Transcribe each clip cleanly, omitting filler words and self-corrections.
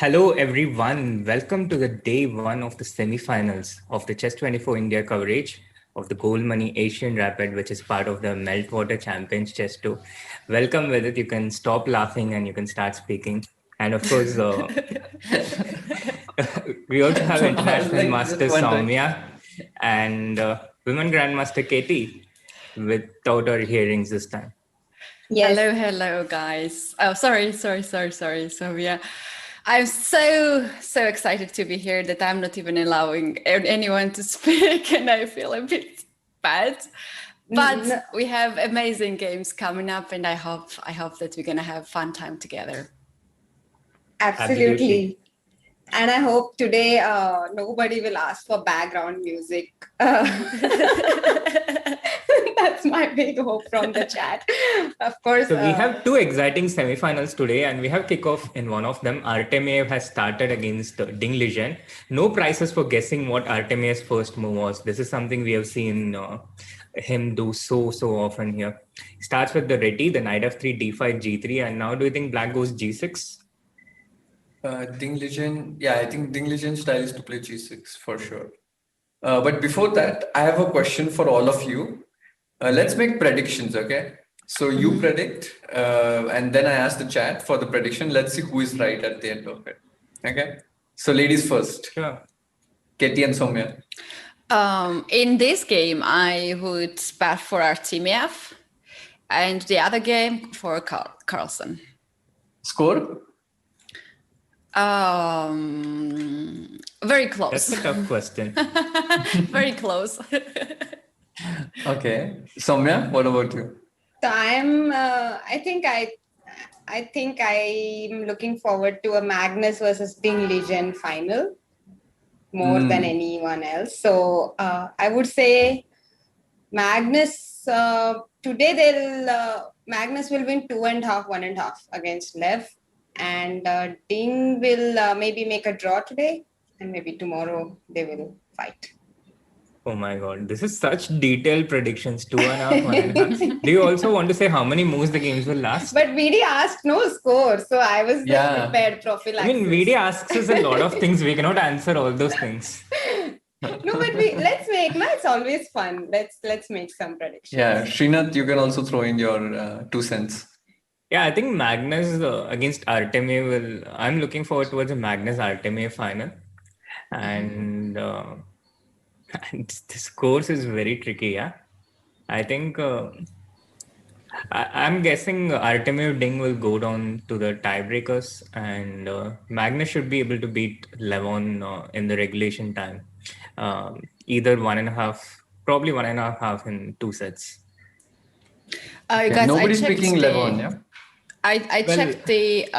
Hello, everyone. Welcome to the day one of the semifinals of the Chess 24 India coverage of the Gold Money Asian Rapid, which is part of the Meltwater Champions Chess Tour. Welcome, Vidit. You can stop laughing and you can start speaking. And of course, we also have International Master Soumya and Women Grandmaster Katie without our hearings this time. Yes. Hello, guys. Oh, sorry. Soumya. I'm so excited to be here that I'm not even allowing anyone to speak, and I feel a bit bad. But we have amazing games coming up, and I hope that we're gonna have fun time together. Absolutely. And I hope today nobody will ask for background music. That's my big hope from the chat. Of course. So we have two exciting semifinals today, and we have kickoff in one of them. Artemiev has started against Ding Lijian. No prizes for guessing what Artemiev's first move was. This is something we have seen him do so often here. He starts with the ready, the knight f3, d5, g3, and now do you think black goes g6? Ding Lijian, yeah, I think Ding Lijian's style is to play g6 for sure. But before that, I have a question for all of you. Let's make predictions, okay? So you predict, and then I ask the chat for the prediction. Let's see who is right at the end of it. Okay? So ladies first. Sure. Katie and Soumya. In this game, I would bet for Artemiev, and the other game for Carlsen. Score? Very close. That's a tough question. Very close. Okay. Soumya, what about you? So I think I'm looking forward to a Magnus versus Ding Lijian final more than anyone else. So I would say Magnus, today Magnus will win 2.5, 1.5 against Lev. And Ding will maybe make a draw today, and maybe tomorrow they will fight. Oh my God, this is such detailed predictions, 2.5, 1.5. Do you also want to say how many moves the games will last? But VD asked no score, so I was prepared prophylaxis. I mean, VD asks us a lot of things. We cannot answer all those things. No, but it's always fun. Let's make some predictions. Yeah, Srinath, you can also throw in your 2 cents. Yeah, I think Magnus against Artemiev I'm looking forward towards a Magnus Artemiev final. And this course is very tricky, yeah. I think I'm guessing Artemiev Ding will go down to the tiebreakers, and Magnus should be able to beat Levon in the regulation time. Either 1.5, probably 1.5 in 2 sets. Guys, nobody's picking Levon, yeah? I checked the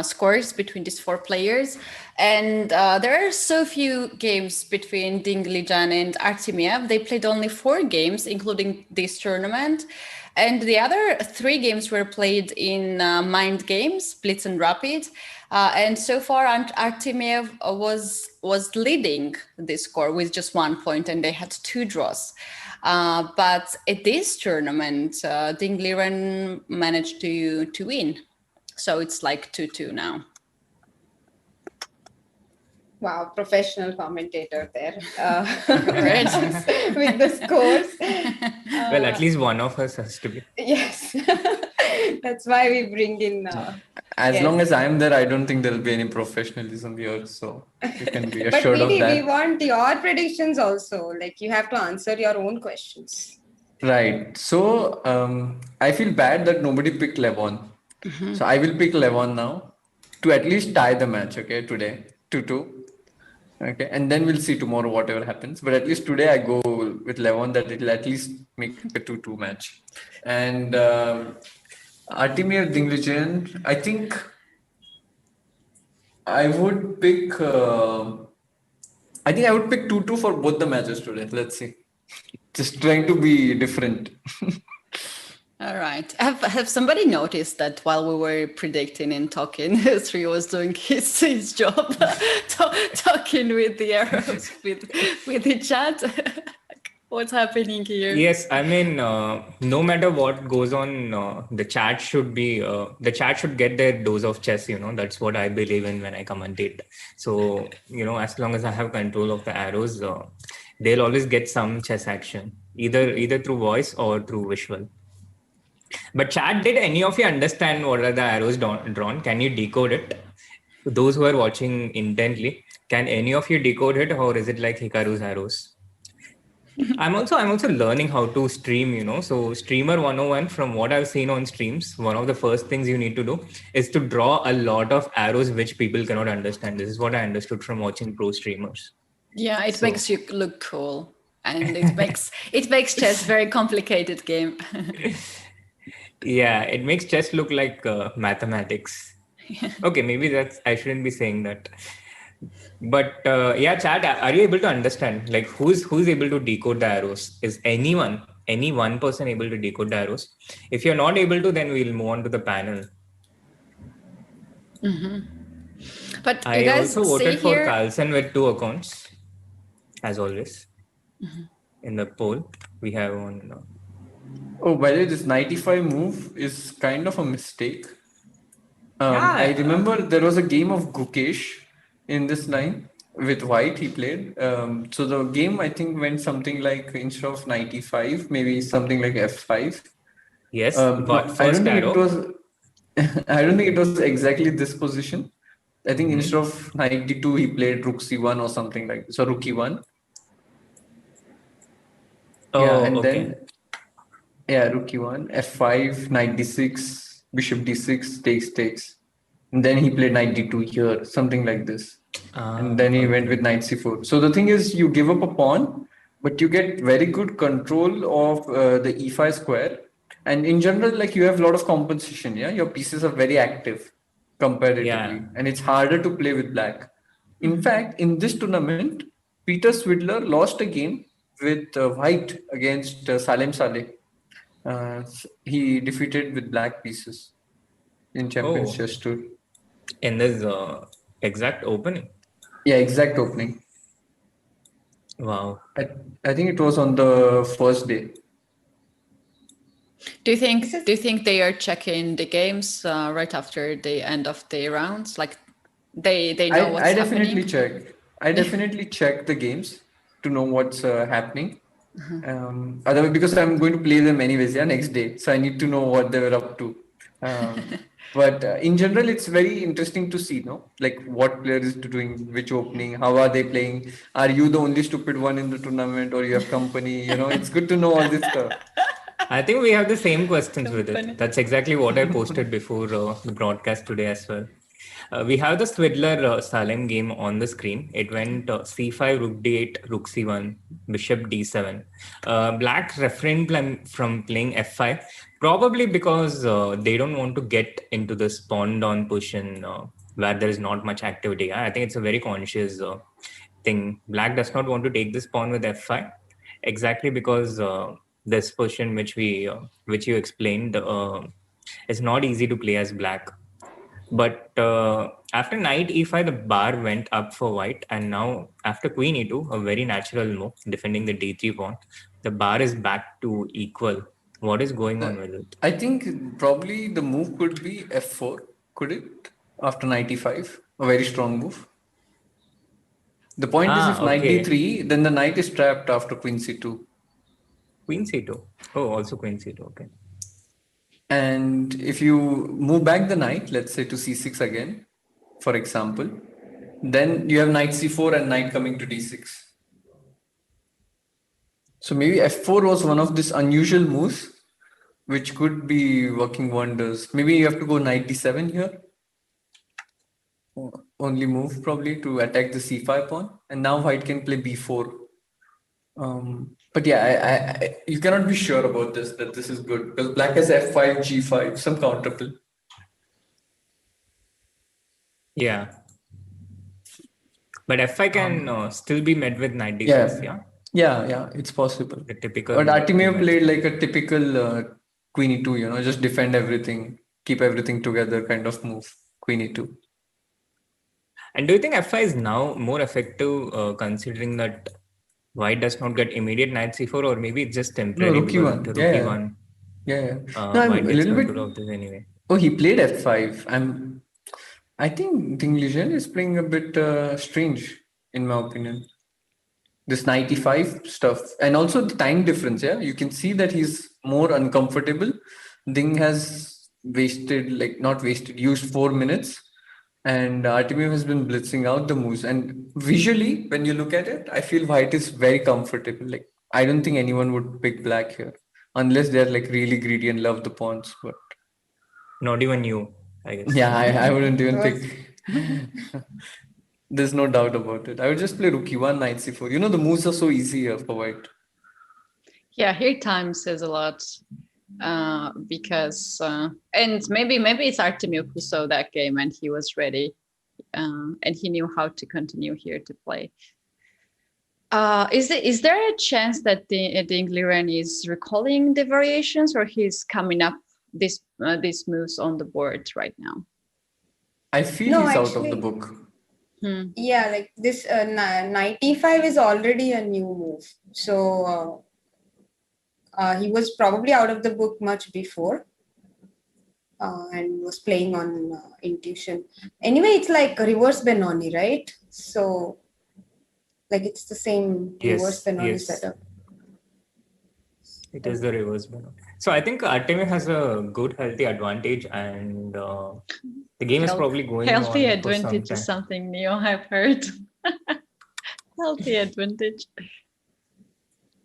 scores between these 4 players, and there are so few games between Ding Lijian and Artemiev. They played only 4 games, including this tournament, and the other 3 games were played in mind games, Blitz and Rapid. And so far, Artemiev was leading this score with just 1 point, and they had 2 draws. But at this tournament, Ding Lijian managed to win. So it's like 2-2 now. Wow, professional commentator there with the scores. Well, at least one of us has to be. Yes, that's why we bring in. As long as I'm there, I don't think there'll be any professionalism here, so you can be assured of that. But we want your predictions also. Like, you have to answer your own questions. Right. So I feel bad that nobody picked Levon. So I will pick Levon now to at least tie the match. Okay, today 2-2. Okay, and then we'll see tomorrow whatever happens. But at least today I go with Levon that it'll at least make a 2-2 match. And Artemiev Ding Lijian, I think I would pick 2-2 for both the matches today. Let's see. Just trying to be different. All right. Have somebody noticed that while we were predicting and talking, Sri was doing his job, talking with the arrows with the chat? What's happening here? Yes, I mean, no matter what goes on, the chat should get their dose of chess. That's what I believe in when I commentate. So, as long as I have control of the arrows, they'll always get some chess action, either through voice or through visual. But chat, did any of you understand what are the arrows drawn? Can you decode it? Those who are watching intently, can any of you decode it, or is it like Hikaru's arrows? I'm also learning how to stream. So streamer 101, from what I've seen on streams, one of the first things you need to do is to draw a lot of arrows which people cannot understand. This is what I understood from watching pro streamers. Yeah, it makes you look cool. And it makes chess very complicated game. Yeah, it makes chess look like mathematics. Okay, maybe I shouldn't be saying that. But yeah, Chad, are you able to understand? Like, who's able to decode the arrows? Is any one person able to decode the arrows? If you're not able to, then we'll move on to the panel. But you I guys also voted see for here, Carlson with 2 accounts, as always. In the poll we have on. Oh, by the way, this 95 move is kind of a mistake. I remember there was a game of Gukesh in this line with White he played. So the game I think went something like, instead of 95, maybe something like F5. Yes, No, I don't first think arrow. it was. I don't think it was exactly this position. I think instead of 92, he played Rook C1 or something like this, or Rook E1. Oh, Yeah, and okay. then Rook E1, F5, 96, Bishop D6, takes. And then he played 92 here, something like this. And then he went with knight c4. So the thing is, you give up a pawn, but you get very good control of the e5 square. And in general, like, you have a lot of compensation. Yeah, your pieces are very active comparatively, and it's harder to play with black. In fact, in this tournament, Peter Swidler lost a game with white against Salem Saleh. He defeated with black pieces in Champions Chess Tour. In this exact opening. Yeah, exact opening. Wow. I think it was on the first day. Do you think they are checking the games right after the end of the rounds? Like they know what's I definitely happening? check. I definitely check the games to know what's happening. Otherwise, because I'm going to play them anyways, next day. So I need to know what they were up to. But in general, it's very interesting to see, no? Like, what player is doing which opening, how are they playing? Are you the only stupid one in the tournament, or you have company? It's good to know all this stuff. I think we have the same questions with it. That's exactly what I posted before the broadcast today as well. We have the Swidler Salem game on the screen. It went c5, rook d8, rook c1, bishop d7. Black refrained from playing f5, probably because they don't want to get into this pawn down position where there is not much activity. I think it's a very conscious thing. Black does not want to take this pawn with f5, exactly because this position which you explained is not easy to play as black. But after knight e5, the bar went up for white, and now after queen e2, a very natural move, defending the d3 pawn, the bar is back to equal. What is going on with it? I think probably the move could be f4. Could it? After knight e5, a very strong move. The point is, if knight d3, then the knight is trapped after queen c2. Queen c2. Oh, also queen c2. Okay. And if you move back the knight, let's say to c6 again, for example, then you have knight c4 and knight coming to d6. So maybe f4 was one of these unusual moves which could be working wonders. Maybe you have to go knight d7 here. Only move probably to attack the c5 pawn. And now white can play b4. But yeah, you cannot be sure about this, that this is good, because black has f5, g5, some counterplay. Yeah. But f5 can still be met with knight d6, yeah? Yeah, it's possible. The typical. But Artemiev played like a typical queen e2, just defend everything, keep everything together kind of move, queen e2. And do you think f5 is now more effective considering that White does not get immediate knight c4, or maybe it's just No, temporary rookie because of one. the Yeah, rookie yeah. one. Yeah. No, I'm White a gets little bit. control of this anyway. Oh, he played f5. I think Ding Liren is playing a bit strange, in my opinion. This 95 stuff, and also the time difference. Yeah, you can see that he's more uncomfortable. Ding has wasted, like not wasted, used 4 minutes, and Artemiev has been blitzing out the moves. And visually, when you look at it, I feel White is very comfortable. Like I don't think anyone would pick black here, unless they're like really greedy and love the pawns. But Not even you, I guess. yeah, I wouldn't even Those- pick. There's no doubt about it. I would just play rookie one, knight c4. You know, the moves are so easy here for White. Yeah, here time says a lot. Because and maybe it's Artemiev who saw that game and he was ready, and he knew how to continue here to play. Is there a chance that Ding Liren is recalling the variations, or he's coming up these moves on the board right now? I feel No, he's out of the actually- book. Yeah, like this 95 is already a new move. So he was probably out of the book much before and was playing on intuition. Anyway, it's like a reverse Benoni, right? So like it's the same reverse Benoni setup. It is the reverse Benoni. So I think Artemiev has a good healthy advantage, and the game is probably going healthy on for some advantage time. is something new I've heard. Healthy advantage.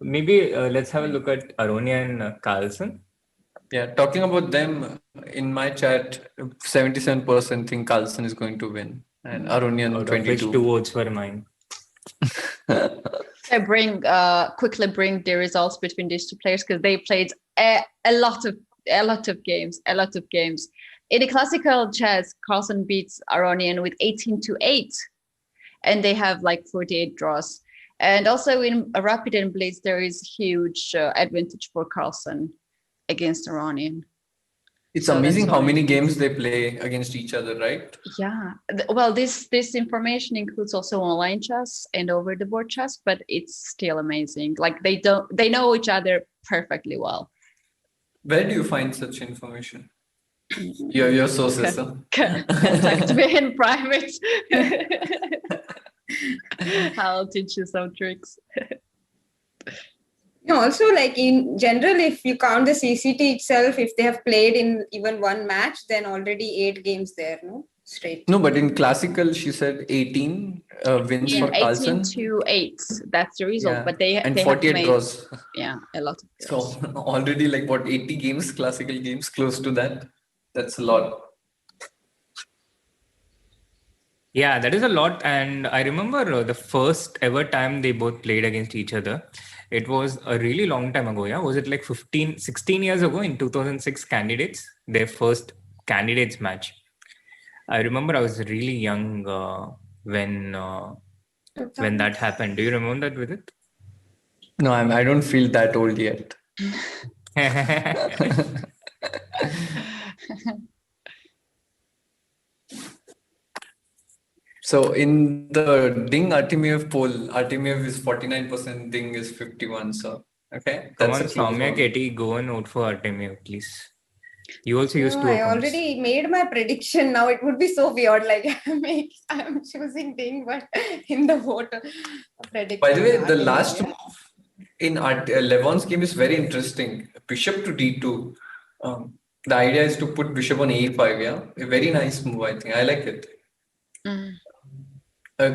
Maybe let's have a look at Aronia and Carlsen. Yeah, talking about them in my chat, 77% think Carlsen is going to win, and Aronian Out of which 2 22. votes were mine. I quickly bring the results between these two players because they played a lot of games. In the classical chess, Carlsen beats Aronian with 18-8, and they have like 48 draws. And also in a Rapid and Blitz, there is huge advantage for Carlsen against Aronian. It's So amazing that's how why- many games they play against each other, right? Yeah. Well, this information includes also online chess and over the board chess, but it's still amazing. Like they know each other perfectly well. Where do you find such information? Your sources, huh? Contact me in private. I'll teach you some tricks. No, also like in general, if you count the CCT itself, if they have played in even one match, then already 8 games there, no? Straight. No, but in classical, she said 18 wins Yeah, for Carlsen. 18-8. That's the result. Yeah, But they and have 48 made, draws. yeah, a lot of So draws. already like what, 80 games, classical games, close to that. That's a lot. Yeah, that is a lot. And I remember the first ever time they both played against each other. It was a really long time ago. Yeah. Was it like 16 years ago in 2006 candidates, their first candidates match? I remember I was really young when that happened. Do you remember that with it? No, I don't feel that old yet. So in the Ding Artemiev poll, Artemiev is 49%, Ding is 51. So okay, Come that's on, a close Soumya, one. Katie, go and vote for Artemiev, please. You also used No, two I accounts. already made my prediction. Now it would be so weird. Like I'm choosing Ding, but in the vote prediction. By the way, the Artemiev, last yeah. move in Levon's game is very interesting. Bishop to d2. The idea is to put bishop on a5. Yeah, a very nice move. I think I like it.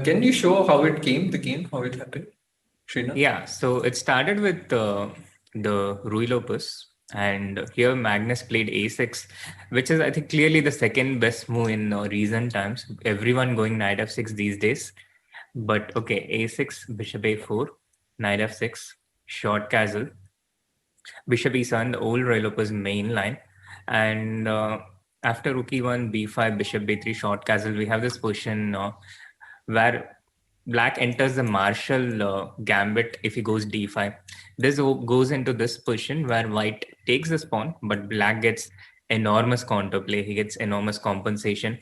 Can you show how it came? The game, how it happened, Srinath? Yeah, so it started with the Ruy Lopez, and here Magnus played a6, which is I think clearly the second best move in recent times. Everyone going knight f6 these days. But okay, a6, bishop a4, knight f6, short castle, bishop e7, the old Ruy Lopez main line, and after rook e1, b5, bishop b3, short castle, we have this position where black enters the Marshall gambit if he goes d5. This goes into this position where white takes this pawn, but black gets enormous counterplay. He gets enormous compensation.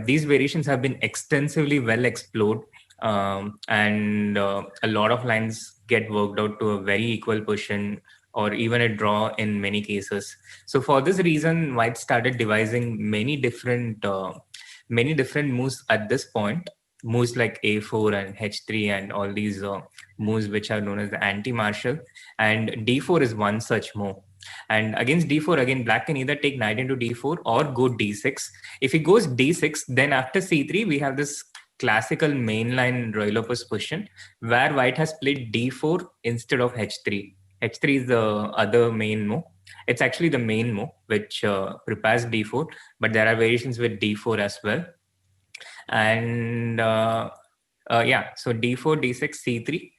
These variations have been extensively well explored and a lot of lines get worked out to a very equal position or even a draw in many cases. So for this reason, White started devising many different moves at this point. Moves like A4 and H3 and all these moves which are known as the anti-martial, and D4 is one such move. And against D4, again, Black can either take knight into D4 or go D6. If he goes D6, then after C3, we have this classical mainline Roy Lopez position where White has played D4 instead of H3. H3 is the other main move. It's actually the main move which prepares D4, but there are variations with D4 as well. And so D4, D6, C3,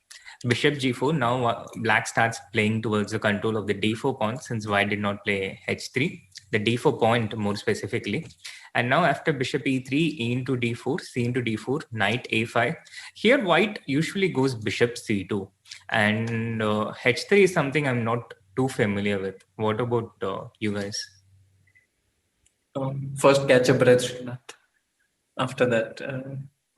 Bishop G4. Now Black starts playing towards the control of the D4 pawn since White did not play H3, the D4 point more specifically. And now after Bishop E3, E into D4, C into D4, Knight A5. Here White usually goes Bishop C2. And H3 is something I'm not too familiar with. What about you guys? First, catch a breath, Srinath. After that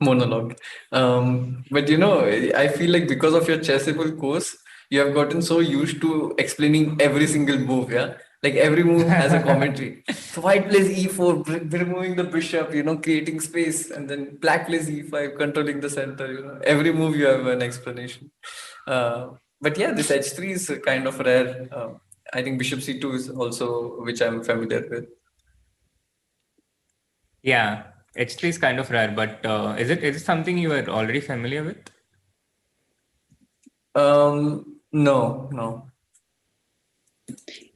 monologue. But I feel like because of your chessable course, you have gotten so used to explaining every single move. Yeah, like every move has a commentary. So White plays E4, removing the bishop, creating space, and then Black plays E5, controlling the center. Every move you have an explanation. But yeah, this H3 is kind of rare. I think Bishop C2 is also which I'm familiar with. Yeah, H3 is kind of rare, but is it something you were already familiar with? No.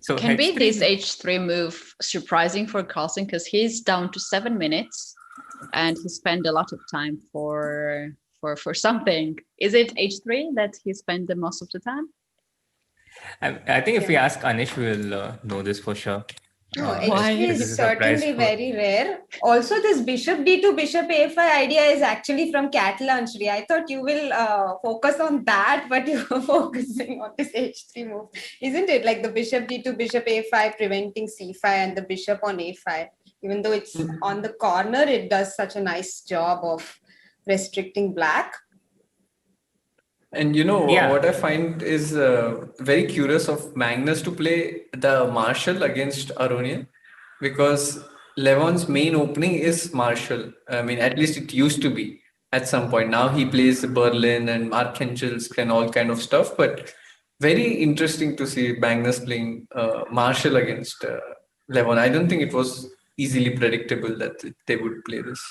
So Can be H3 this H3 move surprising for Carlsen because he's down to 7 minutes and he spent a lot of time for something. Is it H3 that he spent the most of the time? I think if we ask Anish, we'll know this for sure. No, Why? H3 This is is a surprise certainly for- very rare. Also, this Bishop D2, Bishop A5 idea is actually from Catalan-Shri. I thought you will focus on that, but you're focusing on this H3 move. Isn't it? Like the Bishop D2, Bishop A5 preventing C5 and the Bishop on A5. Even though it's on the corner, it does such a nice job of restricting Black. And Yeah. what I find is very curious of Magnus to play the Marshall against Aronian, because Levon's main opening is Marshall. I mean, at least it used to be at some point. Now he plays Berlin and Archangelsk and all kind of stuff. But very interesting to see Magnus playing Marshall against Levon. I don't think it was easily predictable that they would play this.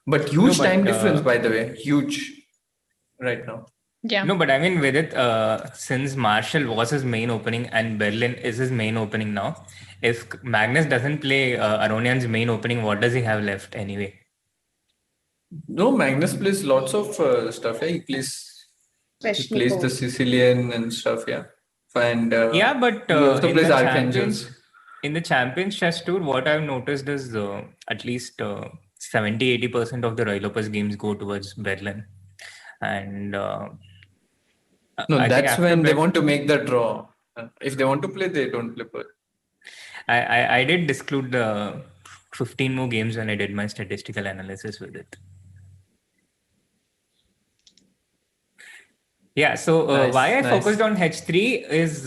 But huge time difference, by the way, huge right now. Yeah. No, but I mean, with it, since Marshall was his main opening and Berlin is his main opening now, if Magnus doesn't play Aronian's main opening, what does he have left anyway? No, Magnus plays lots of stuff. Yeah, he plays the Sicilian and stuff. Yeah, and yeah, but he also in plays the Archangels. In the Champions Chess Tour, what I've noticed is at least 70-80% of the Roy Lopez games go towards Berlin, and No, I think that's after when they want to make the draw. If they want to play, they don't play. I did disclude the 15 more games when I did my statistical analysis with it. Yeah, so why I focused on H3 is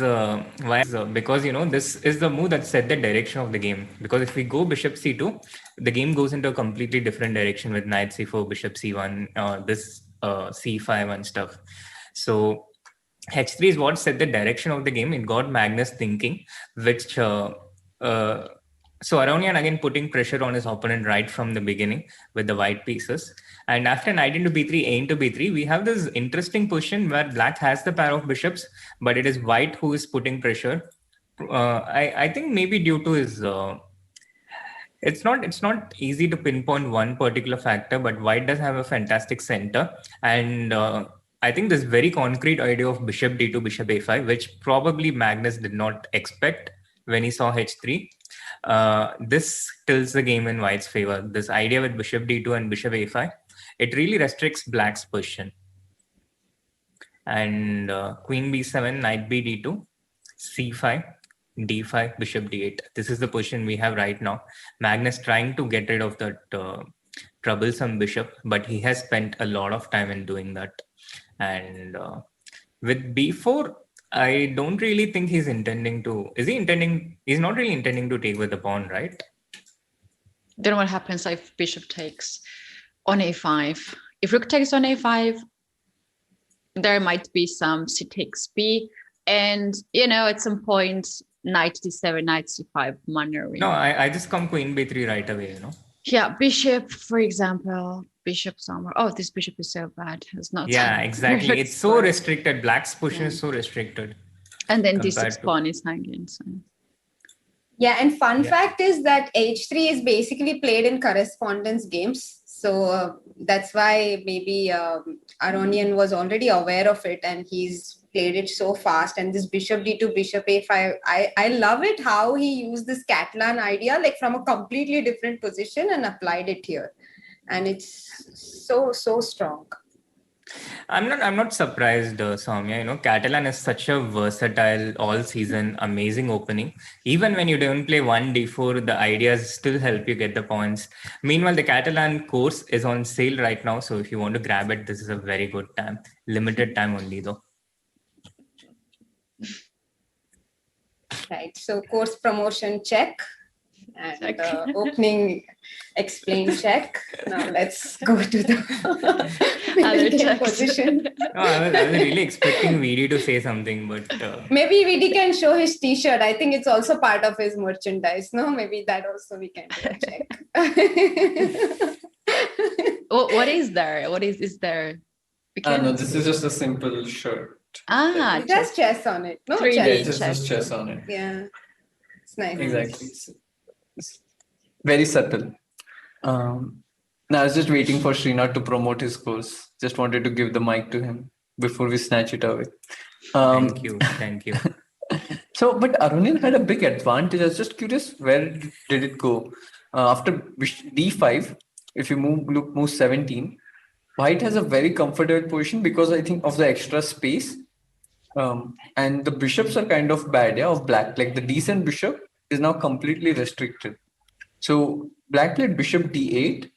because this is the move that set the direction of the game. Because if we go Bishop C2, the game goes into a completely different direction with Knight C4, Bishop C1, this C5 and stuff. So H3 is what set the direction of the game. It got Magnus thinking, which so Aronian again putting pressure on his opponent right from the beginning with the white pieces. And after knight into b3, a into b3, we have this interesting position where Black has the pair of bishops, but it is White who is putting pressure. I think maybe due to his it's not easy to pinpoint one particular factor, but White does have a fantastic center, and I think this very concrete idea of Bishop D2, Bishop A5, which probably Magnus did not expect when he saw H3. This tilts the game in White's favor. This idea with Bishop D2 and Bishop A5, it really restricts Black's position. And Queen B7, Knight B D2, C5, D5, Bishop D8. This is the position we have right now. Magnus trying to get rid of that troublesome bishop, but he has spent a lot of time in doing that. And with b4, I don't really think he's intending to. Is he intending? He's not really intending to take with the pawn, right? Then what happens if bishop takes on a5? If rook takes on a5, there might be some c takes b, and at some point knight d7, knight c5 maneuvering. No, I just come queen b3 right away. Yeah, bishop, for example, bishop somewhere. Oh, this bishop is so bad. It's not. Yeah, exactly. It's so restricted. Black's position is so restricted. And then d6 pawn is hanging. So. Yeah, and fun fact is that h3 is basically played in correspondence games. So that's why maybe Aronian was already aware of it, and he's played it so fast. And this bishop d2, bishop a5, I love it how he used this Catalan idea like from a completely different position and applied it here. And it's so strong. I'm not surprised, Soumya. Catalan is such a versatile all-season, amazing opening. Even when you don't play 1d4, the ideas still help you get the points. Meanwhile, the Catalan course is on sale right now, so if you want to grab it, this is a very good time. Limited time only, though. Right. So course promotion check. And opening explain check. Now let's go to the other position. No, I was really expecting VD to say something, but maybe VD can show his T-shirt. I think it's also part of his merchandise. No, maybe that also we can do a check. What is there? What is there? No, this is just a simple shirt. It has chess on it. No, 3D chess. Just chess on it. Yeah, it's nice. Exactly. It's very subtle. Now I was just waiting for Srinath to promote his course. Just wanted to give the mic to him before we snatch it away. Thank you. So, but Arunian had a big advantage. I was just curious, where did it go? After d5, if you move 17, White has a very comfortable position because I think of the extra space. And the bishops are kind of bad, of Black. Like the decent bishop is now completely restricted. So Black played bishop d8,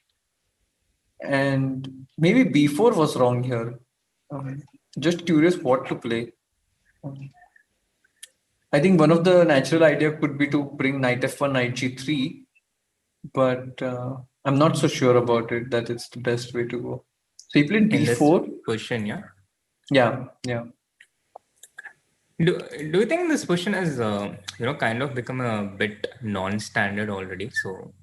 and maybe b4 was wrong here. Just curious what to play. I think one of the natural idea could be to bring knight f1, knight g3, but I'm not so sure about it that it's the best way to go. So he played d4. In this position, yeah? Yeah. Do you think this position has kind of become a bit non-standard already? So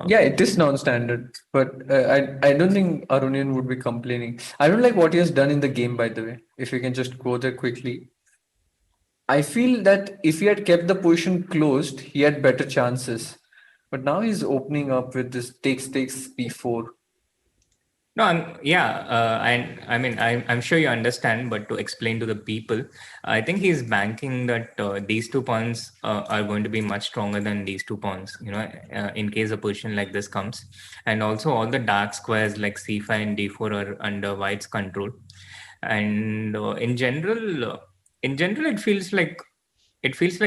yeah, it is non-standard, but I don't think Arunian would be complaining. I don't like what he has done in the game, by the way. If we can just go there quickly, I feel that if he had kept the position closed, he had better chances. But now he's opening up with this takes b4. No, I'm sure you understand, but to explain to the people, I think he's banking that these two pawns are going to be much stronger than these two pawns, in case a position like this comes. And also all the dark squares like c5 and d4 are under White's control. And in general, it feels like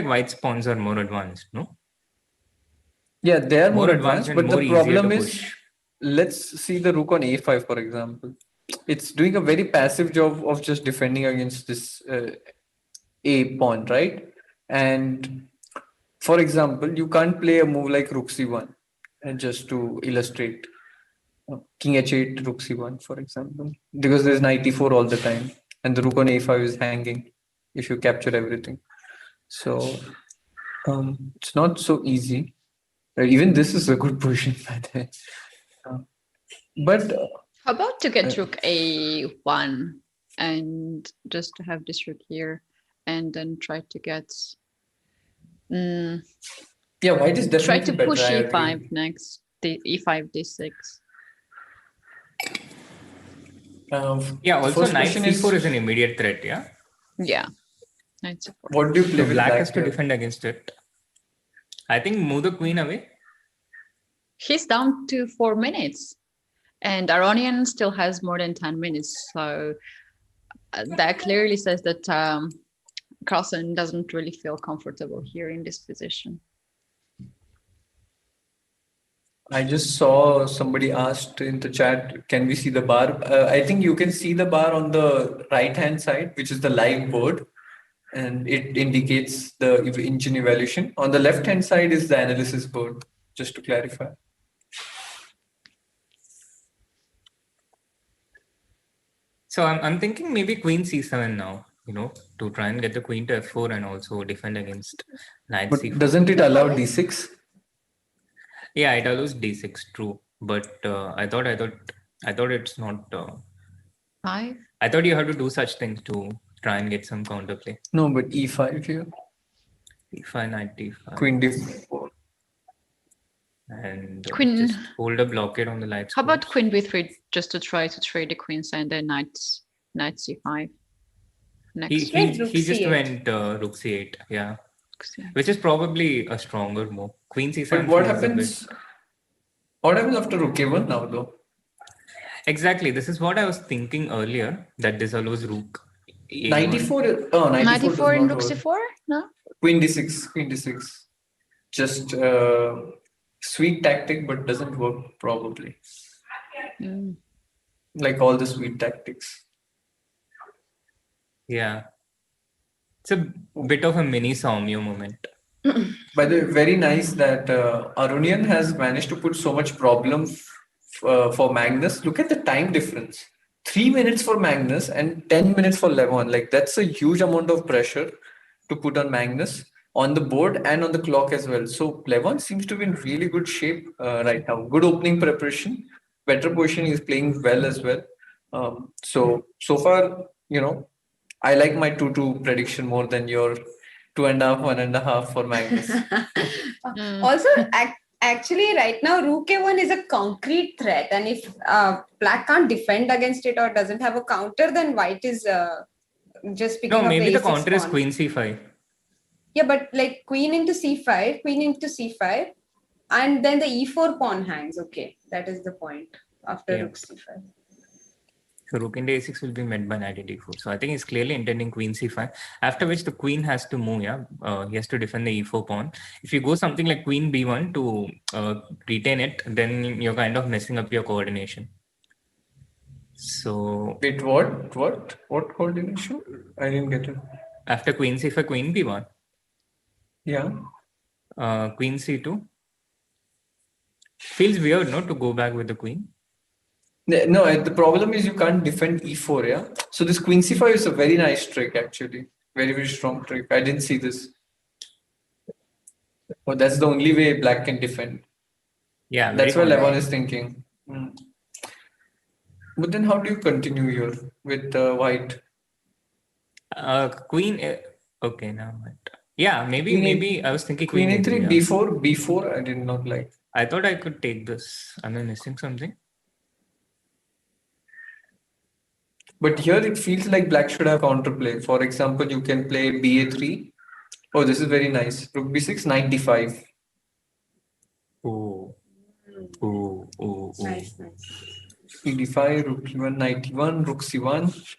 White's pawns are more advanced, no? Yeah, they are more advanced, but the problem is, push. Let's see the rook on a5, for example. It's doing a very passive job of just defending against this a pawn, right? And for example, you can't play a move like rook c1, and just to illustrate, king h8, rook c1, for example, because there's knight e4 all the time, and the rook on a5 is hanging if you capture everything. So it's not so easy. Even this is a good position, by the way. But how about to get rook a1 and just to have this rook here and then try to get White is definitely try to better, push e5 next, e5 d6. Also knight c4 is an immediate threat, yeah. What do you play with Black has to defend against it. I think move the queen away. He's down to 4 minutes. And Aronian still has more than 10 minutes. So that clearly says that Carlsen doesn't really feel comfortable here in this position. I just saw somebody asked in the chat, can we see the bar? I think you can see the bar on the right-hand side, which is the live board, and it indicates the engine evaluation. On the left-hand side is the analysis board, just to clarify. So I'm thinking maybe Queen C7 now, to try and get the Queen to F4 and also defend against Knight But C4. doesn't it allow D6? Yeah, it allows D6, true. But I thought it's not. 5. I thought you had to do such things to try and get some counterplay. No, but E5 here. E5, Knight D5. Queen D4. And Queen. just hold a blockade on the light. How about Queen B3 just to try to trade the queens and then Knight C5? Next. He just went Rook C8, yeah. Which is probably a stronger move. Queen C7. But what happens? What happens after Rook A1 now, though? Exactly. This is what I was thinking earlier, that this allows Rook A1. 94. Oh, 94 in Rook C4? No? Queen D6. Queen D6. Just sweet tactic, but doesn't work probably. Like all the sweet tactics. Yeah. It's a bit of a mini Soumya moment. By the way, very nice that Arunian has managed to put so much problem for Magnus. Look at the time difference. 3 minutes for Magnus and 10 minutes for Levon. Like that's a huge amount of pressure to put on Magnus on the board and on the clock as well. So Levon seems to be in really good shape right now. Good opening preparation. Better position. He's playing well as well. So far, I like my 2-2 prediction more than your 2.5, 1.5 for Magnus. Also, actually, right now, Rook A1 is a concrete threat. And if Black can't defend against it or doesn't have a counter, then White is just picking up. No, maybe the counter is Queen C5. Yeah, but like Queen into C5, and then the E4 pawn hangs. Okay, that is the point after Rook C5. So Rook into A6 will be met by Knight D4. So I think he's clearly intending Queen C5, after which the Queen has to move, he has to defend the E4 pawn. If you go something like Queen B1 to retain it, then you're kind of messing up your coordination. So... Wait, what? What coordination? I didn't get it. After Queen C5, Queen B1. Yeah. Queen C2. Feels weird, no, to go back with the Queen. No, the problem is you can't defend E4, yeah? So this Queen C5 is a very nice trick, actually. Very, very strong trick. I didn't see this. Oh, that's the only way Black can defend. Yeah. That's what Levon is thinking. But then how do you continue here with White? Queen... Okay, now what? Yeah, maybe I was thinking Queen A3, D4, B4, I did not like. I thought I could take this. Am I missing something? But here it feels like Black should have counterplay. For example, you can play BA3. Oh, this is very nice. Rook B6, Knight D5. Oh. Nice. E5, Rook E1, Knight E1, Rook C1.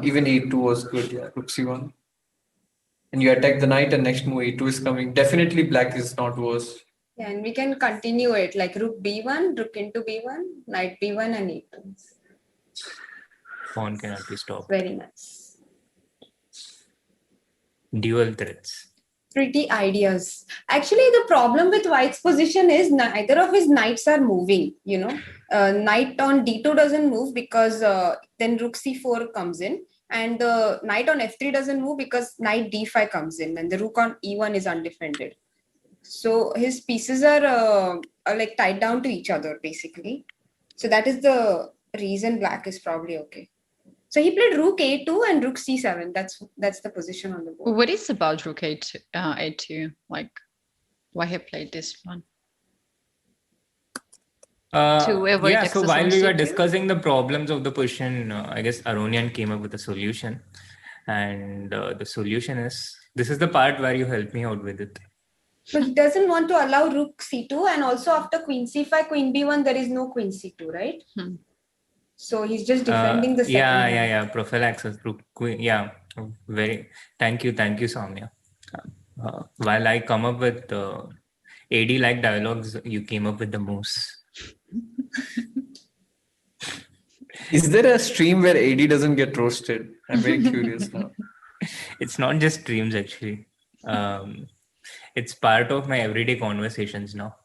Even A2 was good, yeah. Rook C1. And you attack the knight and next move A2 is coming. Definitely Black is not worse. Yeah, and we can continue it like Rook B1, Rook into B1, Knight B1 and A2. Pawn cannot be stopped. Very nice. Dual threats. Pretty ideas. Actually, the problem with White's position is neither of his knights are moving, Knight on D2 doesn't move because then Rook C4 comes in. And the knight on F3 doesn't move because Knight D5 comes in. And the Rook on E1 is undefended. So his pieces are like tied down to each other, basically. So that is the reason Black is probably okay. So he played Rook A2 and Rook C7. That's the position on the board. What is about Rook A2? Like, why he played this one? So while we were discussing the problems of the position, I guess Aronian came up with a solution. And the solution is, this is the part where you help me out with it. So he doesn't want to allow Rook C2, and also after Queen C5, Queen B1, there is no Queen C2, right? So he's just defending the second. Yeah. Prophylaxis, Rook, Queen. Yeah, Thank you, Soumya. While I come up with AD-like dialogues, you came up with the most. Is there a stream where AD doesn't get roasted? I'm very curious now. It's not just streams, actually. It's part of my everyday conversations now.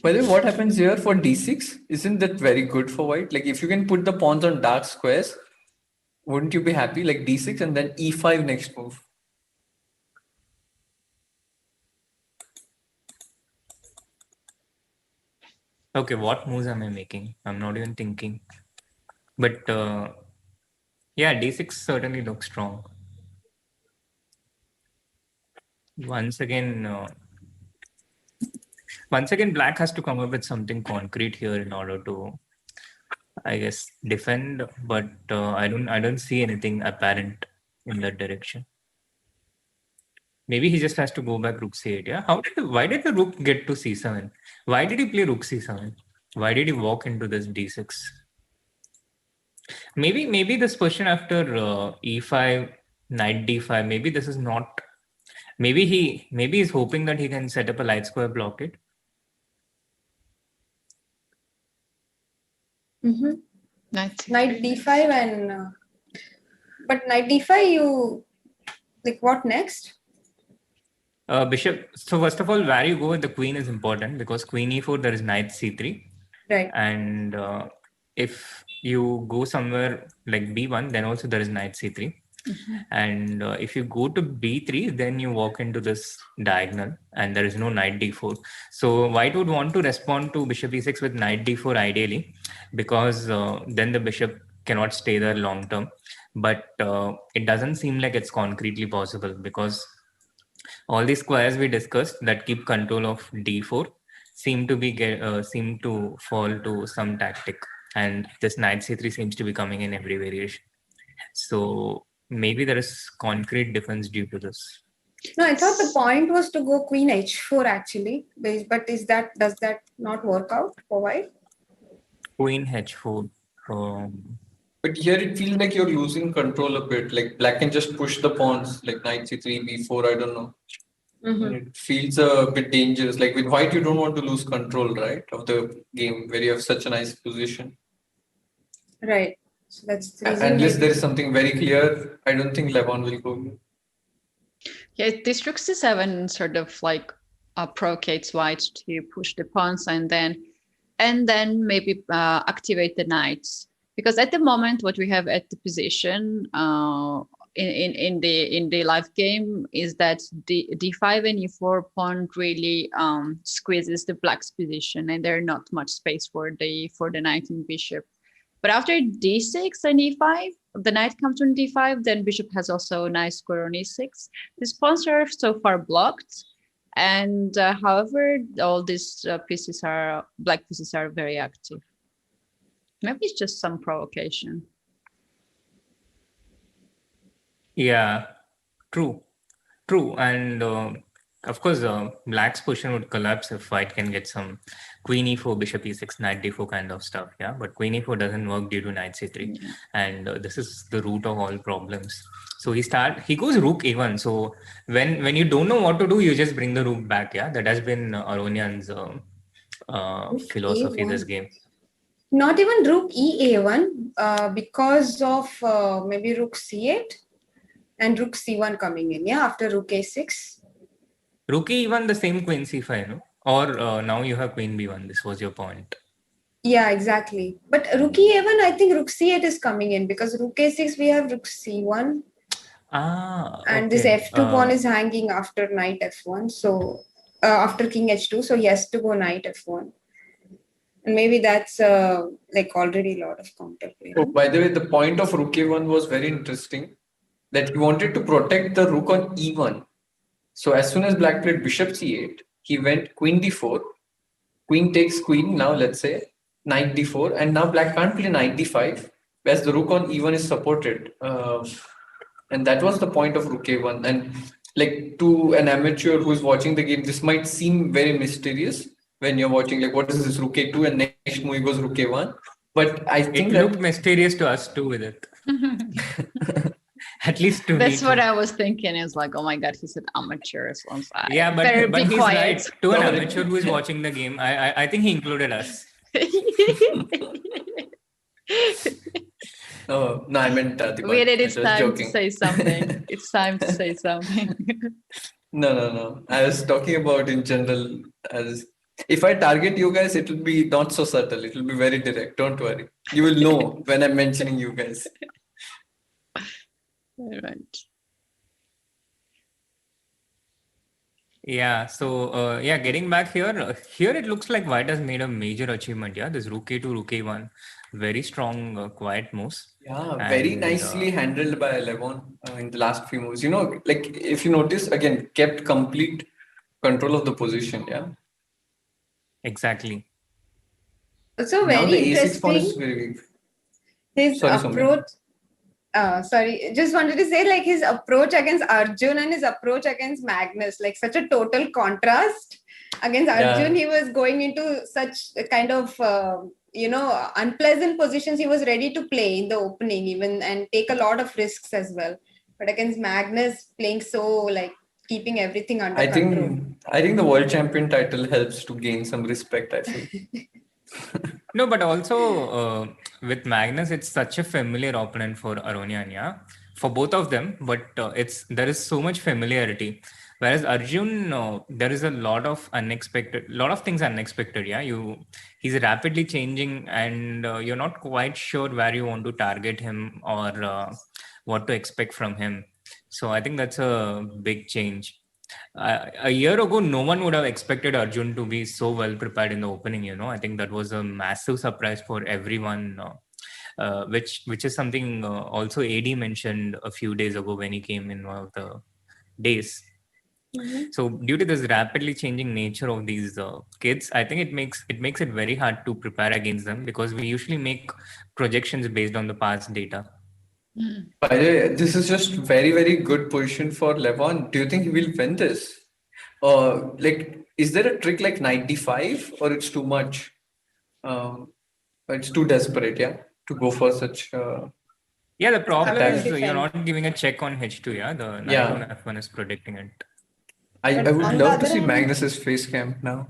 By the way, what happens here for d6? Isn't that very good for white? Like if you can put the pawns on dark squares, wouldn't you be happy? Like d6 and then e5 next move. Okay, what moves am I making? I'm not even thinking. But yeah, d6 certainly looks strong. Once again, black has to come up with something concrete here in order to, I guess, defend. But I don't see anything apparent in that direction. Maybe he just has to go back rook c8. Yeah. Why did the rook get to c7? Why did he play rook c7? Why did he walk into this d6? Maybe this question after e5, knight d5. Maybe this is not. Maybe he's hoping that he can set up a light square blockade. Knight d5 and but knight d5 you like what next? Bishop. So first of all, where you go with the queen is important because queen e4 there is knight c3. Right. And if you go somewhere like b1, then also there is knight c3. And if you go to b3, then you walk into this diagonal and there is no knight d4. So white would want to respond to bishop e6 with knight d4 ideally, because then the bishop cannot stay there long term. But it doesn't seem like it's concretely possible because all these squares we discussed that keep control of d4 seem to fall to some tactic, and this knight c3 seems to be coming in every variation. So maybe there is concrete difference due to this. No, I thought the point was to go queen h4 actually, but does that not work out for white? Queen h4. But here it feels like you're losing control a bit. Like black can just push the pawns, like knight c3, b4. I don't know. And it feels a bit dangerous. Like with white, you don't want to lose control, right, of the game where you have such a nice position. Right. So that's the reason. Unless there is something very clear, I don't think Levon will go. Yeah, this rook c7 sort of like provocates white to push the pawns and then maybe activate the knights. Because at the moment, what we have at the position in the live game is that the d5 and e4 pawn really squeezes the black's position, and there's not much space for the knight and bishop. But after d6 and e5, the knight comes on d5, then bishop has also a nice square on e6. These pawns are so far blocked, and however, all these black pieces are very active. Maybe it's just some provocation. Yeah, true. And of course, black's position would collapse if white can get some queen e4, bishop e6, knight d4 kind of stuff. Yeah, but queen e4 doesn't work due to knight c3. Yeah. And this is the root of all problems. So he goes rook a1. So when you don't know what to do, you just bring the rook back. Yeah, that has been Aronian's philosophy A1. This game. Not even rook ea1 because of maybe rook c8 and rook c1 coming in, yeah, after rook a6. Rook e1, the same queen c5, no? Or now you have queen b1. This was your point. Yeah, exactly. But rook e1, I think rook c8 is coming in because rook a6, we have rook c1. And this f2 pawn is hanging after knight f1. So after king h2, so he has to go knight f1. And maybe that's like already a lot of counterplay. Oh, by the way, the point of rook a1 was very interesting. That he wanted to protect the rook on e1. So as soon as black played bishop c8, he went queen d4. Queen takes queen, now let's say knight d4. And now black can't play knight d5, whereas the rook on e1 is supported. And that was the point of rook a1. And like to an amateur who is watching the game, this might seem very mysterious when you're watching, like, what is this rook a2 and next move goes rook a1. But I think it looked mysterious to us too with it. At least to That's me what too. I was thinking. It's like, oh my god, he said amateurs. So I Yeah, better but be he's quiet. right. To an Sorry. amateur who is watching the game, I think he included us. Oh, no, I meant Wait, Dipak. it I is was time to joking. say something. It's time to say something. No. I was talking about in general. As if I target you guys, it will be not so subtle. It will be very direct. Don't worry. You will know when I'm mentioning you guys. Right. Yeah, so getting back here, here it looks like White has made a major achievement. Yeah, this Rook A2, Rook A1, very strong, quiet moves. Yeah, very And nicely handled by Levon in the last few moves. You know, like if you notice, again, kept complete control of the position. Yeah. exactly. Also, Now the very A6 pawn is interesting. very weak. His Sorry, Soumya. approach. Sorry, just wanted to say like his approach against Arjun and his approach against Magnus, like such a total contrast. Against Arjun, Yeah. he was going into such a kind of unpleasant positions. He was ready to play in the opening even and take a lot of risks as well. But against Magnus, playing so like keeping everything under I control. think the world champion title helps to gain some respect, I feel. No, but also with Magnus, it's such a familiar opponent for Aronian, yeah, for both of them. But there is so much familiarity. Whereas Arjun, there is a lot of things unexpected. Yeah, he's rapidly changing, and you're not quite sure where you want to target him or what to expect from him. So I think that's a big change. A year ago, no one would have expected Arjun to be so well prepared in the opening. I think that was a massive surprise for everyone. Which is something also AD mentioned a few days ago when he came in one of the days. Mhm. So due to this rapidly changing nature of these kids, I think it makes it very hard to prepare against them because we usually make projections based on the past data. By the way, this is just very, very good position for Levon. Do you think he will win this? Like, is there a trick like 95 or it's too much? It's too desperate, yeah, to go for such Yeah, the problem Have to is attack. you're defend. not giving a check on H2. Yeah, the knight on Yeah, F1 is predicting it. I But would on the love to other see hand, Magnus's face cam now.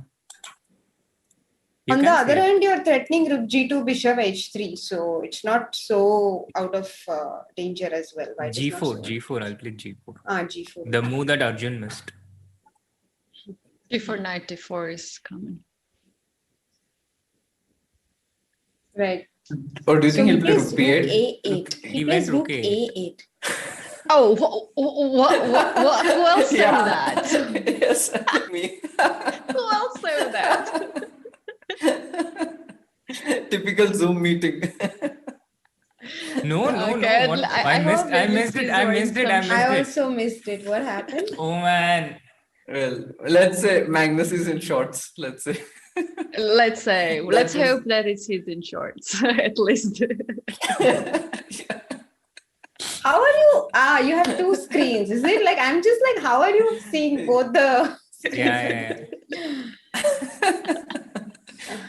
You on the can see other it. hand, you're threatening rook g2, bishop h3, so it's not so out of danger as well. White is not G4, so. G4. I'll play G4. G4. The move that Arjun missed. Before 94 is coming. Right. Or do you So think he he'll play plays rook rook b8? a8. He He went plays rook rook a8. a8. Oh, what? Who else said Yeah. that? Yes, me. Who else said that? Typical Zoom meeting. No. Okay, What? I hope I at missed least it. he's wearing some. I missed I it. also missed it. What happened? Oh man. Well, let's say Magnus is in shorts. Let's say. Let's say, That let's was- hope that it's his in shorts at least. How are you? You have two screens. Is it like I'm just like, how are you seeing both the screens? Yeah.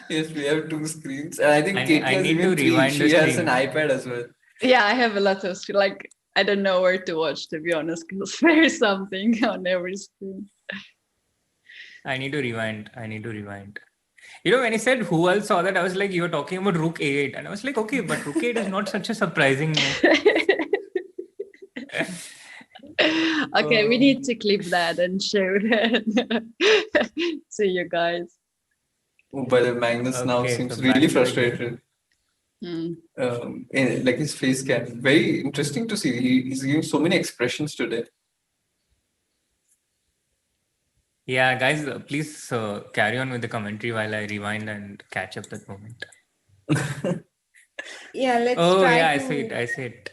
Yes, we have two screens, and I think Katie I has need to even three. rewind She the has an stream. iPad as well. Yeah, I have a lot of like I don't know where to watch to be honest because there's something on every screen. I need to rewind. When he said who else saw that, I was like, you were talking about Rook A8. And I was like, okay, but Rook A8 is not such a surprising move. Okay, we need to clip that and show that to you guys. Oh, but Magnus now Okay, seems so really back to the game. frustrated. Hmm. Like his face cam. Very interesting to see. He's giving so many expressions today. Yeah, guys, please carry on with the commentary while I rewind and catch up that moment. Yeah, let's Oh, try yeah, to I see it.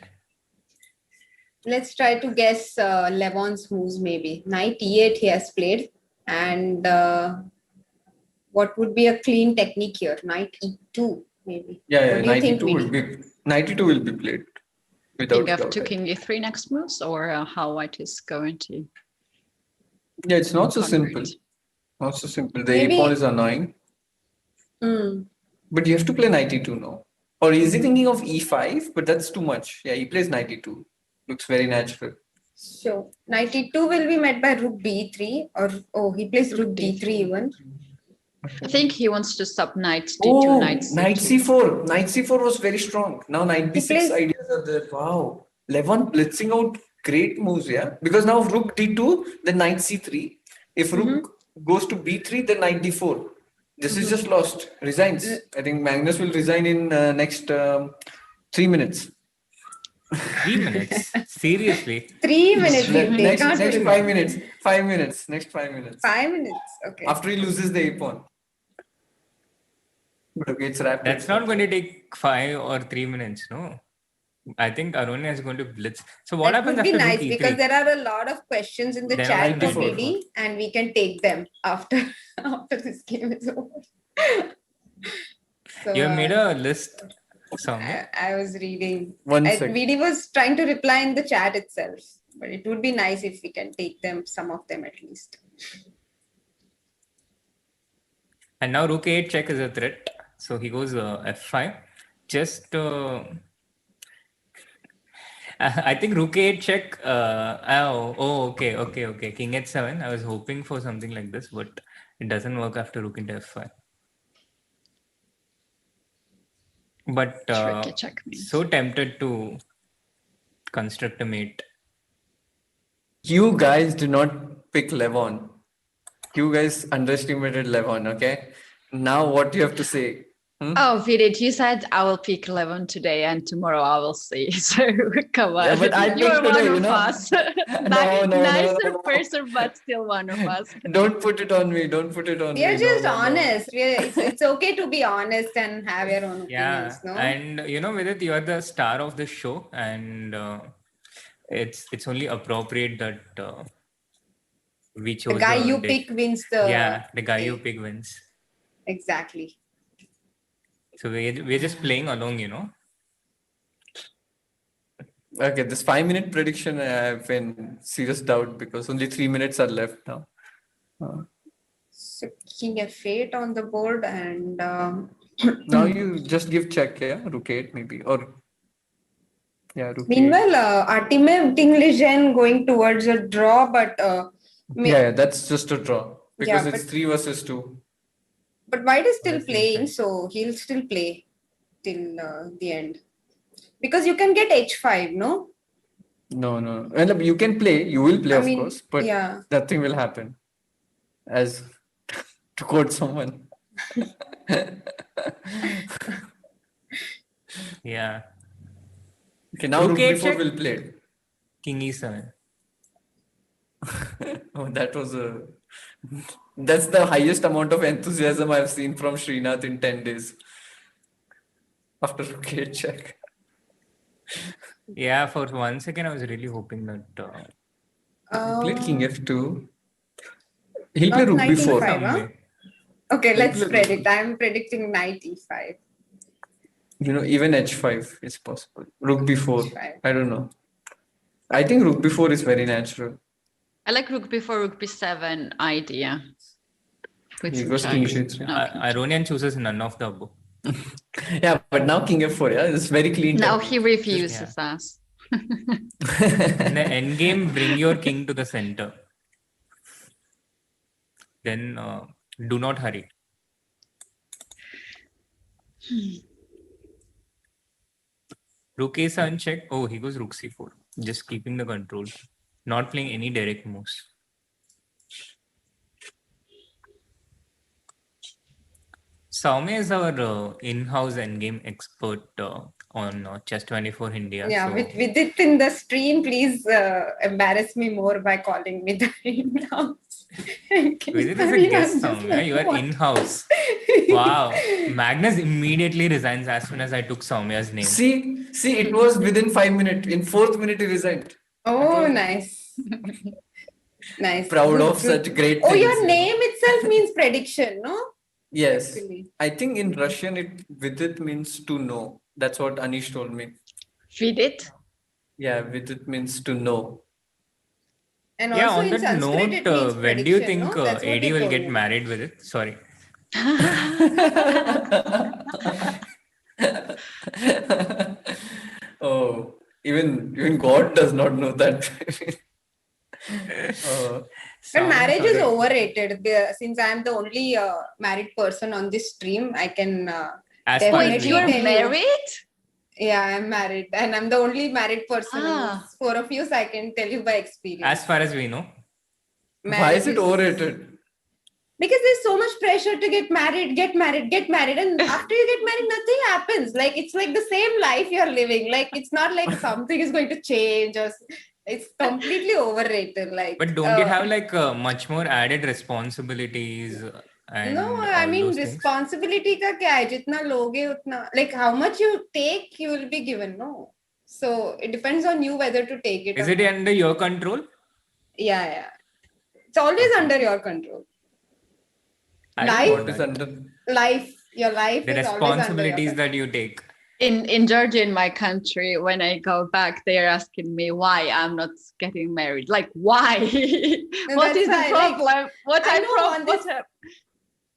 let's try to guess Levon's moves maybe. Knight e8 he has played, and what would be a clean technique here? Knight e2 maybe. Yeah, What do you think, 92 will Vinny? be 92 will be played Think without of doubt. to king e3 next moves or how white is going to Yeah, it's not so counter simple. it? Not so simple. The Maybe- A pawn is annoying, Hmm. but you have to play 92 now. Or is he thinking of E5? But that's too much. Yeah, he plays 92. Looks very natural. So knight e2 will be met by rook b3, or he plays rook d3 even. I think he wants to stop knight d2, Oh, knight c2. knight c4. Knight c4 was very strong. Now knight He b6 plays- ideas are there. Wow. Levon blitzing out great moves, yeah? Because now rook d2, then knight c3. If rook goes to b3, then knight d4. This is just lost. Resigns. I think Magnus will resign in next 3 minutes. 3 minutes? Seriously? 3 minutes he'll take. Next Can't you 5 minutes. 5 minutes. Next 5 minutes. 5 minutes. Okay. After he loses the a pawn. But okay, it's rapid. That's not going to take 5 or 3 minutes, no. I think Aronia is going to blitz. So what That happens would be after rook nice because e3? there are a lot of questions in the Then chat knight for d4. BD, and we can take them after after this game is over. So You have made a list, Soumya? I was reading. One sec. VD was trying to reply in the chat itself, but it would be nice if we can take them, some of them at least. And now rook a8 check is a threat. So he goes f5. Just... I think rook a8 check. Okay. King h7. I was hoping for something like this, but it doesn't work after rook into f5. But Tricky checkmate. so tempted to construct a mate. You guys do not pick Levon. You guys underestimated Levon, okay? Now what you have to say? Oh, Vidit, you said I will pick 11 today and tomorrow I will see. So come on. Yeah, but I You're picked one today, of you know. us. No. Nicer person, but still one of us. Don't put it on me. Don't put it on We are me. just No. honest. It's okay to be honest and have your own Yeah, opinions, no? and Vidit, you are the star of the show, and it's only appropriate that we chose The guy you date. pick wins the The guy you game. pick wins. Exactly. So we're just playing along. Okay, this 5 minute prediction, I have in serious doubt because only 3 minutes are left now. So king f8 on the board, and Now you just give check, yeah? Rook 8 maybe. Or yeah, rook 8. meanwhile, Artime Dinglish going towards a draw, but Yeah, that's just a draw. Because Yeah, it's 3 versus 2. but White is still That's playing, insane. so he'll still play till the end. Because you can get h5, no? No. Well, you can play, you will play, I of mean, course, but yeah. nothing will happen. As to quote someone. Yeah. Okay, now Rook rook eight b4 check. will play. King e7. Oh, that was that's the highest amount of enthusiasm I've seen from Srinath in 10 days. After rook 8 check. Yeah, for 1 second I was really hoping that He played king f2. He'll play Not rook knight b4. e5, some huh? way. Okay, let's play rook. predict. I'm predicting knight e5. Even h5 is possible. Rook b4. H5. I don't know. I think rook b4 is very natural. I like rook b4, rook b7 idea. With He some goes king checks. c3. Ironian chooses none of the above. Yeah, but now king f4, yeah, it's very clean. Now technique. he refuses us. In the endgame, bring your king to the center. Then do not hurry. Rook a7 check. Oh, he goes rook c4. Just keeping the control. Not playing any direct moves. Soumya is our in-house endgame expert on Chess24 India. Yeah, so with it in the stream, please embarrass me more by calling me the in-house. With it as a guest, Soumya, you are in-house. Wow. Magnus immediately resigns as soon as I took Soumya's name. See, it was within 5 minutes. In 4th minute, he resigned. Oh, nice. Nice. Proud Good, of good. such great Oh, things. your name itself means prediction, no? Yes. Actually. I think in Russian, Vidit means to know. That's what Anish told me. Vidit? Yeah, Vidit means to know. And Yeah, also on in that Sanskrit, note, it means when do you prediction, think no? That's what AD he will told get me. married with it? Sorry. Oh, even God does not know that. But Soumya, marriage is sorry. overrated. Since I'm the only married person on this stream, I can As far as Wait, we definitely you're know. tell you. married? Yeah, I'm married, and I'm the only married person in Ah. this four of you, so I can tell you by experience. As far as we know. Why is Marriage it overrated? Because there's so much pressure to get married, and after you get married, nothing happens. Like it's like the same life you're living. Like it's not like something is going to change, or it's completely overrated. Like But don't you have like much more added responsibilities and no, I all mean those things? responsibility का क्या है? जितना लोगे उतना, like how much you take, you will be given. No, so it depends on you whether to take it. Is or it not. under your control? Yeah. It's always Okay. under your control. I don't Life, know What is that. under? your life The is always under your responsibilities control. that you take. In Georgia, in my country, when I go back, they're asking me why I'm not getting married. Like, why? What that's is the why, like, problem? What I I know problem? on this- What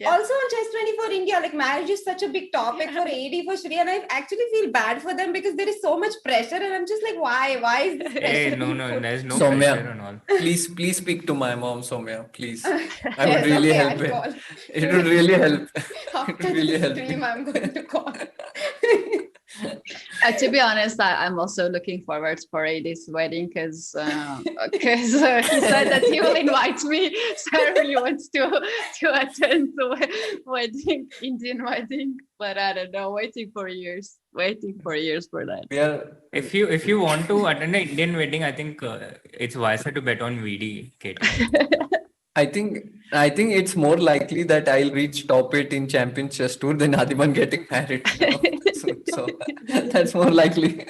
Yeah. Also on Chess 24 India, like marriage is such a big topic for AD for Shri, and I actually feel bad for them because there is so much pressure, and I'm just like, why? Why is this pressure? Hey, being no, put? there's no pressure and all. Soumya, please speak to my mom, Soumya, please. I Yes, would really okay, help I'll it. call. It would really help. It After would really this help stream, me. I'm going to call. To be honest, I'm also looking forward for AD's wedding because he said that he will invite me. So I really want to attend the wedding, Indian wedding. But I don't know, waiting for years for that. We are. If you want to attend an Indian wedding, I think it's wiser to bet on VD, Katie. I think it's more likely that I'll reach top 8 in Champions Chess Tour than Adiman getting married. So that's more likely.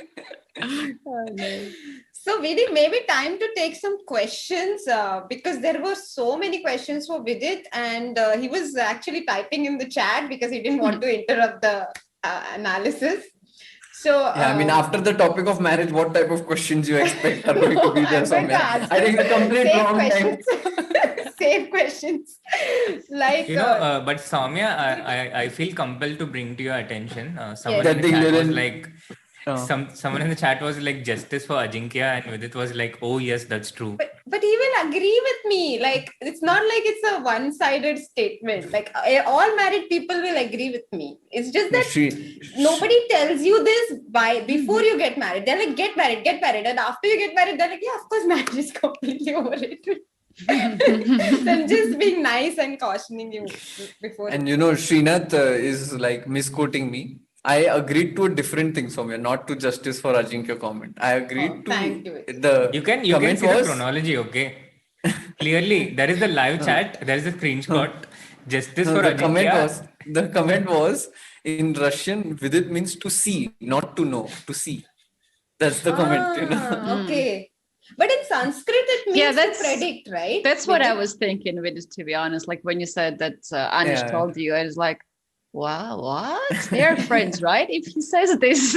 Oh, no. So Vidit, maybe time to take some questions because there were so many questions for Vidit, and he was actually typing in the chat because he didn't want to interrupt the analysis. So Yeah, I mean, after the topic of marriage, what type of questions you expect are going to be there, I'm going to Soumya? answer I think the complete same wrong time. questions. Same questions. Like But Soumya, I feel compelled to bring to your attention. Someone Yes. in the chat was That like, someone in the chat was like, justice for Ajinkya, and Vidit was like, oh yes, that's true. but he will agree with me. Like it's not like it's a one-sided statement. Like all married people will agree with me. It's just that nobody tells you this before you get married. They're like, get married, and after you get married, they're like, yeah, of course, marriage is completely overrated. So I'm just being nice and cautioning you before. And Srinath is like misquoting me. I agreed to a different thing, Soumya, not to justice for Ajinkya comment. I agreed to thank you. the You can comment see the was chronology, okay? Clearly, there is the live chat. There is a screenshot. Justice for Ajinkya. the comment was in Russian. Vidit means to see, not to know. To see. That's the comment. Okay. But in Sanskrit, it means to predict, right? That's what I was thinking with it, to be honest. Like when you said that Anish told you, I was like, wow, what? They're friends, right? If he says this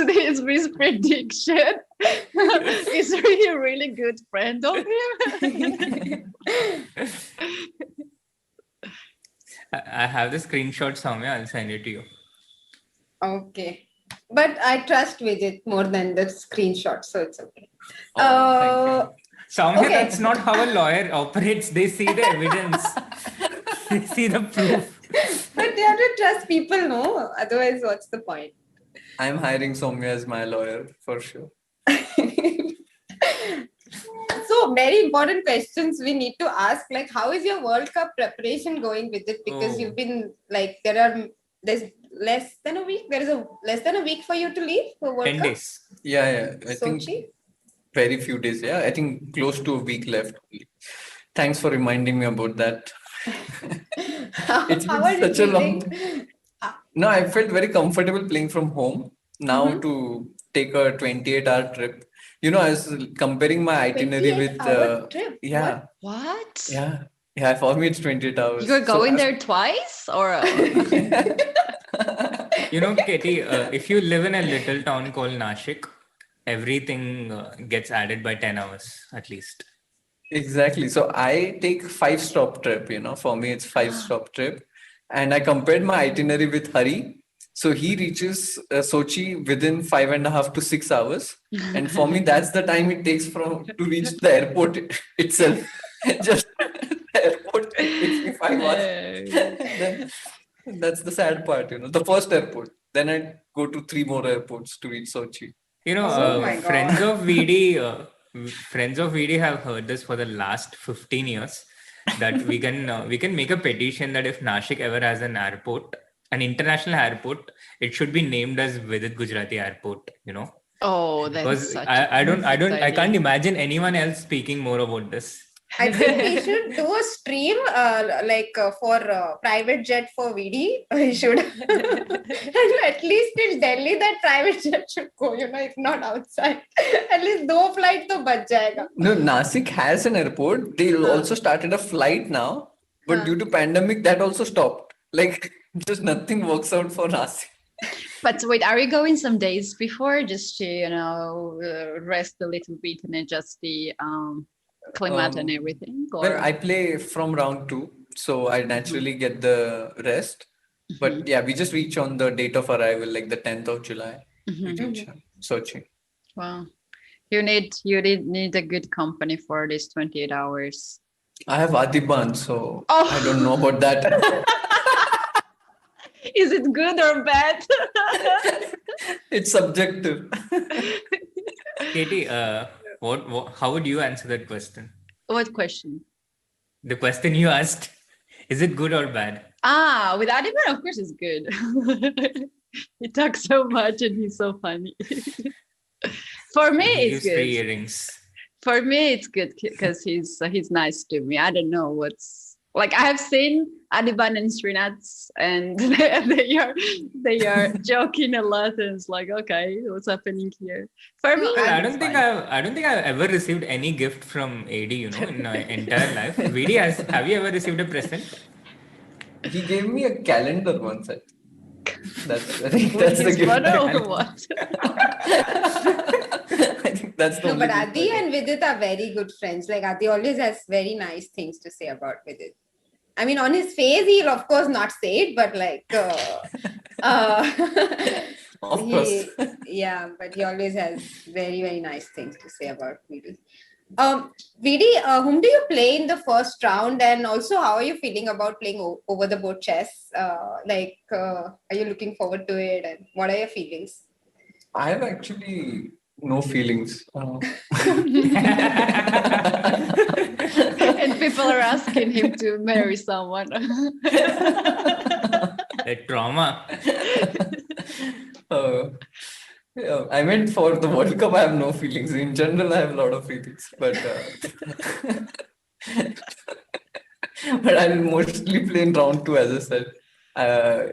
prediction, is he a really good friend of him? I have the screenshot, Soumya. I'll send it to you. Okay. But I trust Vidit more than the screenshot, so it's okay. Thank you. Soumya, that's not how a lawyer operates. They see the evidence. They see the proof. But they have to trust people, no? Otherwise, what's the point? I'm hiring Soumya as my lawyer for sure. So, very important questions we need to ask. Like, how is your World Cup preparation going with it? Because you've been like, there's less than a week. There is less than a week for you to leave for World 10 Cup. days. Yeah. I think Sochi? very few days. Yeah, I think close to a week left. Thanks for reminding me about that. It's How been are you such a long feeling? No, I felt very comfortable playing from home. Now to take a 28-hour trip. I was comparing my itinerary with 28-hour trip? yeah. What? Yeah, for me it's 28 hours. You're going there twice? Or Katie, if you live in a little town called Nashik, everything gets added by 10 hours at least. Exactly. So I take 5-stop trip, for me it's 5-stop trip. And I compared my itinerary with Hari. So he reaches Sochi within 5.5 to 6 hours. And for me, that's the time it takes to reach the airport itself. Just the airport takes me 5 hours. Then that's the sad part, the first airport. Then I go to 3 more airports to reach Sochi. Oh my Friends God. of VD, friends of VD have heard this for the last 15 years that we can make a petition that if Nashik ever has an airport, an international airport, it should be named as Vidit Gujarati Airport. Oh, that's Because such a I perfect can't idea. imagine anyone else speaking more about this. I think we should do a stream for private jet for VD. We should at least till Delhi that private jet should go. If not outside, at least 2 flight to bach jayega. No, Nasik has an airport. They also started a flight now, but due to pandemic, that also stopped. Like, just nothing works out for Nasik. But wait, are you going some days before just to rest a little bit and adjust the climate and everything? Or? Well, I play from round 2, so I naturally get the rest. But yeah, we just reach on the date of arrival, like the 10th of July. We reach Sochi. Wow, you need a good company for these 28 hours. I have Adiban, so Oh. I don't know about that. Is it good or bad? It's subjective. Katie, how would you answer that question? What question? The question you asked, is it good or bad? With Adiban, of course, it's good. He talks so much and he's so funny. For me, He it's gives free good. earrings. For me, it's good because he's nice to me. I don't know I have seen Adiban and Srinath, and they are joking a lot, and it's like, okay, what's happening here? For me, Well, I don't think I've ever received any gift from AD, in my entire life. VD, have you ever received a present? He gave me a calendar once. I think that's the his gift. photo or what? I think that's the No, only but gift Adi I and Vidit are very good friends. Like Adi always has very nice things to say about Vidit. I mean, on his face, he'll of course not say it, but Of course. yeah, but he always has very, very nice things to say about VD. VD, whom do you play in the first round, and also how are you feeling about playing over the board chess? Are you looking forward to it, and what are your feelings? I have actually no feelings. And people are asking him to marry someone. The trauma. Yeah, I meant for the World Cup, I have no feelings. In general, I have a lot of feelings, but but I'll mostly play in round 2, as I said.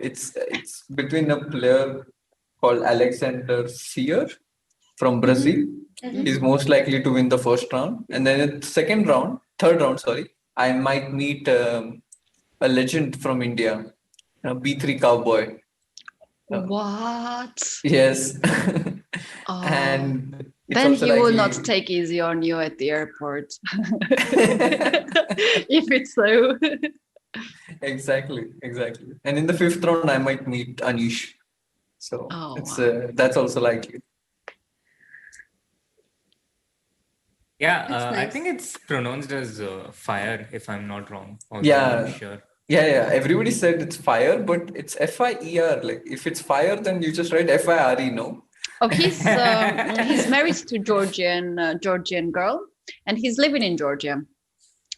It's between a player called Alexander Sear from Brazil. He's most likely to win the first round, and then in the third round, I might meet a legend from India, B3 Cowboy. What? Yes. Oh. And Then also he will likely- not take easy on you at the airport. If it's so. Exactly. And in the 5th round, I might meet Anish. So that's also likely. Yeah, That's I nice. think it's pronounced as fire, if I'm not wrong. Although Yeah. I'm not sure. Yeah. Everybody said it's fire, but it's FIER. Like if it's fire, then you just write FIRE, no? Oh, he's married to Georgian girl, and he's living in Georgia.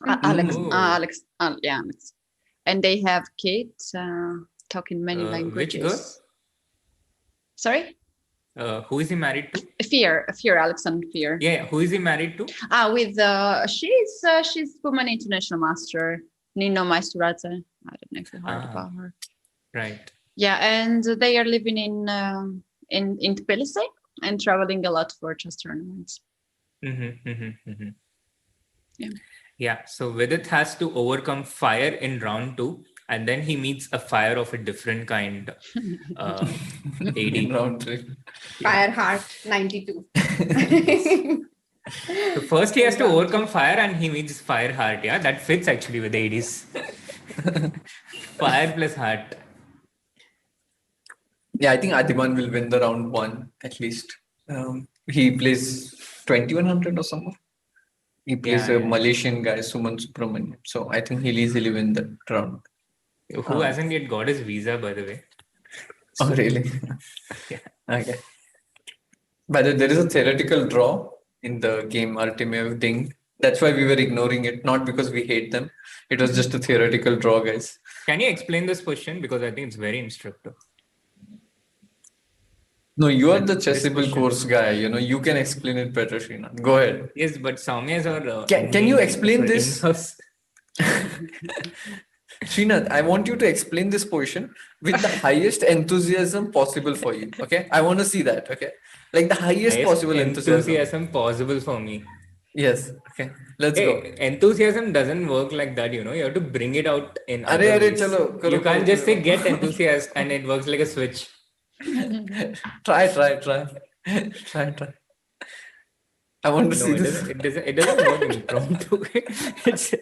Alex, Ooh. Alex, and they have kids talking many languages. Which girl? Sorry, Who is he married to? Fear, Alexander Fear. Yeah, who is he married to? With she's woman international master Nino Maesturate. I don't know if you heard about her. Right. Yeah, and they are living in Tbilisi and traveling a lot for chess tournaments. Yeah. So Vidit has to overcome fire in round 2, and then he meets a fire of a different kind. AD. In round 3. Fireheart 92. So first he has to overcome fire, and he meets fire heart. Yeah, that fits actually with ADs. Fire plus heart. Yeah, I think Adiman will win the round 1 at least. He plays 2100 or something. He plays a Yeah. Malaysian guy, Suman Subramaniam. So I think he'll easily win the round. Who hasn't yet got his visa, by the way? Oh, really? Yeah. Okay. By the way, there is a theoretical draw in the game Artemiev Ding. That's why we were ignoring it, not because we hate them. It was just a theoretical draw, guys. Can you explain this question? Because I think it's very instructive. No, you are the This chessable question. course guy. You can explain it better, Srinath. Go ahead. Yes, but Soumya is our Can you explain this? in-house. Srinath, I want you to explain this position with the highest enthusiasm possible for you. Okay, I want to see that. Okay, like the highest possible enthusiasm possible for me. Yes. Okay, let's go. Enthusiasm doesn't work like that, you have to bring it out in other Arey, ways. chalo, You karo, can't karo, just say karo. get enthusiastic and it works like a switch. Try. I want to No, see it this. doesn't work impromptu.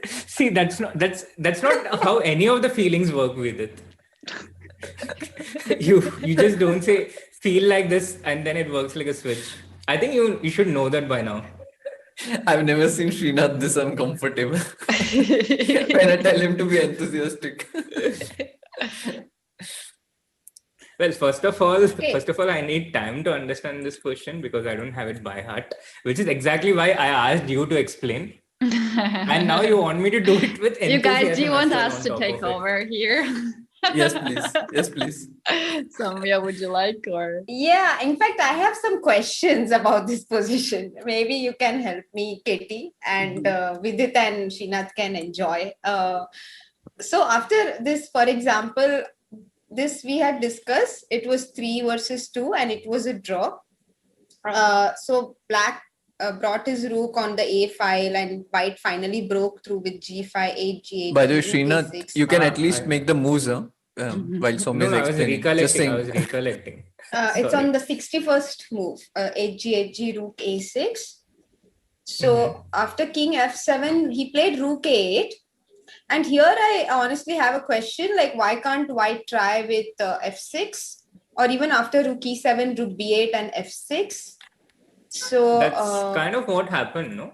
See, that's not how any of the feelings work with it. You just don't say feel like this and then it works like a switch. I think you should know that by now. I've never seen Srinath this uncomfortable when I tell him to be enthusiastic. Well, first of all, I need time to understand this question because I don't have it by heart, which is exactly why I asked you to explain. And now you want me to do it with enthusiasm. You guys, do you want as well us on to top take of it. over here? Yes, please. Soumya, would you like or? Yeah, in fact, I have some questions about this position. Maybe you can help me, Katie, and Vidit and Srinath can enjoy. So after this, for example, this we had discussed, it was 3 versus 2 and it was a draw. So black brought his rook on the a file and white finally broke through with g5, 8g8. By the way, Srinath, you can at least make the moves while Soumya is No, I was explaining. Just saying. recollecting. It's on the 61st move, 8g rook a6. So after king f7, he played rook a8. And here I honestly have a question, like why can't white try with f6 or even after rook e7, rook b8 and f6? So that's kind of what happened, no?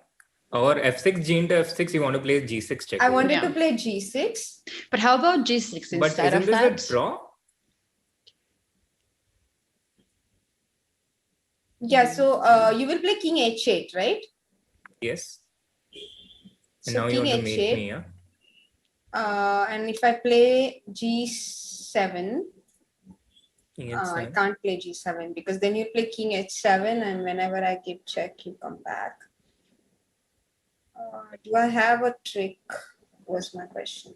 Or f6, g into f6, you want to play g6 check. I wanted to play g6. But how about g6 but instead isn't of this that? a draw? Yeah, so you will play king h8, right? Yes. And So now you king want to make h8. me, yeah? And if I play g7, I can't play g7 because then you play king h7 and whenever I give check, you come back. Do I have a trick? Was my question.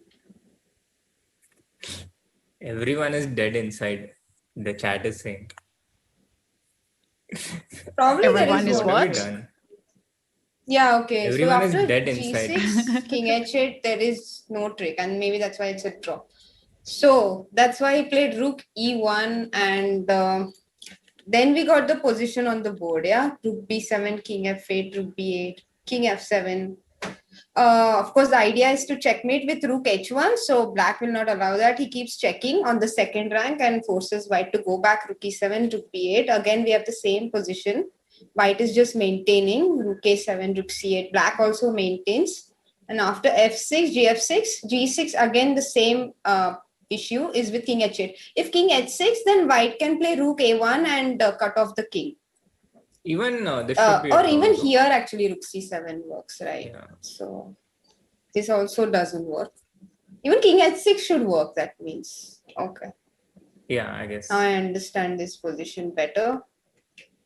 Everyone is dead inside. The chat is saying. Probably Everyone there is is what? Done. Yeah, okay. Everyone so is after dead g6, inside. king h8, there is no trick and maybe that's why it's a draw. So that's why he played rook e1 and then we got the position on the board, yeah? Rook b7, king f8, rook b8, king f7. Of course, the idea is to checkmate with rook h1, so black will not allow that. He keeps checking on the second rank and forces white to go back, rook e7, rook b8. Again, we have the same position. White is just maintaining, rook a7, rook c8. Black also maintains. And after f6, gf6, g6, again the same issue is with king h8. If king h6, then white can play rook a1 and cut off the king. Even this should be or even here actually rook c7 works, right? Yeah. So this also doesn't work. Even king h6 should work, that means. Okay. Yeah, I guess. Now I understand this position better.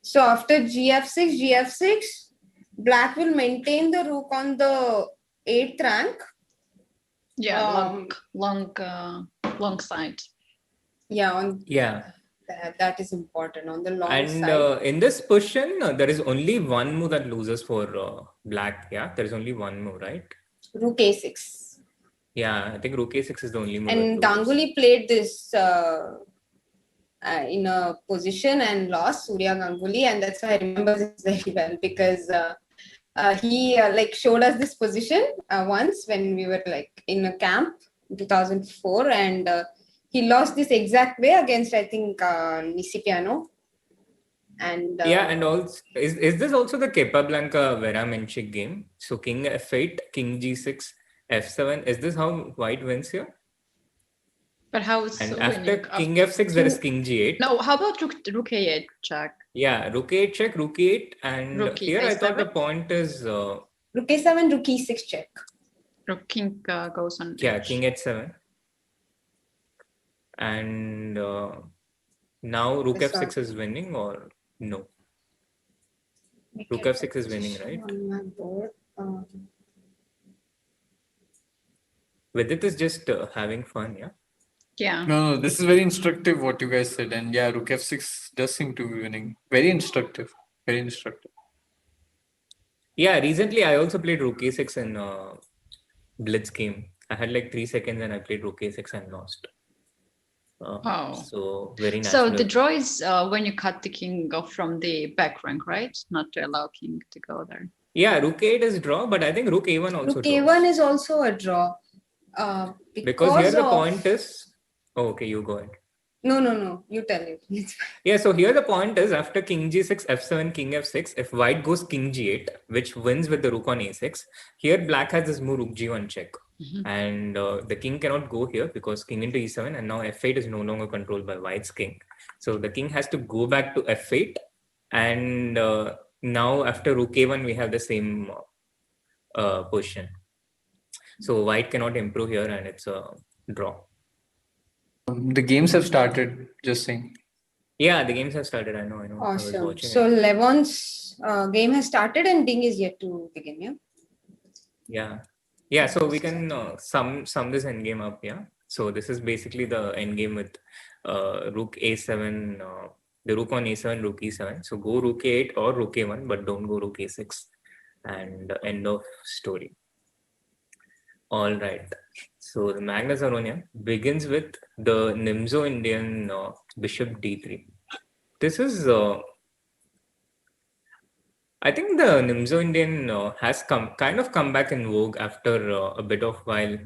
So after gf6, black will maintain the rook on the 8th rank. Yeah, long side. Yeah, that is important on the long side. And in this position, there is only one move that loses for black. Yeah, there is only one move, right? Rook a6. Yeah, I think rook a6 is the only move. And Ganguly played this in a position and lost, Surya Ganguly, and that's why I remember this very well because he showed us this position once when we were in a camp in 2004, and he he lost this exact way against, I think, Nisipiano. And and also is this also the Capablanca Vera Menchik game? So King F8, King G6, F7. Is this how White wins here? But how is And so after winning? King F6, there is King G8. No, how about Rook A8 check? Yeah, Rook 8 check, Rook 8, and Rook here I thought the A7? point is Rook A7, Rook E6 check. Rook King goes on yeah, H. King H7, and now Rook This F6 one. is winning or no? We Rook can F6 is winning, right? on my board. Vidit is just having fun, yeah. Yeah. No, this is very instructive what you guys said. And yeah, Rook F6 does seem to be winning. Very instructive. Very instructive. Yeah, recently I also played Rook A6 in Blitz game. I had like 3 seconds and I played Rook A6 and lost. So very natural. So the draw is when you cut the king off from the back rank, right? Not to allow king to go there. Yeah, Rook 8 is draw, but I think Rook A1 also Rook draws. A1 is also a draw. Because here the point is... Oh, okay, you go ahead. No. You tell it. Yeah, so here the point is after King G6, F7, King F6, if White goes King G8, which wins with the Rook on A6, here Black has this move Rook G1 check. And the king cannot go here because king into E7, and now F8 is no longer controlled by White's king. So the king has to go back to F8, and now after Rook A1, we have the same position. So White cannot improve here, and it's a draw. The games have started, just saying. Yeah, the games have started. I know. Awesome. I was watching So Levon's game has started and Ding is yet to begin, yeah? Yeah, so we can sum this endgame up, yeah? So this is basically the endgame with Rook A7, the Rook on A7, Rook E7. So go Rook A8 or Rook A1, but don't go Rook A6. And end of story. All right. So the Magnus Aronia begins with the Nimzo Indian Bishop D3. This is... I think the Nimzo Indian has kind of come back in vogue after a bit of while.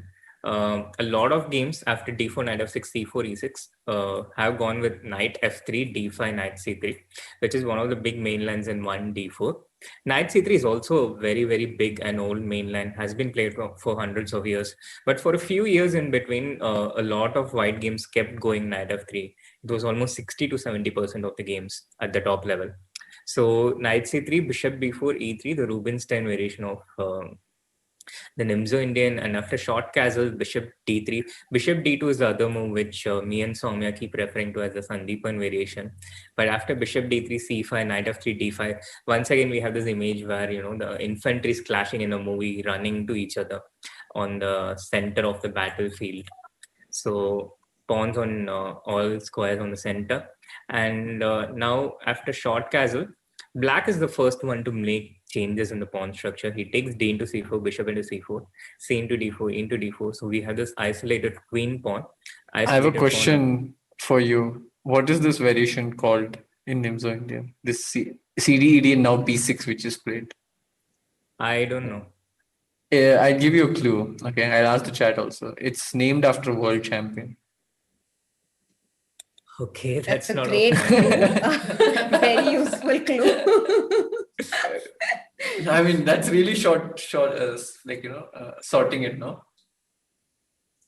A lot of games after d4, knight f6, c4, e6 have gone with knight f3, d5, knight c3, which is one of the big main lines in one d4. Knight c3 is also a very, very big and old main line, has been played for hundreds of years. But for a few years in between, a lot of white games kept going knight f3. It was almost 60 to 70% of the games at the top level. So knight c3, bishop b4, e3, the Rubinstein variation of the Nimzo Indian, and after short castle, bishop d3. Bishop d2 is the other move which me and Soumya keep referring to as the Sandeepan variation. But after bishop d3, c5, knight f3, d5, once again we have this image where the infantry is clashing in a movie, running to each other on the center of the battlefield. So pawns on all squares on the center. And now after short castle, Black is the first one to make changes in the pawn structure. He takes d into c4, bishop into c4, c into d4, into d4. So we have this isolated queen pawn. I have a question for you. What is this variation called in Nimzo Indian? This CD and now b6 which is played. I don't know. I'll give you a clue. Okay, I'll ask the chat also. It's named after a world champion. Okay, that's a not great clue. Very useful clue. I mean, that's really short, sorting it, no?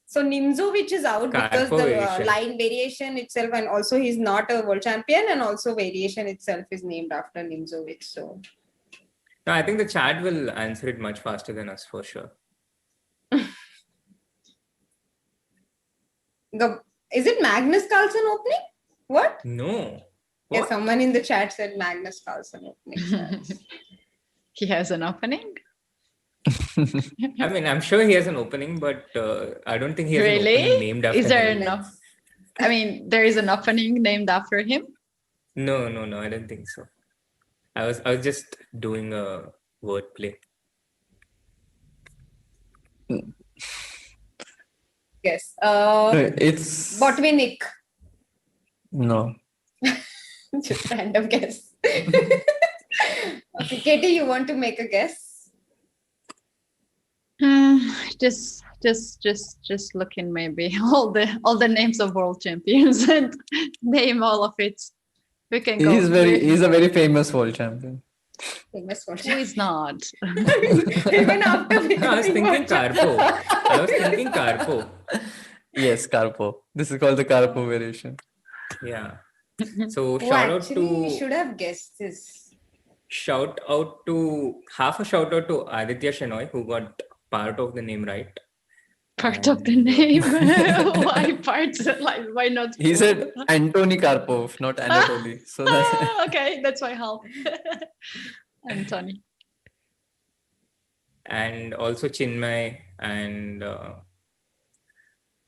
So Nimzo, which is out because the line variation itself, and also he's not a world champion, and also variation itself is named after Nimzo. So no, I think the chat will answer it much faster than us for sure. Is it Magnus Carlsen opening? What? No. What? Yeah, someone in the chat said Magnus Carlsen opening. He has an opening? I mean, I'm sure he has an opening, but I don't think he has an opening named after him. Is there enough? I mean, there is an opening named after him? No, I don't think so. I was just doing a wordplay. Yes. It's Botvinnik. No. Just random guess. Okay, Katie, you want to make a guess? Just look in maybe all the names of world champions and name all of it. We can go. He's a very famous world champion. Famous one. Who is not? Even after No, I was becoming thinking world champion. Carpo. I was thinking Carpo. Yes, Carpo. This is called the Carpo variation. Yeah. So Who actually should have guessed this. shout out to Aditya Shenoy, who got part of the name right. Part of the name. Why parts? Like, why not? He said Antony Karpov, not Anatoly. So that's Okay, that's why help. Anthony. And also Chinmay, and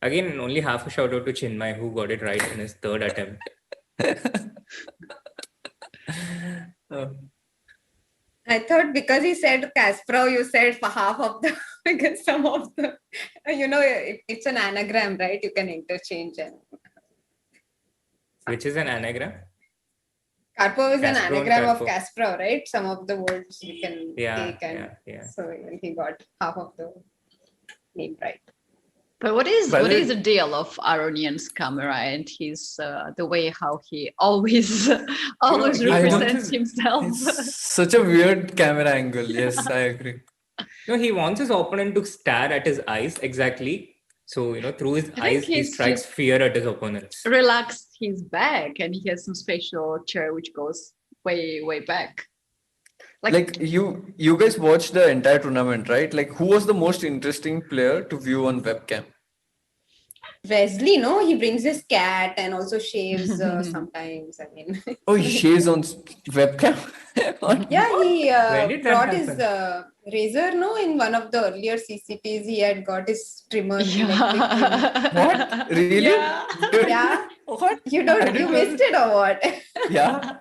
again only half a shout out to Chinmay, who got it right in his third attempt. I thought because he said Kasparov, you said for half of the, because some of the, it's an anagram, right? You can interchange. And Which is an anagram? Karpov is an Kasparov and anagram of Karpov. Kasparov, right? Some of the words you can take. And yeah. so he got half of the name right. But what is the deal of Aronian's camera and his the way how he always represents himself? It's such a weird camera angle. Yes, I agree. No, he wants his opponent to stare at his eyes exactly. So, through his eyes, he strikes fear at his opponents. Relaxed his back, and he has some special chair which goes way, way back. Like you guys watched the entire tournament, right? Like, who was the most interesting player to view on webcam? Wesley, no, he brings his cat and also shaves sometimes. I mean, Oh, he shaves on webcam. yeah, he When did that brought his happen? razor. No, in one of the earlier CCTs, he had got his trimmer. Yeah. What? Really? Yeah. Dude, Yeah. what? You missed it or what? Yeah.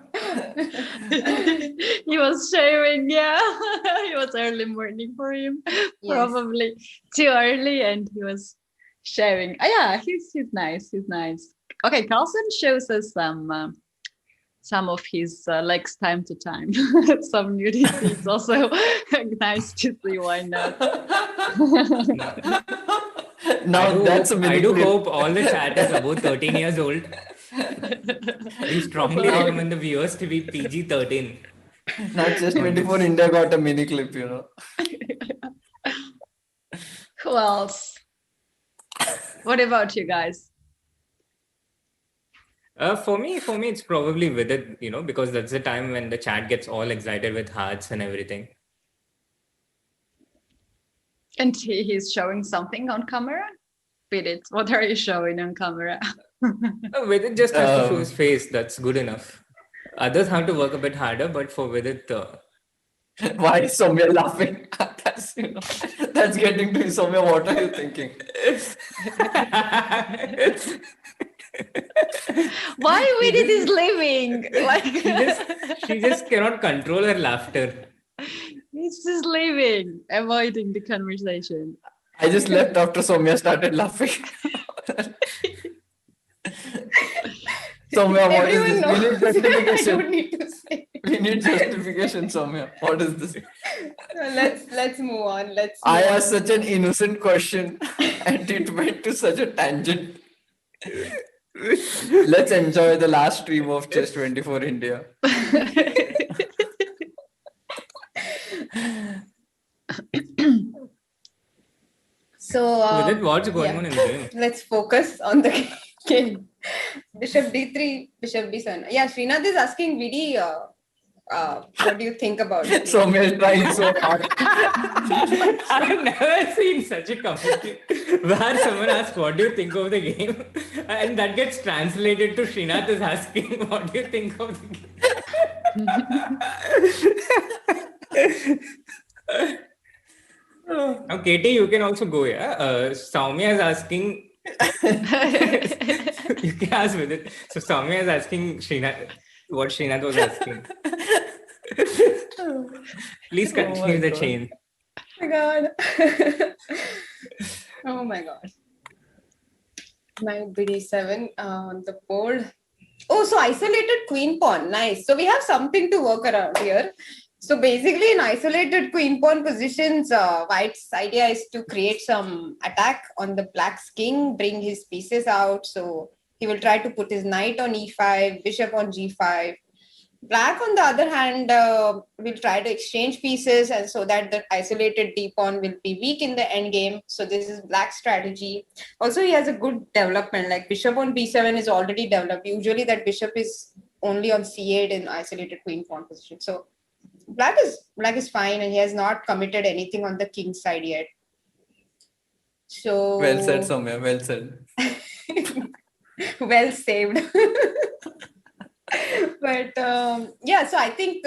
He was shaving, yeah. It was early morning for him. Yes. Probably too early, and he was shaving. Oh, yeah, he's nice. He's nice. Okay, Carlson shows us some of his legs time to time. Some nudity is also nice to see. Why not? Now that's a I do clip. hope all the chat is above 13 years old. We strongly recommend the viewers to be PG-13. Not just 24 India got a mini clip, Who else? What about you guys? For me, it's probably with it, because that's the time when the chat gets all excited with hearts and everything. And he's showing something on camera? Vidit, what are you showing on camera? With it just has to show his face. That's good enough. Others have to work a bit harder, but for with it, Why is Soumya laughing? That's getting to Soumya. What are you thinking? Why Vidit is leaving? Like she just cannot control her laughter. he's just leaving, avoiding the conversation. I just left after Soumya started laughing. Soumya, what is this? We need justification. I don't need to say. We need justification, Soumya. What is this? Let's move on. I asked such an innocent question and it went to such a tangent. Let's enjoy the last stream of Chess 24 India. So With it, what's going on in the game? let's focus on the game. Bishop D3, Bishop B7. Yeah, Srinath is asking Vidi, what do you think about it? Soumya is trying so hard. I've never seen such a commentary where someone asks, "What do you think of the game?" and that gets translated to Srinath is asking, "What do you think of the game?" Now, Katie, you can also go. Yeah, Soumya is asking. You can ask with it. So Soumya is asking Srinath what Srinath was asking. Please continue the chain. Oh my god. Oh my god. Knight BD7 on the board. Oh, so isolated queen pawn. Nice. So we have something to work around here. So basically, in isolated queen pawn positions, White's idea is to create some attack on the black's king, bring his pieces out. So he will try to put his knight on e5, bishop on g5. Black, on the other hand, will try to exchange pieces, and so that the isolated d pawn will be weak in the end game. So this is Black's strategy. Also, he has a good development. Like bishop on b7 is already developed. Usually, that bishop is only on c8 in isolated queen pawn position. So black is fine, and he has not committed anything on the king side yet. So Well said, Soumya. Well said. well saved. But yeah, so I think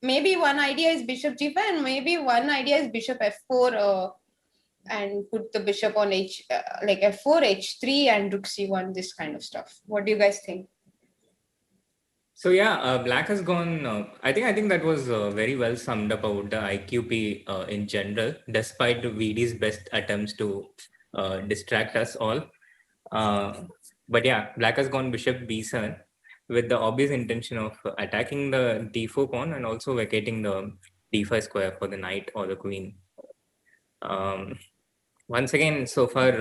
maybe one idea is bishop g5, and maybe one idea is bishop f4, and put the bishop on like f4, h3, and rook c1. This kind of stuff. What do you guys think? So yeah, Black has gone. I think that was very well summed up about the IQP in general, despite VD's best attempts to distract us all. But yeah, Black has gone bishop b7 with the obvious intention of attacking the d4 pawn and also vacating the d5 square for the knight or the queen. Once again, so far,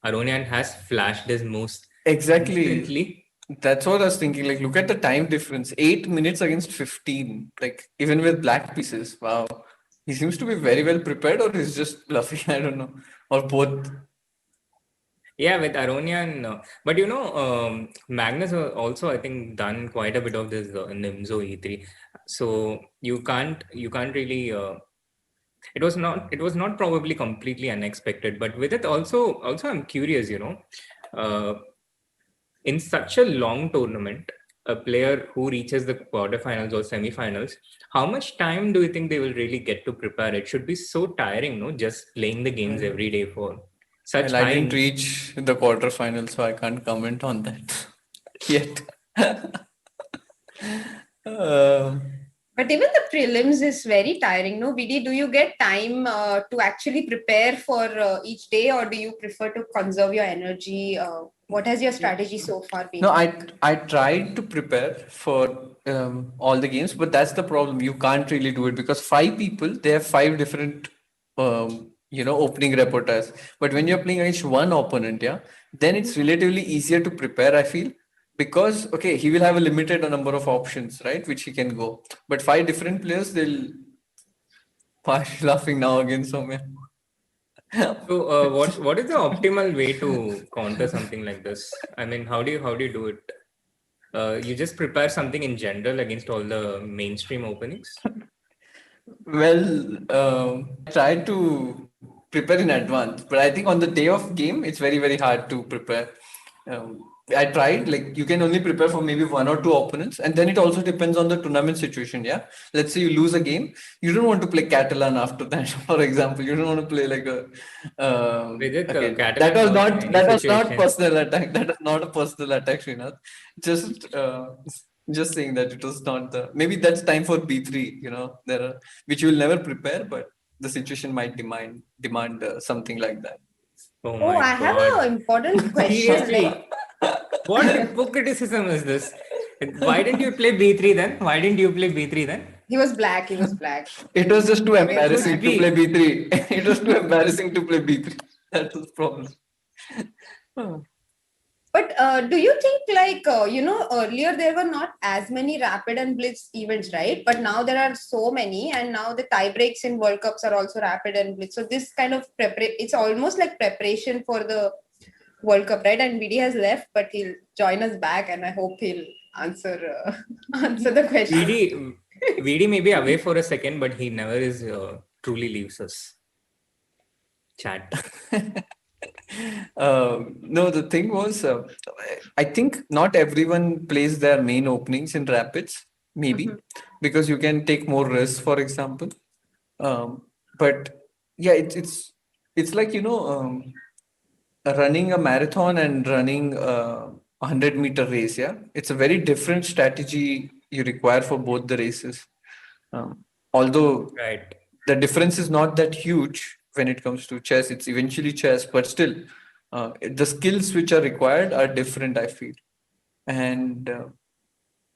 Aronian has flashed his moves Exactly. instantly. That's what I was thinking. Like, look at the time difference. 8 minutes against 15. Like, even with black pieces. Wow. He seems to be very well prepared, or he's just bluffing. I don't know. Or both. Yeah, with Aronian, but Magnus also I think done quite a bit of this Nimzo E3, so you can't really. It was not probably completely unexpected, but with it also I'm curious, in such a long tournament, a player who reaches the quarterfinals or semifinals, how much time do you think they will really get to prepare? It should be so tiring, no, just playing the games every day for such Well, I high. didn't reach the quarterfinals, so I can't comment on that yet. But even the prelims is very tiring, no? VD, do you get time to actually prepare for each day, or do you prefer to conserve your energy? What has your strategy so far been? No, I tried to prepare for all the games, but that's the problem. You can't really do it because 5 people, they have 5 different opening repertoires. But when you're playing against one opponent, yeah, then it's relatively easier to prepare, I feel, because okay, he will have a limited number of options, right, which he can go. But 5 different players, they'll. Why are you laughing now again, Soumya? So, what is the optimal way to counter something like this? I mean, how do you do it? You just prepare something in general against all the mainstream openings? Well, I try to prepare in advance, but I think on the day of game, it's very, very hard to prepare. I tried, like, you can only prepare for maybe 1 or 2 opponents, and then it also depends on the tournament situation. Yeah. Let's say you lose a game, you don't want to play Catalan after that, for example. You don't want to play like a. Vijit, Okay, Catalan works in any that was not situation. personal attack. That was not a personal attack, Srinath. Just saying that it was not the. Maybe that's time for B3. There are which you will never prepare, but the situation might demand something like that. Oh Oh, my I have God. an important question. Seriously, what hypocriticism is this? Why didn't you play B3 then? Why didn't you play B3 then? He was black. He was black. It was just too I mean, embarrassing to play be. B3. It was too embarrassing to play B3. That was the problem. But do you think, like, earlier there were not as many rapid and blitz events, right? But now there are so many, and now the tie breaks in World Cups are also rapid and blitz. So this kind of it's almost like preparation for the World Cup, right? And VD has left, but he'll join us back, and I hope he'll answer answer the question. VD may be away for a second, but he never is truly leaves us. Chat. No, the thing was, I think not everyone plays their main openings in rapids, maybe because you can take more risks, for example. But yeah, it's like running a marathon and running a 100-meter race. Yeah, it's a very different strategy you require for both the races. Although Right. the difference is not that huge when it comes to chess. It's eventually chess, but still, the skills which are required are different, I feel. And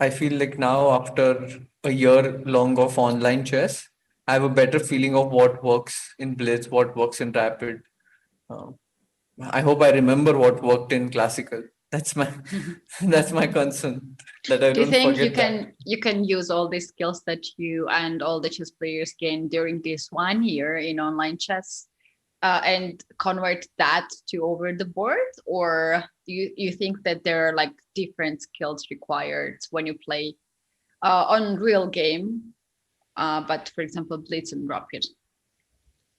I feel like now after a year long of online chess, I have a better feeling of what works in Blitz, what works in Rapid. Um, I hope I remember what worked in Classical. That's my that's my concern, that I Do you don't think forget that. you can use all the skills that you and all the chess players gain during this 1 year in online chess and convert that to over the board, or do you think that there are like different skills required when you play on real game, but for example Blitz and Rapid?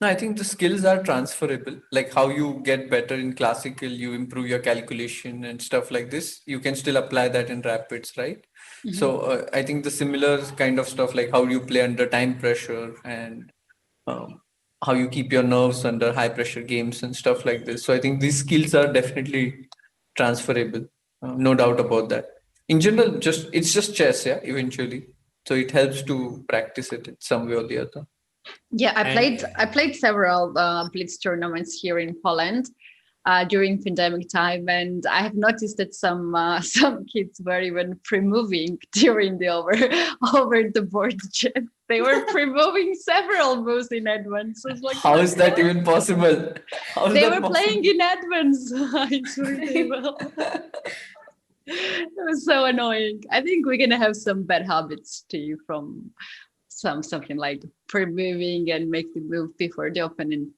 No, I think the skills are transferable. Like how you get better in classical, you improve your calculation and stuff like this. You can still apply that in rapids, right? So I think the similar kind of stuff, like how you play under time pressure and um, how you keep your nerves under high pressure games and stuff like this. So I think these skills are definitely transferable. No doubt about that. In general, just it's just chess, yeah, eventually. So it helps to practice it in some way or the other. Yeah, And I played several Blitz tournaments here in Poland during pandemic time, and I have noticed that some some kids were even pre-moving during the over the board chat. They were pre-moving several moves in advance. I was like, How is that even possible? How is they that were playing possible? in advance. It's really well. It was so annoying. I think we're gonna have some bad habits too from something like pre-moving and make the move before the opponent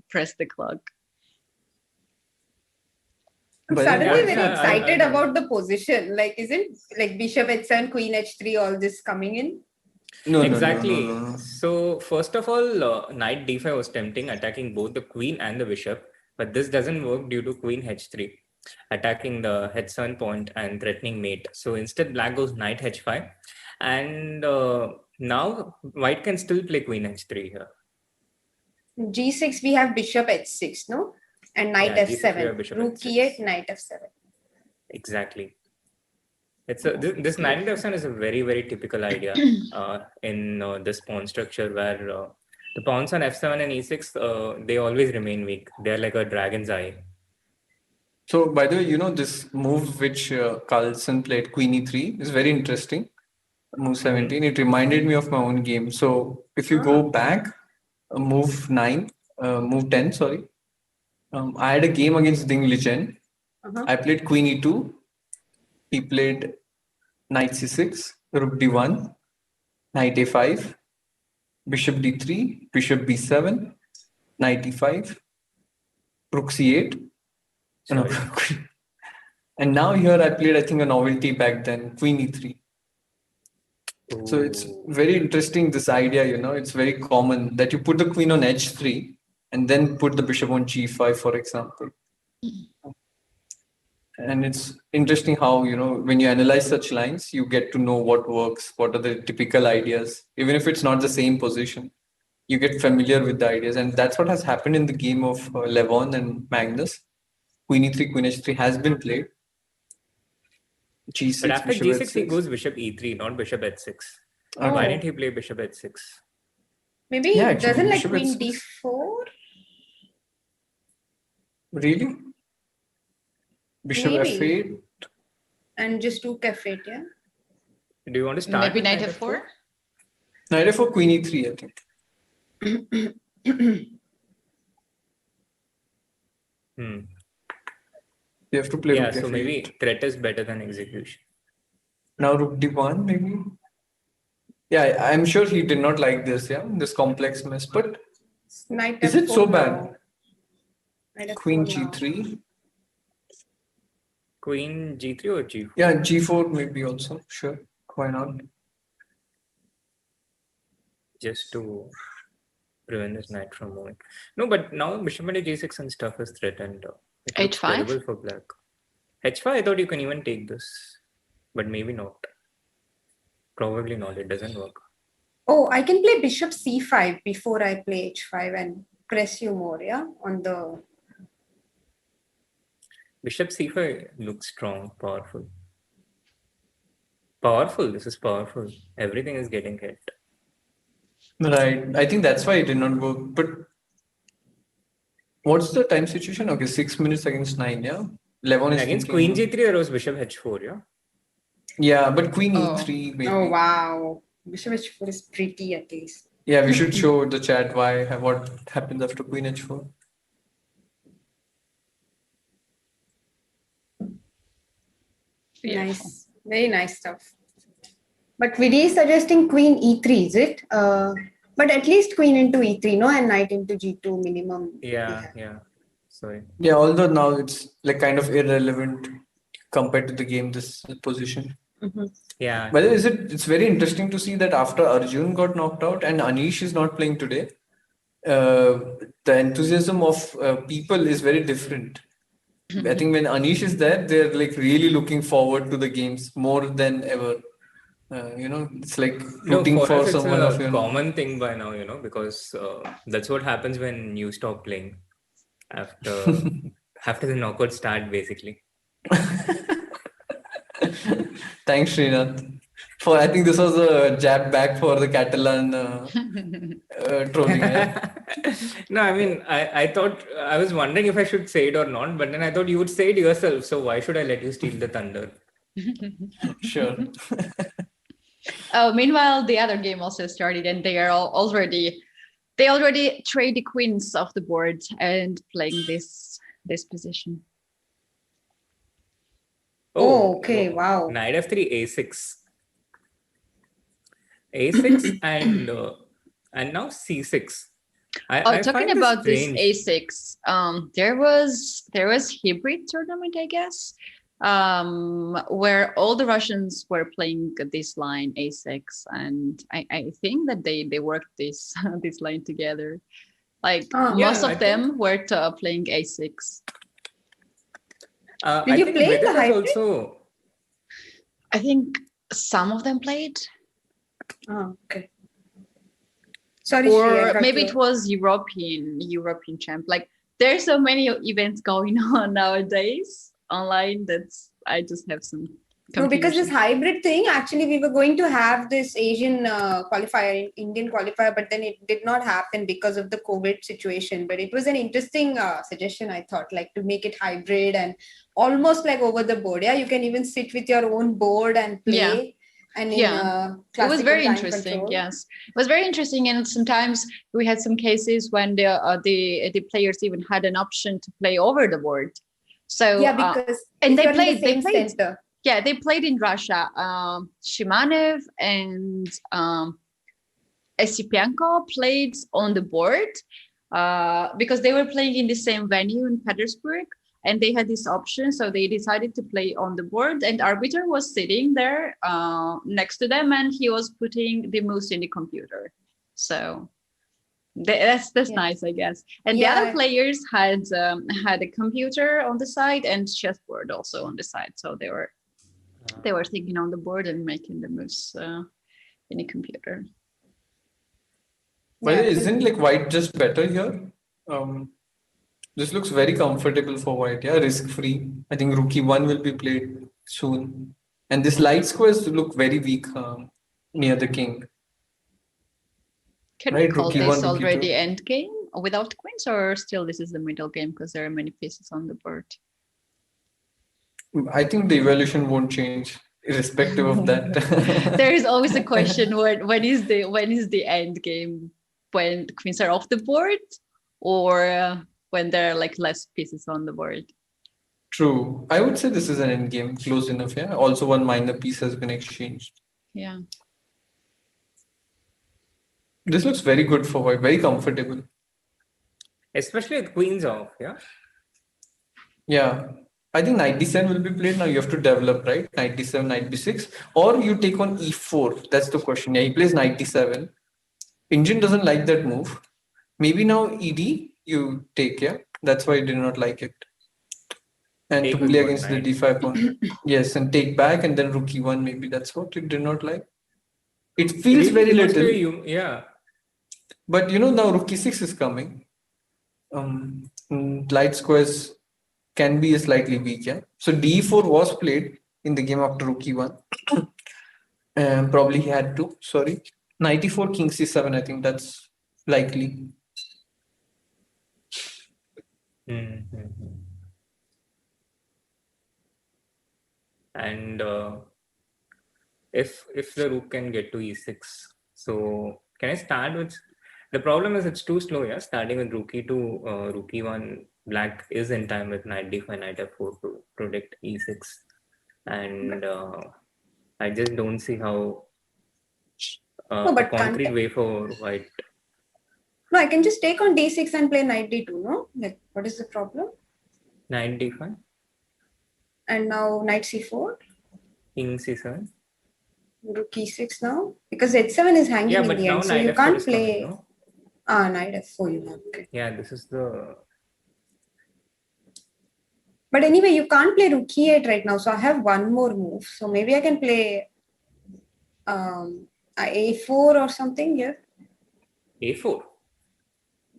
press the clock. I'm By the way, suddenly what? very yeah, excited about the position. Like, isn't like bishop h7, queen h3, all this coming in? No, no, no, no, exactly. no, no. So first of all, knight d5 was tempting, attacking both the queen and the bishop, but this doesn't work due to queen h3, attacking the h7 point and threatening mate. So instead, black goes knight h5, and now white can still play queen h3 here. G6, we have bishop h6, no? And knight Yeah, g6 we have f7. bishop Rook h6. e8, knight f7. Exactly. It's this knight f7 is a very very typical idea in this pawn structure where the pawns on f7 and e6 they always remain weak. They're like a dragon's eye. So, by the way, you know, this move which Carlsen played, Queen e3, is very interesting. Move 17. It reminded me of my own game. So, if you go back, move 9, move 10, sorry. I had a game against Ding Lichen. I played Queen e2. He played Knight c6, Rook d1, Knight a5, Bishop d3, Bishop b7, Knight e5, Rook c8. No, Sorry. and now here I played, I think, a novelty back then, Queen e3. So it's Ooh. very interesting, this idea, you know, it's very common that you put the queen on h3 and then put the bishop on g5, for example. And it's interesting how, you know, when you analyze such lines, you get to know what works, what are the typical ideas, even if it's not the same position. You get familiar with the ideas, and that's what has happened in the game of Levon and Magnus. Queen e3, Queen h3 has been played. But G6, after Bishop g6 he h6. goes bishop e3, not bishop h6. Oh. Why didn't he play bishop h6? Maybe Yeah, he actually, doesn't like bishop queen h6. d4? Really? Bishop Maybe. f8. And just rook f8, yeah? Do you want to start Maybe with knight knight f4. Knight f4, Queen e3, I think. You have to play Yeah, rook so f8. maybe threat is better than execution. Now rook d1, maybe. Yeah, I'm sure he did not like this, yeah, this complex mess. But Knight is it f4 so now. bad? Knight Queen f4 now. g3. Queen g3 or g4? Yeah, g4 maybe also. Sure. Why not? Just to prevent this knight from moving. No, but now bishop into g6 and stuff is threatened. It looks H5? terrible for black. h5, I thought you can even take this, but maybe not. Probably not. It doesn't work. Oh, I can play bishop c5 before I play h5 and press you more, yeah? On the... Bishop c5 looks strong, powerful. Powerful. This is powerful. Everything is getting hit. Right. I think that's why it did not go. But what's the time situation? Okay, 6 minutes against 9, yeah? Levon is Against thinking. queen g3, there was bishop h4, yeah? Yeah, but Queen Oh. E3 maybe. Oh wow, Bishop H4 is pretty at least. Yeah, we should show the chat what happens after Queen H4. Beautiful. Nice, very nice stuff. But Vidi is suggesting Queen E3, is it? But at least Queen into E3, no, and Knight into G2 minimum. Yeah. Sorry. Yeah, although now it's like kind of irrelevant compared to the game, this position. Yeah. But it's very interesting to see that after Arjun got knocked out and Anish is not playing today, the enthusiasm of people is very different. I think when Anish is there, they're like really looking forward to the games more than ever. It's like No, rooting for for us, it's someone of a common thing by now, because that's what happens when you stop playing after after the knockout start, basically. Thanks, Srinath. I think this was a jab back for the Catalan trolling. Yeah? No, I mean, I thought, I was wondering if I should say it or not, but then I thought you would say it yourself. So why should I let you steal the thunder? Sure. Oh, meanwhile, the other game also started, and they are already trade the queens off the board and playing this position. Oh, okay, wow. Knight f3, a6. a6 and now c6. I Talking find about this strange. A6, there was hybrid tournament, I guess, where all the Russians were playing this line A6, and I think that they worked this this line together. Like most of them were playing A6. Did you play the hybrid? Also... I think some of them played. Oh, okay. Sorry, or maybe it was European champ. Like there's so many events going on nowadays online that I just have some confusion. No, because this hybrid thing, actually we were going to have this Asian qualifier, Indian qualifier, but then it did not happen because of the COVID situation. But it was an interesting suggestion, I thought, like to make it hybrid and almost like over the board. Yeah, you can even sit with your own board and play. Yeah. And it was very interesting. Control. Yes, it was very interesting, and sometimes we had some cases when the players even had an option to play over the board. So yeah, because and they played. Center. Yeah, they played in Russia. Shimanev and Esipienko played on the board because they were playing in the same venue in Petersburg. And they had this option, so they decided to play on the board. And arbiter was sitting there next to them, and he was putting the moves in the computer. So that's nice, I guess. And the other players had a computer on the side and chessboard also on the side. So they were thinking on the board and making the moves in the computer. But isn't like white just better here? This looks very comfortable for white, yeah, risk-free. I think rook e1 will be played soon. And this light squares look very weak near the king. Can we call this already endgame without queens, or still this is the middle game because there are many pieces on the board? I think the evaluation won't change irrespective of that. There is always a question when is the end game? When queens are off the board, or when there are like less pieces on the board? True. I would say this is an end game, close enough. Yeah. Also, one minor piece has been exchanged. Yeah. This looks very good for white, very comfortable. Especially with queens off, yeah? Yeah. I think knight d7 will be played now. You have to develop, right? Knight d7, knight b6. Or you take on e4. That's the question. Yeah, he plays knight d7. Engine doesn't like that move. Maybe now ed you take, yeah? That's why I did not like it. And take to play against the d5 pawn. Yes, and take back and then rook e1. Maybe that's what it did not like. It feels very little. Yeah. But now rook e6 is coming. Light squares can be slightly weak, yeah? So d4 was played in the game after rook e1. Probably he had to, sorry. Knight e4, king c7, I think that's likely. And if the rook can get to e6. So can I start with? The problem is it's too slow. Yeah, starting with rook e2, rook e1. Black is in time with knight d5, knight f4 to protect e6, and I just don't see how No, a but can't. concrete way for white. No, I can just take on d6 and play knight d2. No, like what is the problem? Knight d5, And now knight c4, king c7. rook e6 now because h7 is hanging Yeah, in but the now end, so knight you f4 can't is coming. play. No. Knight f4 you have. Okay. Yeah, this is the. But anyway, you can't play rook e8 right now, so I have one more move. So maybe I can play a4 or something. Yeah. a4.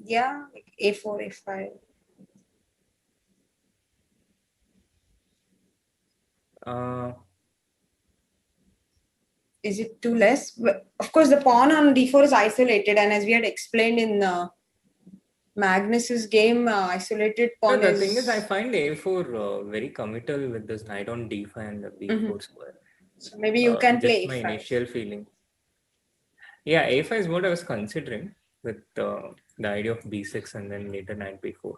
Yeah, like a4, a5. Is it too less? But of course, the pawn on d4 is isolated, and as we had explained in Magnus's game, isolated No, pawn the is. thing is, I find a4 very committal with this knight on d5 and the b4 square. So maybe you can Just play my a5. initial feeling. Yeah, a5 is what I was considering with the idea of b6 and then later knight b4.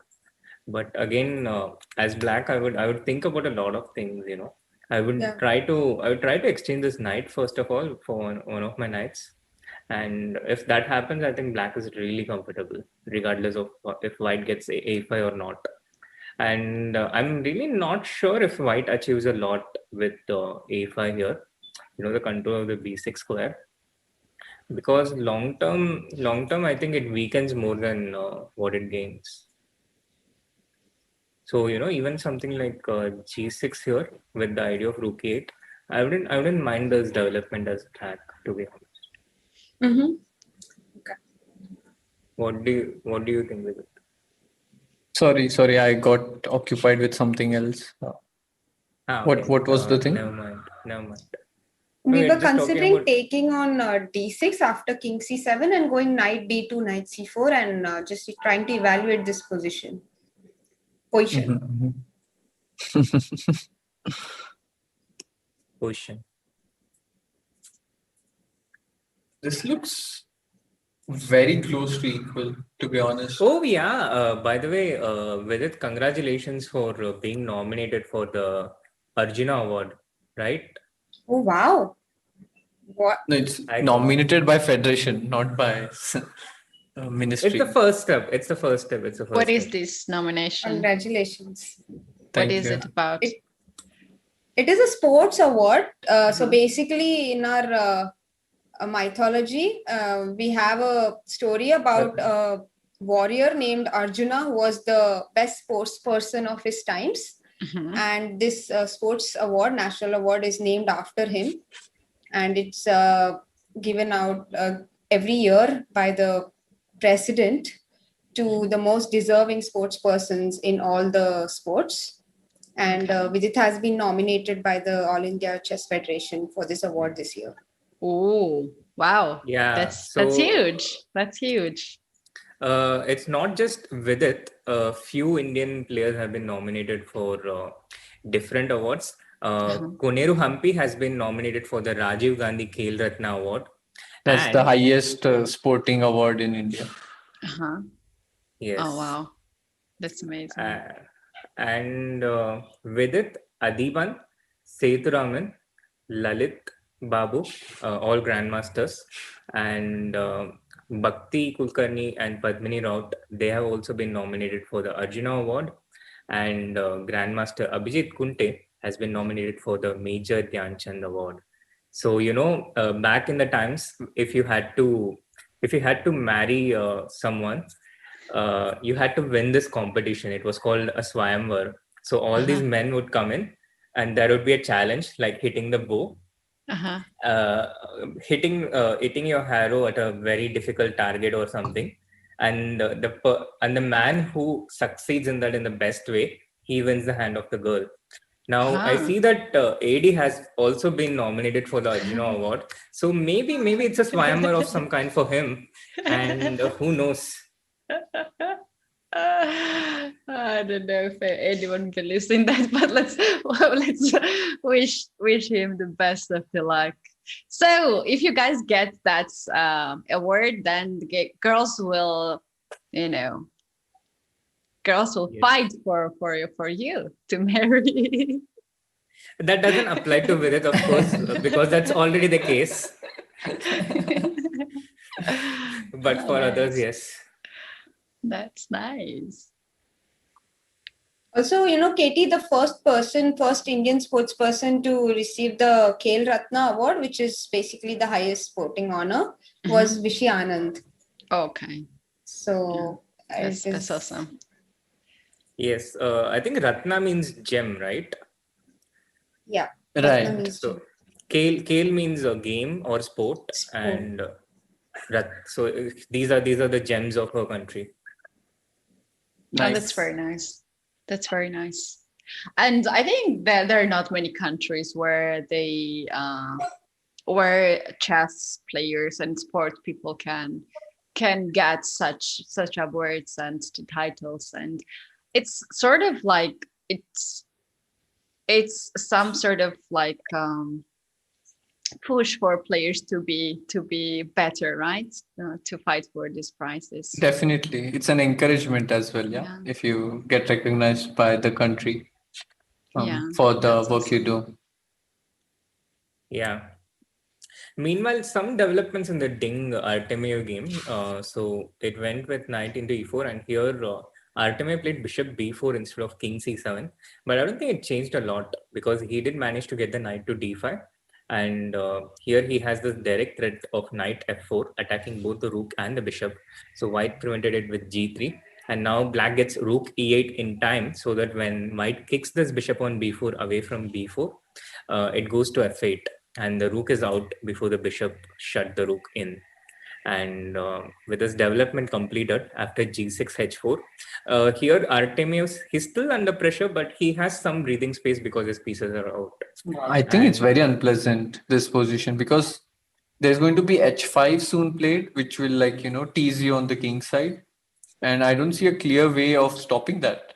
But again, as black, I would think about a lot of things. You know, I would try to exchange this knight first of all for one of my knights. And if that happens, I think black is really comfortable, regardless of if white gets a5 or not. And I'm really not sure if white achieves a lot with a5 here. You know, the control of the b6 square, because long term, I think it weakens more than what it gains. So you know, even something like g6 here with the idea of rook 8, I wouldn't mind this development as attack, to be honest. Mm-hmm. Okay. What do you think with it? Sorry, I got occupied with something else. Okay. What was the thing? Never mind. No, We we're were just talking considering about. taking on d6 after king c7 and going knight d2, knight c4, and just trying to evaluate this position. Position. This looks very close to equal, to be honest. Oh yeah. By the way, Vidit, congratulations for being nominated for the Arjuna Award, right? Oh wow! What? No, it's nominated by federation, not by ministry. It's the first step. It's the first step. What is this nomination? Congratulations. Thank What is you. it about? It is a sports award. So basically, in our mythology, we have a story about a warrior named Arjuna who was the best sports person of his times. And this sports award, national award, is named after him. And it's given out every year by the president to the most deserving sports persons in all the sports. And Vidit has been nominated by the All India Chess Federation for this award this year. Oh, wow. Yeah. That's huge. That's huge. It's not just Vidit. A few Indian players have been nominated for different awards. Koneru Hampi has been nominated for the Rajiv Gandhi Khel Ratna Award. That's the highest sporting award in India. Yes. Oh, wow. That's amazing. And Vidit, Adiban, Sethuraman, Lalit, Babu, all grandmasters, and Bhakti Kulkarni and Padmini Raut, they have also been nominated for the Arjuna Award. And Grandmaster Abhijit Kunte has been nominated for the Major Dhyan Chand Award. So you know, back in the times, if you had to marry someone, you had to win this competition. It was called a Swayamvar. So all these men would come in, and there would be a challenge like hitting the bow. Hitting your arrow at a very difficult target or something, and the man who succeeds in that in the best way, he wins the hand of the girl. Now I see that AD has also been nominated for the Arjuna Award, so maybe it's a Swayamvar of some kind for him, and who knows. I don't know if anyone believes in that, but let's wish him the best of the luck. So if you guys get that award, then girls will, girls will Yes. fight for you to marry. That doesn't apply to Vidit, of course, because that's already the case. But for others, yes. That's nice. Also, Katie, the first Indian sports person to receive the Khel Ratna Award, which is basically the highest sporting honor, was Vishy Anand. Okay. So That's awesome. Yes, I think Ratna means gem, right? Yeah. Right. So Kale means a game or sport, and these are the gems of her country. Nice. Oh, that's very nice. That's very nice. And I think that there are not many countries where they where chess players and sport people can get such awards and titles, and it's sort of like it's some sort of like push for players to be better, right? To fight for these prizes. Definitely, it's an encouragement as well. Yeah, if you get recognized by the country for the work you do. Yeah. Meanwhile, some developments in the Ding Artemio game. So it went with knight into e4, and here Artemio played bishop b4 instead of king c7. But I don't think it changed a lot because he did manage to get the knight to d5. And here he has this direct threat of knight f4, attacking both the rook and the bishop. So white prevented it with g3. And now black gets rook e8 in time, so that when white kicks this bishop on b4 away from b4, it goes to f8. And the rook is out before the bishop shut the rook in. And with this development completed after g6 h4, here Artemius, he's still under pressure, but he has some breathing space because his pieces are out. I think it's very unpleasant, this position, because there's going to be h5 soon played, which will tease you on the king side. And I don't see a clear way of stopping that.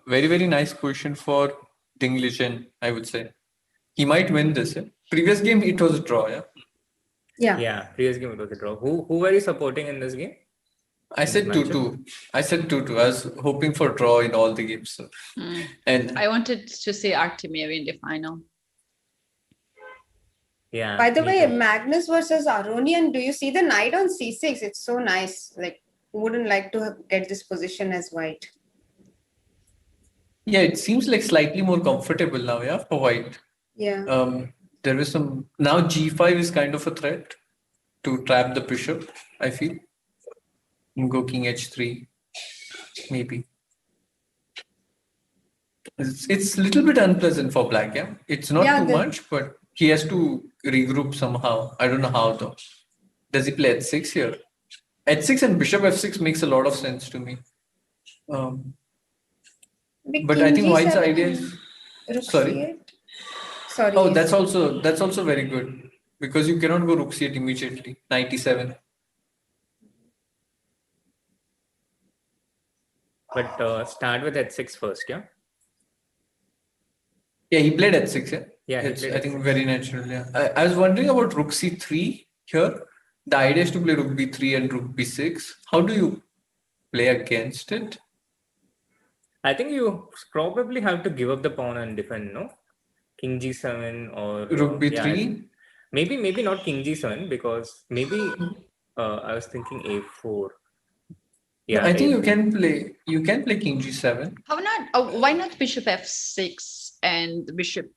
Very, very nice question for Ding Lichen, I would say. He might win this. Previous game, it was a draw, Yeah, previous game it was a draw. Who were you supporting in this game? I said 2-2. I said 2-2. I was hoping for draw in all the games. So. And I wanted to see Artemio in the final. Yeah. By the way, Magnus versus Aronian, do you see the knight on c6? It's so nice. Like, who wouldn't like to get this position as white? Yeah, it seems like slightly more comfortable now, for white. Yeah. There is some now g5 is kind of a threat to trap the bishop, I feel. Go king h3, maybe. It's a little bit unpleasant for black, It's not too much, but he has to regroup somehow. I don't know how though. Does he play h6 here? h6 and bishop f6 makes a lot of sense to me. But I think white's idea is sorry. Oh, that's also very good because you cannot go rook c8 immediately. 97. But start with h6 first, yeah. Yeah, he played h6. Yeah, it's I think very natural. Yeah, I was wondering about rook c3 here. The idea is to play rook b3 and rook b6. How do you play against it? I think you probably have to give up the pawn and defend, no? King g7 or rook b3. Maybe not king g7 because maybe I was thinking a4. Yeah, I think you can play king g7. How not? Oh, why not bishop f6 and bishop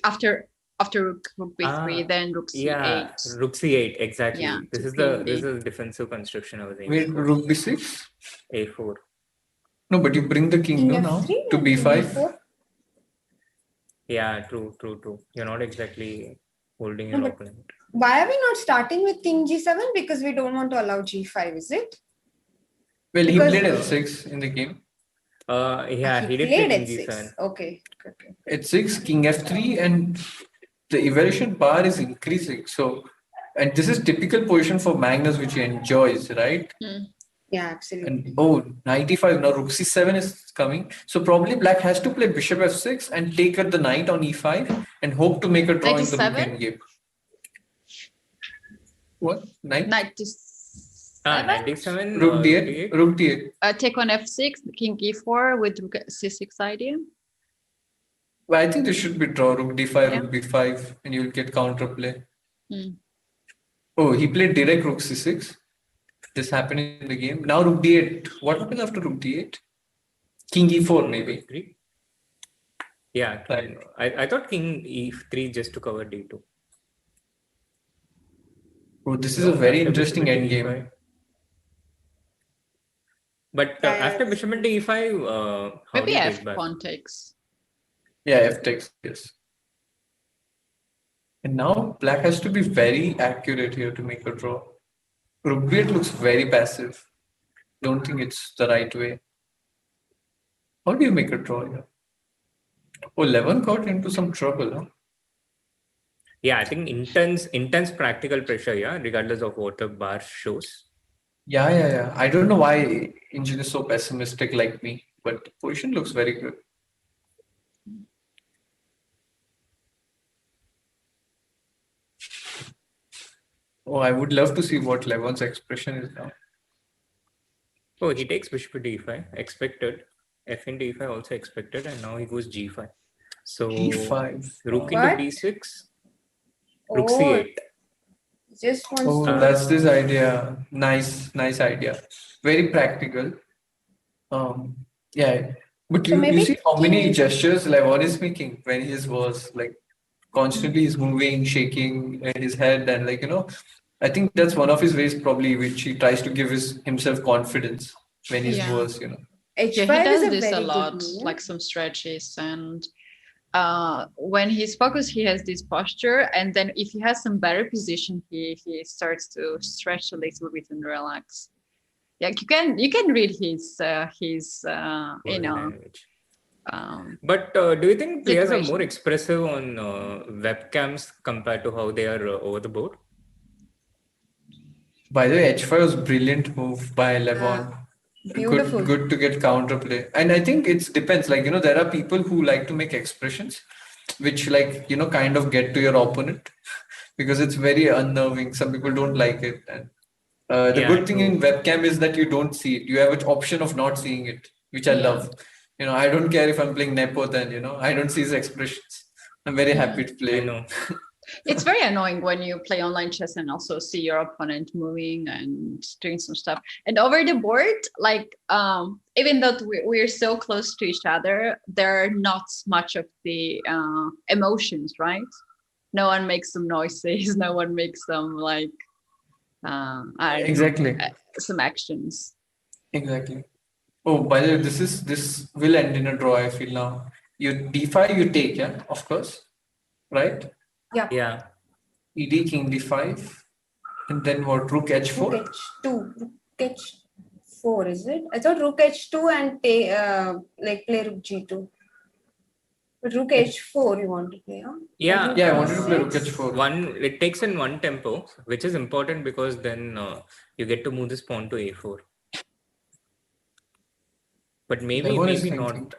after rook b3, then rook c8? Yeah, rook c8 exactly. Yeah, this is the defensive construction I was aiming. Wait, rook b6, a4. No, but you bring the king now to b5. Yeah, true. You're not exactly holding your opponent. Why are we not starting with king g7? Because we don't want to allow g5, is it? Well, he played h6 in the game. He did play king g7. Okay. h6, king f3, and the evaluation bar is increasing. So, and this is typical position for Magnus, which he enjoys, right? Yeah, absolutely. And 95 now. Rook c7 is coming. So probably black has to play bishop f6 and take the knight on e5 and hope to make a draw 97? In the rook endgame. What? Knight? 97. 97, Rook rook d8? d8. Rook d8. Take on f6, king e4 with rook c6 idea. Well, I think this should be draw. Rook d5, Yeah. rook b5, and you'll get counterplay. Hmm. Oh, he played direct rook c6. This happened in the game. Now rook d8. What happened after rook d8? King e4 maybe. Three. Yeah, king, I thought king e3 just to cover d2. Oh, this is No, a very after interesting bishop into endgame. e5. But after bishop into e5, how do Maybe you f take back? pawn takes. Yeah, f takes, yes. And now black has to be very accurate here to make a draw. Rook b8 looks very passive. Don't think it's the right way. How do you make a draw here? Oh, 11 got into some trouble, huh? Yeah, I think intense practical pressure, yeah, regardless of what the bar shows. Yeah. I don't know why Engine is so pessimistic like me, but the position looks very good. Oh, I would love to see what Levon's expression is now. Oh, he takes bishop to e5, expected. F into e5 also expected, and now he goes g5. So G5. rook into What? b6, Oh, rook c8. just wants Oh, to. that's this idea. Nice idea. Very practical. Yeah. But So you maybe see how many king. gestures Levon is making when his was like constantly he's moving, shaking his head, and I think that's one of his ways probably which he tries to give himself confidence when his Yeah. was, Yeah, H5 he is does a this a very lot, good move. like some stretches, and when he's focused, he has this posture, and then if he has some better position, he starts to stretch a little bit and relax. Yeah, you can read his Body language. um, But do you think players are more situation. expressive on webcams compared to how they are over the board? By the way, H5 was brilliant move by Levon. Beautiful. Good to get counterplay. And I think it depends. There are people who like to make expressions which kind of get to your opponent because it's very unnerving. Some people don't like it. And the Yeah, good thing true. in webcam is that you don't see it. You have an option of not seeing it, which I Yeah. love. I don't care if I'm playing Nepo then, I don't see his expressions. I'm very happy to play. I him. know. It's very annoying when you play online chess and also see your opponent moving and doing some stuff. And over the board, even though we're so close to each other, there are not much of the emotions, right? No one makes some noises. No one makes some Exactly. Some actions. Exactly. Oh, by the way, this will end in a draw, I feel now. You d5 you take, yeah, of course. Right? Yeah. ED king d5. And then what? Rook h4? Rook h2. Rook h4, is it? I thought rook h2 and play rook g2. But rook h4 you want to play, huh? Yeah. Yeah, I wanted to play rook h4. It takes in one tempo, which is important because then you get to move this pawn to a4. But maybe thinking. not,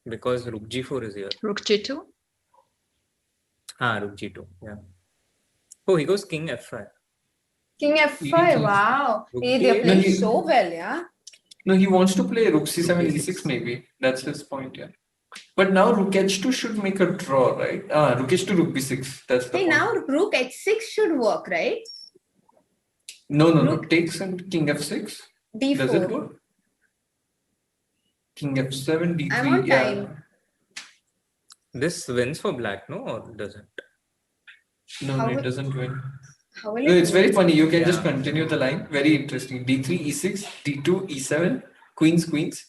because rook g4 is here. Rook g2? Rook g2, yeah. Oh, he goes king f5. King f5, wow. Rook They're d8. playing so well, yeah? No, he wants to play rook c7, Rook e6 maybe. That's his point, yeah. But now rook h2 should make a draw, right? Rook h2, rook b6. That's the Hey, point. now rook h6 should work, right? No. Takes and king f6. d4. Does it work? King f7, d3. I'm on time. This wins for black, no? Or doesn't? No, it doesn't win. How will No, it's very funny. You can Yeah. just continue the line. Very interesting. D3, E6, D2, E7, queens.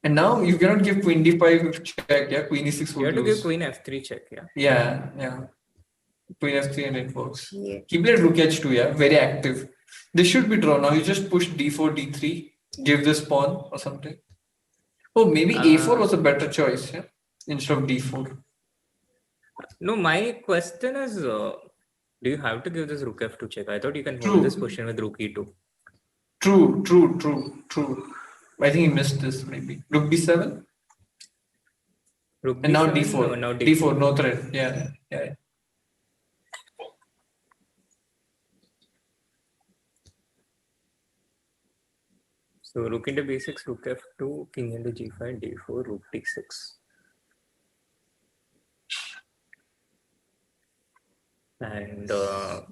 And now you cannot give queen D5 check. Yeah, queen E6 You would have to lose. give queen f3 check, yeah. Yeah. Queen F3 and it works. Yeah. He played rook H2, yeah, very active. This should be drawn. Now you just push D4, D3, give this pawn or something. Oh, maybe A4 was a better choice, yeah, instead of D4. No, my question is, do you have to give this rook f2 check? I thought you can hold this position with rook e2. True. I think he missed this maybe. Rook B7? Rook And now b7? D4. No, now D4, no threat. Yeah. So rook into b6, rook f2, king into g5, d4, rook d6. And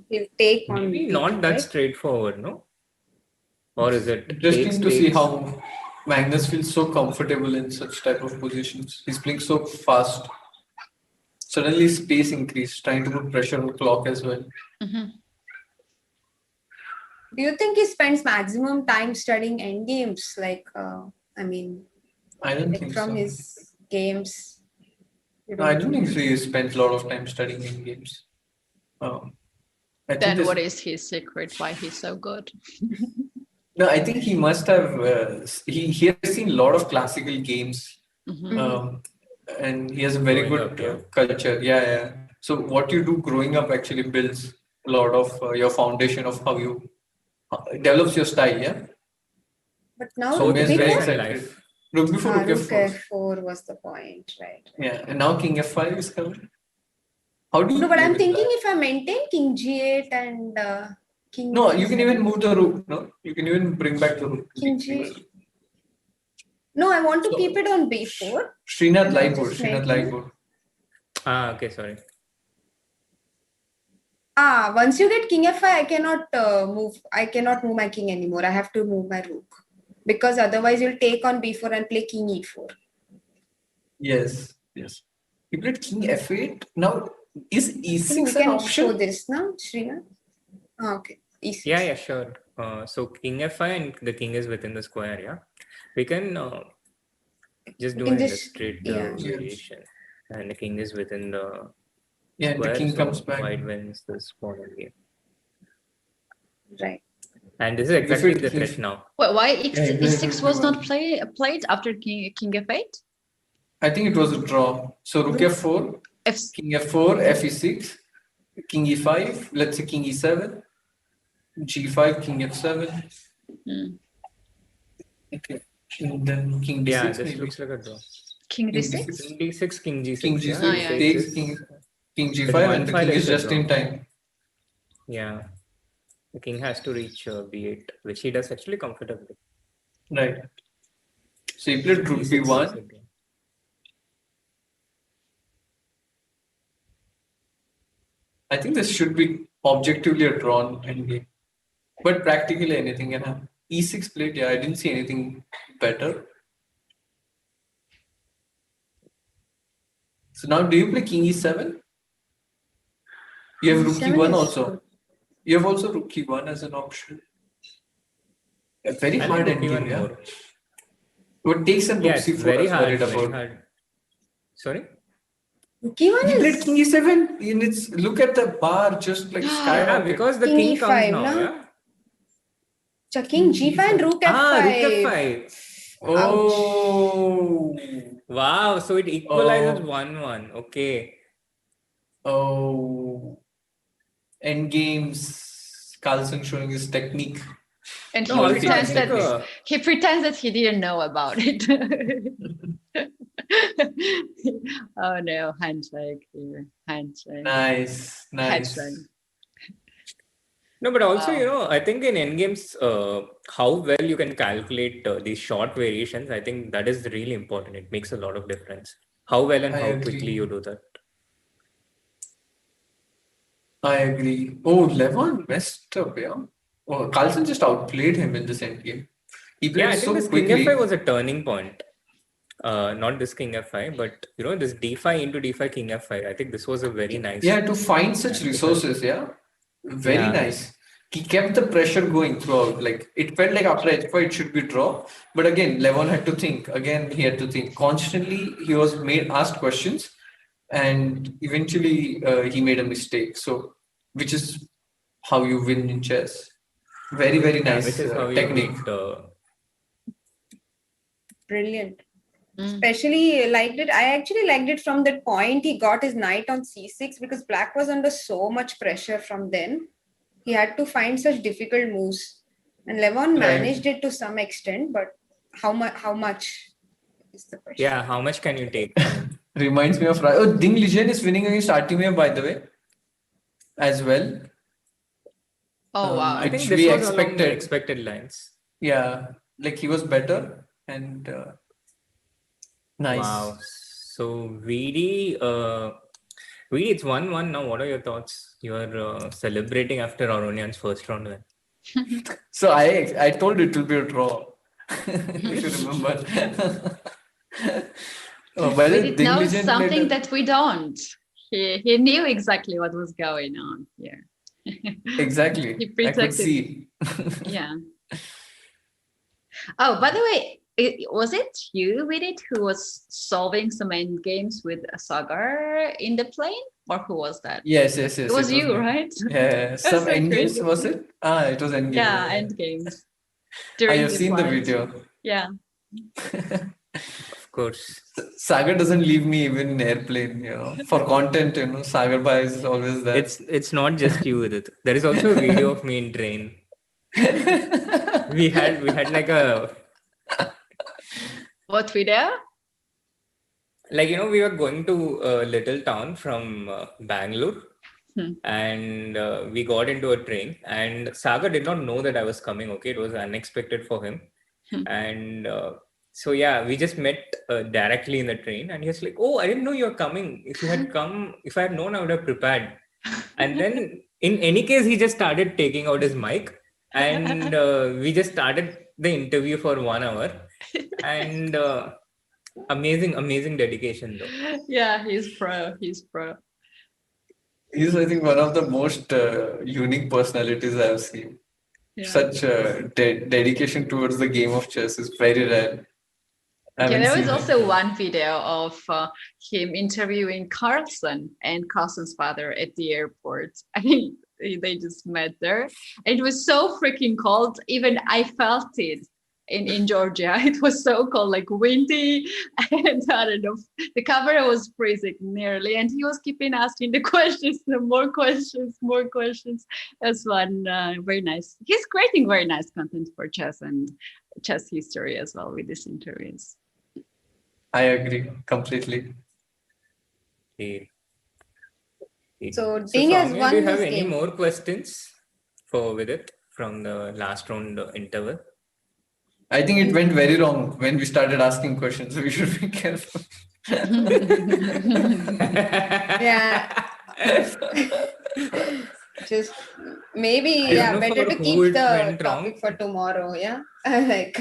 He'll take on maybe b2, not that right? straightforward, no? Or is it Interesting to see takes? how Magnus feels so comfortable in such type of positions. He's playing so fast. Suddenly space increased, trying to put pressure on clock as well. Do you think he spends maximum time studying endgames? Like, I mean, I don't like think from so. his games. You No, I don't don't think think so. He spends a lot of time studying in games. I think Then this, what is his secret? Why he's so good? no, I think he must have. He has seen a lot of classical games, and he has a very Growing good up, yeah. culture. Yeah. So what you do growing up actually builds a lot of your foundation of how you develops your style. Yeah. But now So rook Soumya is very business b4? and excited. life. Rook before rook Rook f4. f4 was the point, right? Yeah, and now king f5 is coming. How do you No, but play I'm with thinking that? if I maintain king g8 and king No, you can g7. even move the rook. No, you can even bring back the rook. King g. No, I want to keep it on b4. Srinath light board. Just Srinath maintain light it. board. Okay, sorry. Once you get king f5, I cannot move. I cannot move my king anymore. I have to move my rook because otherwise you'll take on b4 and play king e4. Yes. He played king f8. Now, is I think we e6 an can show option? this now, Srinath. Okay, e6. Yeah, sure. So king f5 and the king is within the square, yeah. We can just We do can an just illustrate yeah. variation. And the king is within the Yeah, the square, king comes so back. white wins this pawn game. Right. And this is exactly the threat now. Why Yeah, e6 was not exactly. played after king f8? I think it was a draw. So rook f4, king f4, fe6, king e5, let's say king e7, g5, king f7. Okay. And then king d6 Yeah, this maybe. looks like a draw. King King d6? King d6, king g6. King Yeah, g6 yeah. takes king with g5 one and the file king is it's a just in draw. time. Yeah. The king has to reach b8, which he does actually comfortably. Right. So he played rook D6 is a b1. draw. I think this should be objectively a drawn endgame. But practically anything can happen. E6 played, yeah, I didn't see anything better. So now do you play king e7? You have rook E7 e1 is also. good. You have also rook e1 as an option. A very I hard like rook endgame, e1 yeah. more. What takes and rook Yeah, it's c4 very I was worried hard, very about. hard. Sorry? Rook e1 He played is king e7 and it's look at the bar just like Yeah, skyrocket. because the king king comes e5, now, no? yeah? King g5 and rook f5. Rook f5. Oh. Wow, so it equalizes 1-1. Okay. Oh. Endgames. Carlson showing his technique. And No, he also I pretends think that he pretends that he didn't know about it. Oh no, handshake here. Handshake. Nice. Handshake. no, but also, Wow. I think in endgames, how well you can calculate these short variations, I think that is really important. It makes a lot of difference. How well and I how agree. quickly you do that. I agree. Oh, Levon messed up, yeah. Oh, Carlson just outplayed him in this endgame. He played Yeah, I think so this king quickly. f5 was a turning point. Not this king f5, but this d5 into d5 king f5. I think this was a very nice. Yeah, to find such resources, yeah. Very nice. He kept the pressure going throughout. Like it felt like after h5 it should be draw. But again, Levon had to think. Again, he had to think. Constantly he was asked questions and eventually he made a mistake. So which is how you win in chess. Very, very Yeah, nice which is how you technique. beat. Brilliant. Especially liked it. I actually liked it from that point he got his knight on c6 because black was under so much pressure from then. He had to find such difficult moves. And Levon managed it to some extent, but how much is the question? Yeah, how much can you take from him? Reminds me of Ding Lijian is winning against Artemiev, by the way, as well. Oh wow! I think Which this we was along the expected. expected lines. Yeah, like he was better and nice. Wow. So VD, it's 1-1 now. What are your thoughts? You are celebrating after Aronian's first round win. So I told it will be a draw. If you remember. By the We did Ding know Legend something played that we don't. He knew exactly what was going on here. exactly. He I could protected. see. Yeah. Oh, by the way, was it you with it who was solving some end games with Sagar in the plane, or who was that? Yes. It was you, me. right? Yeah, That's some so end games, crazy. was it? It was end game. Yeah, end games. I During have the seen the flight. video. Yeah. Of course. Sagar doesn't leave me even in airplane, for content, Sagar Bhai is always there. It's not just you with it. There is also a video of me in train. We had like a What video? like we were going to a little town from Bangalore. Hmm. And we got into a train, and Sagar did not know that I was coming. Okay, it was unexpected for him. And so yeah, we just met directly in the train, and he was like, "Oh, I didn't know you're coming. If you had come, if I had known, I would have prepared." And then in any case, he just started taking out his mic, and we just started the interview for 1 hour. And amazing dedication though. Yeah, he's pro. He's pro. He's, I think, one of the most unique personalities I've seen. Yeah. Such dedication towards the game of chess is very rare. Yeah, there was also one video of him interviewing Carlson and Carlson's father at the airport. I think they just met there. It was so freaking cold. Even I felt it in Georgia. It was so cold, like windy, and I don't know. The camera was freezing nearly, and he was keeping asking the questions, more questions. That's one very nice. He's creating very nice content for chess and chess history as well with these interviews. I agree completely. Okay. So Ding has Soumya, won do you have this any game. more questions for Vidit from the last round interval? I think it went very wrong when we started asking questions, so we should be careful. Yeah. Just maybe, I don't know better for to who keep it the went topic wrong. for tomorrow. Yeah. Like.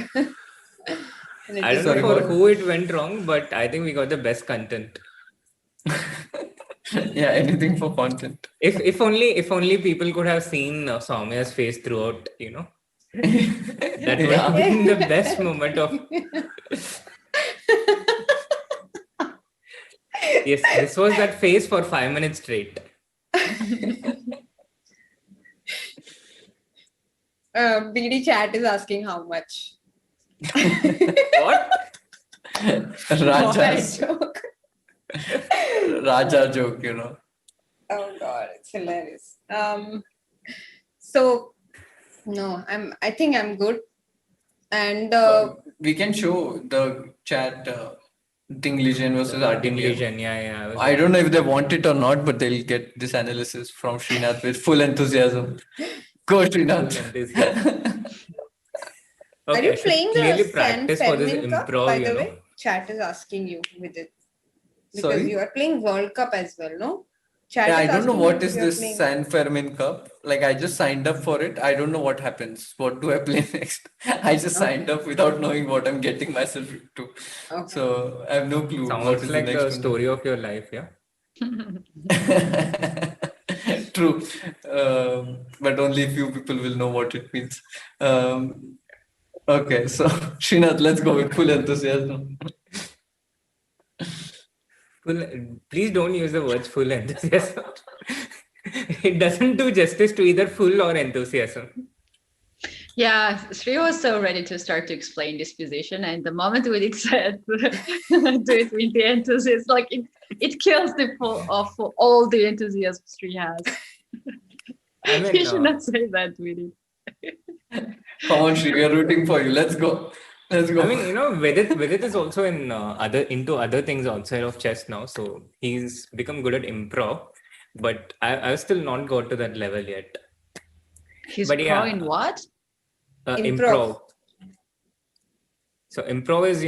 I don't know for who it went wrong, but I think we got the best content. Yeah, anything for content. If only people could have seen Soumya's face throughout, that would have been the best moment of. Yes, this was that face for 5 minutes straight. BD chat is asking how much. What? Raja's Joke. Raja joke, Oh God, it's hilarious. So no, I think I'm good. And we can show the chat Ding Legion versus RTM. Ding Legion, yeah. I don't know if they want it or not, but they'll get this analysis from Srinath with full enthusiasm. Go, Srinath. Full enthusiasm. are you playing the clearly San practice for this Fermin Cup, improv, by the way? Chat is asking you with it. Because Sorry? you are playing World Cup as well, no? Chat Yeah, is I don't know asking what you is if you're this playing- San Fermin Cup. Like, I just signed up for it. I don't know what happens. What do I play next? I just signed up without knowing what I'm getting myself into. Okay. So I have no clue what Sounds is like the the next one. story of your life, yeah. True. But only few people will know what it means. Okay, so Srinath, let's go with full enthusiasm. Please don't use the words full enthusiasm. It doesn't do justice to either full or enthusiasm. Yeah, Sri was so ready to start to explain this position, and the moment when it said do it with the enthusiasm, like it kills the full of all the enthusiasm Sri has. I mean, You should not say that, really. Come on, Sri, we are rooting for you. Let's go. Let's go. I mean, Vidit is also into other things outside of chess now, so he's become good at improv. But I've still not got to that level yet. He's But pro yeah, in what? improv. So improv is,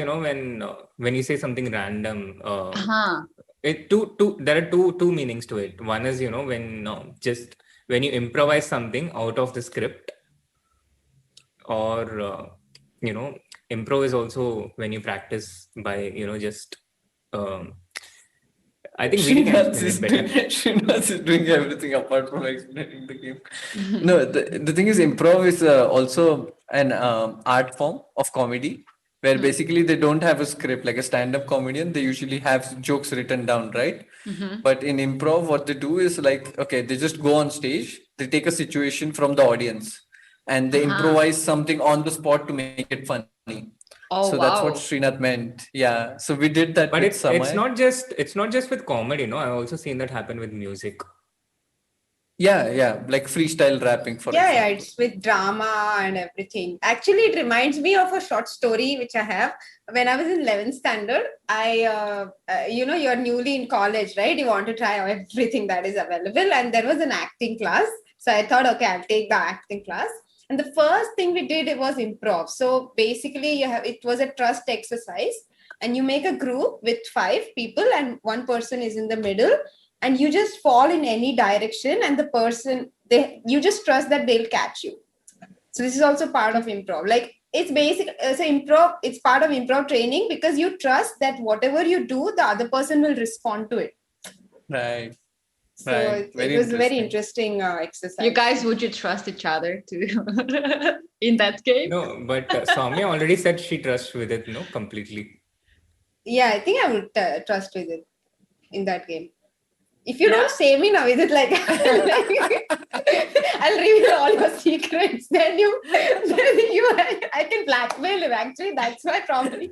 when you say something random, Uh-huh. there are two meanings to it. One is, when you improvise something out of the script, or improv is also when you practice by, just um, I think Vidi can explain it better. Srinath is doing everything apart from explaining the game. No, the thing is, improv is also an art form of comedy where basically they don't have a script like a stand-up comedian. They usually have jokes written down, right? But in improv, what they do is like, okay, they just go on stage, they take a situation from the audience, and they improvise something on the spot to make it funny. So Oh, that's what wow. Srinath meant. Yeah. So we did that But with Samay. it's not just with comedy, I've also seen that happen with music. Yeah, like freestyle rapping, for Yeah, example. it's with drama and everything. Actually, it reminds me of a short story which I have. When I was in 11th standard, you're newly in college, right? You want to try everything that is available. And there was an acting class. So I thought, okay, I'll take the acting class. And the first thing we did, it was improv. So basically, it was a trust exercise. And you make a group with 5 people, and one person is in the middle, and you just fall in any direction, and the person you just trust that they'll catch you. So this is also part of improv. Like it's basic. So improv, it's part of improv training because you trust that whatever you do, the other person will respond to it. Right. So Right. it was a very interesting exercise. You guys, would you trust each other to in that game? No, but Soumya already said she trusts with it, completely. Yeah, I think I would trust with it in that game. If you don't say me now, is it like I'll reveal all your secrets? Then I can blackmail him. Actually, that's why probably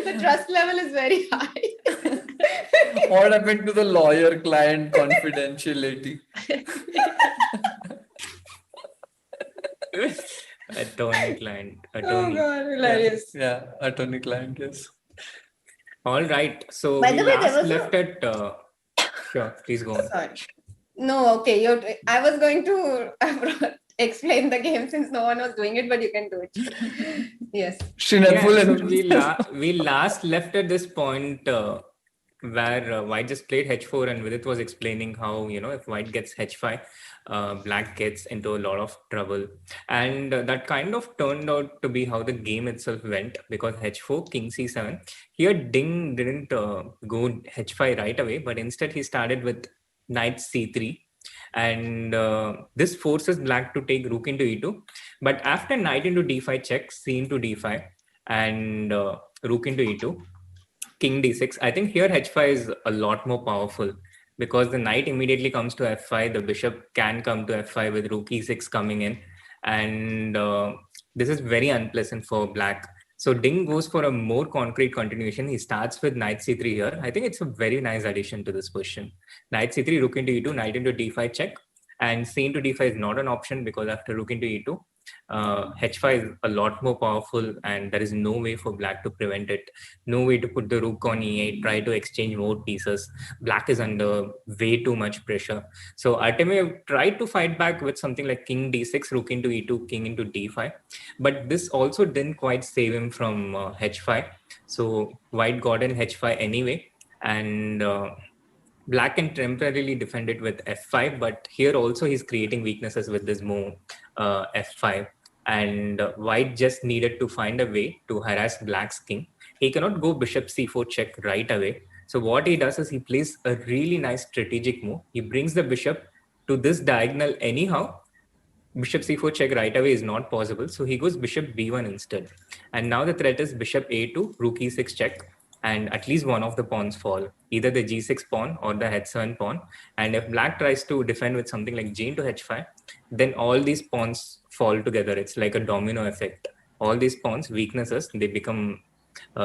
the trust level is very high. What happened to the lawyer-client confidentiality? Attorney client. Oh Attorney. god, hilarious. Yeah, attorney-client, yes. All right. So By we the way, there last was left at. Sure, please go on. Sorry. No, okay. I was going to explain the game since no one was doing it, but you can do it. Yes. Srinath, full So interest. we last left at this point where White just played H4, and Vidit was explaining how, if White gets H5, Black gets into a lot of trouble. And that kind of turned out to be how the game itself went, because H4, King C7. Here, Ding didn't go H5 right away, but instead he started with Knight C3. And this forces Black to take Rook into E2. But after Knight into D5 check, C into D5, and Rook into E2, King D6. I think here H5 is a lot more powerful because the knight immediately comes to F5. The bishop can come to F5 with Rook E6 coming in. And this is very unpleasant for Black. So Ding goes for a more concrete continuation. He starts with Knight C3 here. I think it's a very nice addition to this position. Knight C3, Rook into E2, Knight into D5 check. And C into D5 is not an option because after Rook into E2, H5 is a lot more powerful, and there is no way for Black to prevent it. No way to put the Rook on E8, try to exchange more pieces. Black is under way too much pressure. So Artemiev tried to fight back with something like King D6, Rook into E2, King into D5. But this also didn't quite save him from H5. So White got in H5 anyway. And Black can temporarily defend it with F5, but here also he's creating weaknesses with this move F5. And White just needed to find a way to harass Black's king. He cannot go bishop c4 check right away. So what he does is he plays a really nice strategic move. He brings the bishop to this diagonal anyhow. Bishop c4 check right away is not possible. So he goes bishop b1 instead. And now the threat is bishop a2, rook e6 check. And at least one of the pawns fall, either the g6 pawn or the h7 pawn. And if Black tries to defend with something like g into h5, then all these pawns fall together. It's like a domino effect. All these pawns, weaknesses, they become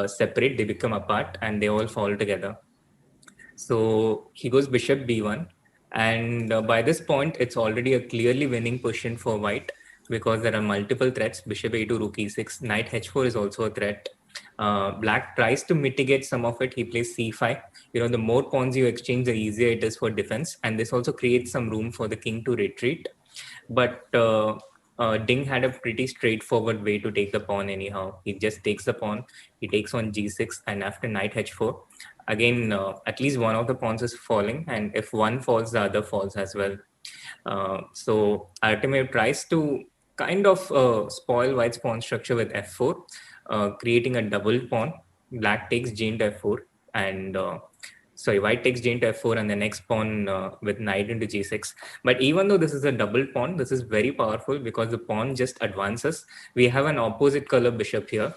separate, they become apart, and they all fall together. So he goes bishop b1. And by this point, it's already a clearly winning position for White because there are multiple threats. Bishop a2, rook e6, knight h4 is also a threat. Black tries to mitigate some of it. He plays c5. The more pawns you exchange, the easier it is for defense. And this also creates some room for the king to retreat. But Ding had a pretty straightforward way to take the pawn anyhow. He just takes the pawn, he takes on g6, and after knight h4, again, at least one of the pawns is falling, and if one falls, the other falls as well. So Artemiev tries to kind of spoil white's pawn structure with f4, creating a double pawn. Black takes g into f4, and sorry, white takes g into f4, and the next pawn with knight into g6. But even though this is a double pawn, this is very powerful because the pawn just advances. We have an opposite color bishop here.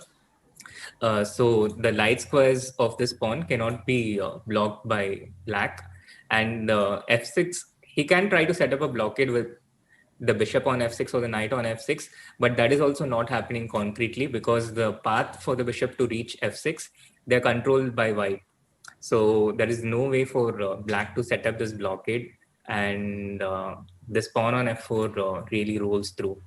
So the light squares of this pawn cannot be blocked by black. And f6, he can try to set up a blockade with the bishop on f6 or the knight on f6, but that is also not happening concretely because the path for the bishop to reach f6, they're controlled by white. So there is no way for black to set up this blockade, and this pawn on f4 really rolls through.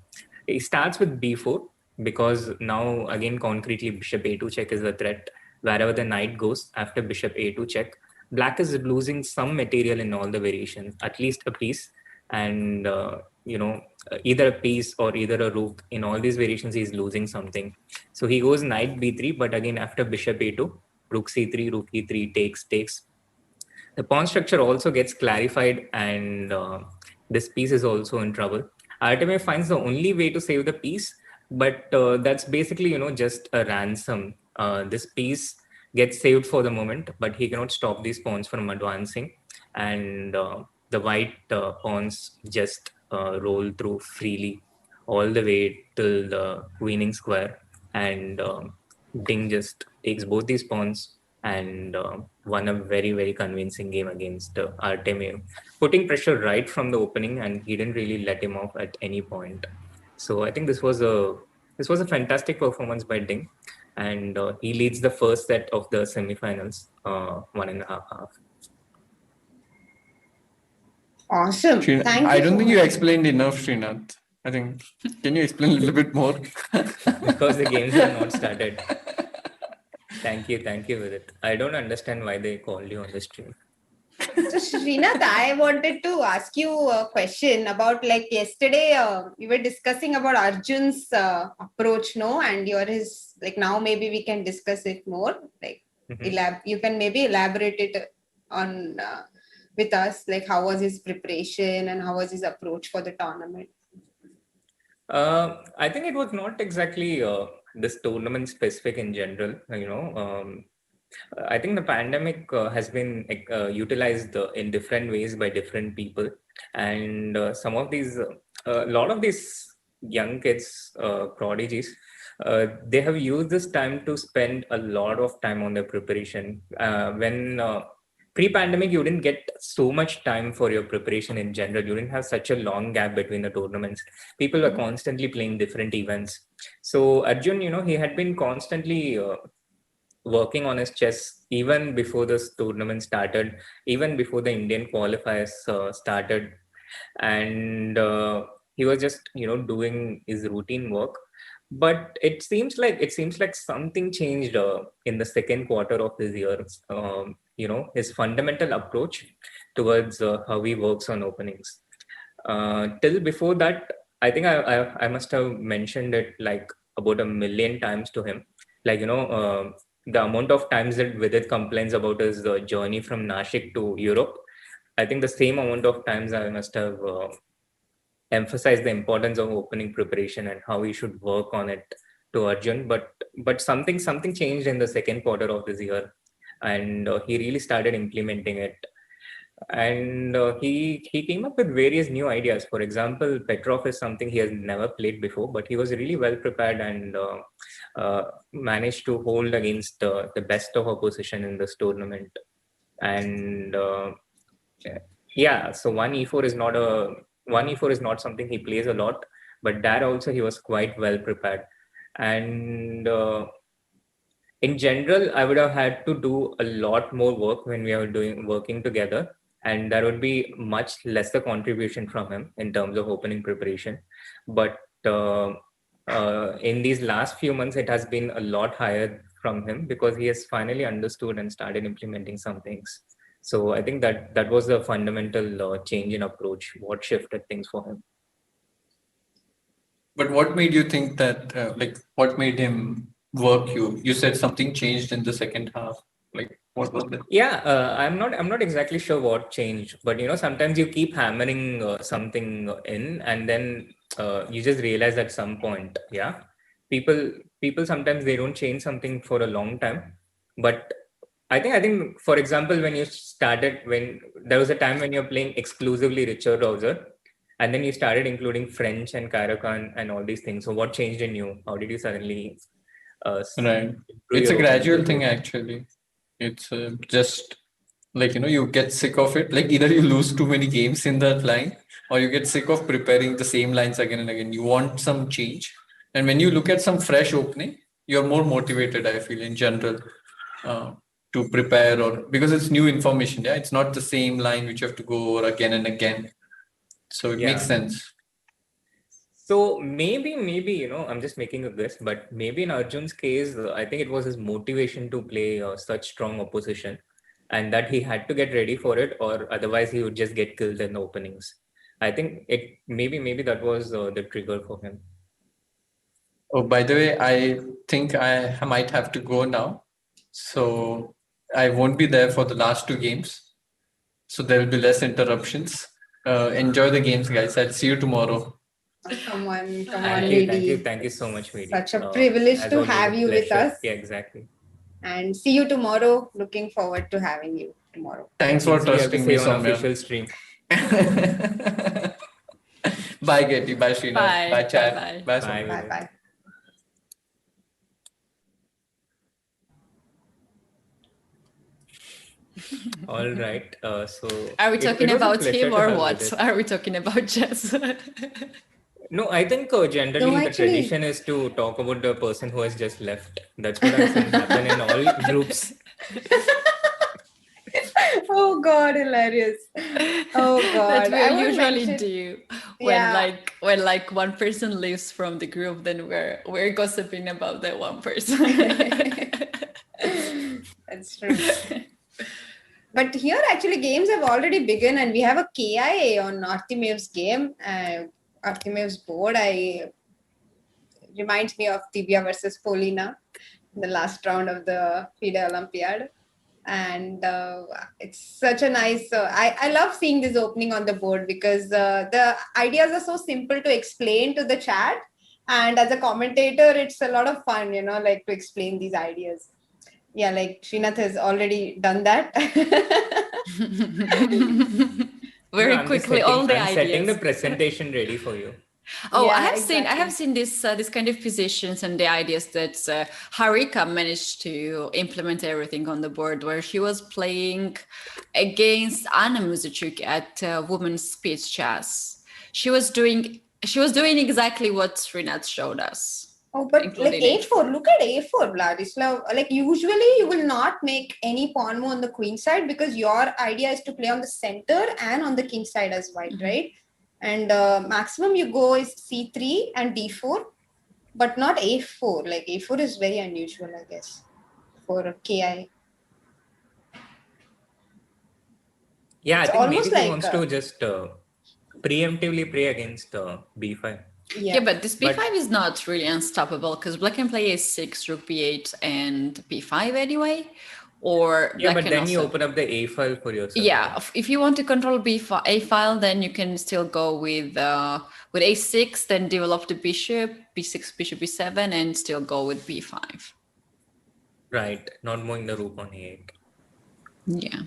It starts with b4 because now again concretely bishop a2 check is a threat. Wherever the knight goes after bishop a2 check, black is losing some material in all the variations, at least a piece, and either a piece or either a rook. In all these variations, he's losing something. So he goes knight b3, but again after bishop a2, rook c3, rook e3, takes. The pawn structure also gets clarified, and this piece is also in trouble. Artemiev finds the only way to save the piece, but that's basically, just a ransom. This piece gets saved for the moment, but he cannot stop these pawns from advancing, and the white pawns just roll through freely all the way till the winning square, and Ding just takes both these pawns and won a very, very convincing game against Artemiev, putting pressure right from the opening, and he didn't really let him off at any point. So I think this was a fantastic performance by Ding, and he leads the first set of the semifinals, 1.5 half. Awesome. Thank you. I don't think you explained enough, Srinath. I think, can you explain a little bit more? Because the games have not started. Thank you, Vidit. I don't understand why they called you on the stream. So Srinath, I wanted to ask you a question about, like, yesterday we were discussing about Arjun's approach, no? And his, like, now maybe we can discuss it more. Like, you can maybe elaborate it on with us, like how was his preparation and how was his approach for the tournament? I think it was not exactly this tournament specific in general. I think the pandemic has been utilized in different ways by different people, and some of these, a lot of these young kids, prodigies, they have used this time to spend a lot of time on their preparation. When pre-pandemic, you didn't get so much time for your preparation in general. You didn't have such a long gap between the tournaments. People were constantly playing different events. So Arjun, he had been constantly working on his chess even before this tournament started, even before the Indian qualifiers started. And he was just, doing his routine work. But it seems like something changed in the second quarter of this year. His fundamental approach towards how he works on openings. Till before that, I think I must have mentioned it like about 1,000,000 times to him. Like, the amount of times that Vidit complains about his journey from Nashik to Europe, I think the same amount of times I must have emphasized the importance of opening preparation and how he should work on it to Arjun. But something changed in the second quarter of this year, and he really started implementing it. And he came up with various new ideas. For example, Petrov is something he has never played before, but he was really well prepared and managed to hold against the best of opposition in this tournament. And so 1e4 is not something he plays a lot, but that also he was quite well prepared. And in general, I would have had to do a lot more work when we were working together, and there would be much lesser contribution from him in terms of opening preparation. But in these last few months, it has been a lot higher from him because he has finally understood and started implementing some things. So I think that was the fundamental change in approach, what shifted things for him. But what made you think that, what made him work you? You said something changed in the second half. Like, what was it? Yeah, I'm not exactly sure what changed, but sometimes you keep hammering something in, and then you just realize at some point, yeah, people people sometimes they don't change something for a long time, but I think for example, when there was a time when you're playing exclusively richer browser, and then you started including French and Karakan and all these things. So what changed in you? How did you suddenly Right. improve It's a your opening gradual skill? thing, actually. It's just like, you get sick of it. Like, either you lose too many games in that line, or you get sick of preparing the same lines again and again. You want some change. And when you look at some fresh opening, you're more motivated, I feel, in general, uh, to prepare, or because it's new information. Yeah. It's not the same line which you have to go over again and again. So it makes Yeah. sense. So maybe I'm just making a guess, but maybe in Arjun's case, I think it was his motivation to play such strong opposition, and that he had to get ready for it, or otherwise he would just get killed in the openings. I think it maybe that was the trigger for him. Oh, by the way, I think I might have to go now. So I won't be there for the last two games. So there will be less interruptions. Enjoy the games, guys. I'll see you tomorrow. Come on, Thank you so lady. much, Vedi. Such a privilege As to always, a have you with pleasure. us. Yeah, exactly. And see you tomorrow. Looking forward to having you tomorrow. Thanks for Things we have to trusting me, say on Soumya. official stream. Bye, Getty. Bye, Srinath. Bye, Bye. chat. Bye. Bye, Bye. Soumya. Bye Vedi. bye. All right. So Are we it talking was a about pleasure him to or have what? Vidit. Are we talking about Jess? No, I think generally No, the actually. tradition is to talk about the person who has just left. That's what I've seen happen in all groups. Oh God, hilarious. Oh That God. we I would usually mention. do Yeah. when one person leaves from the group, then we're gossiping about that one person. That's true. But here, actually, games have already begun, and we have a KIA on Artemev's game, Artemev's board. I reminds me of Tibia versus Polina in the last round of the FIDE Olympiad. And it's such a nice. I love seeing this opening on the board because the ideas are so simple to explain to the chat, and as a commentator, it's a lot of fun, like to explain these ideas. Yeah, like Srinath has already done that. No, Very I'm just quickly, all the I'm setting the ideas. presentation ready for you. Oh, Yeah, I have exactly. seen this kind of positions and the ideas that Harika managed to implement everything on the board, where she was playing against Anna Muzichuk at women's speed chess. She was doing exactly what Srinath showed us. Oh, but like Including A4, look at A4, Vladislav. Like usually you will not make any pawn move on the queen side because your idea is to play on the center and on the king side as white, right? And maximum you go is C3 and D4, but not A4. Like A4 is very unusual, I guess, for KI. Yeah, I It's think almost maybe he like wants to just preemptively play against B5. yeah, but this But- b5 is not really unstoppable because black can play a6, rook b8, and b5 anyway. Or yeah, black but can then you also... open up the A file for yourself. Yeah, if you want to control a file, then you can still go with a6, then develop the bishop, b6, bishop b7, and still go with b5. Right, not moving the rook on A8. Yeah.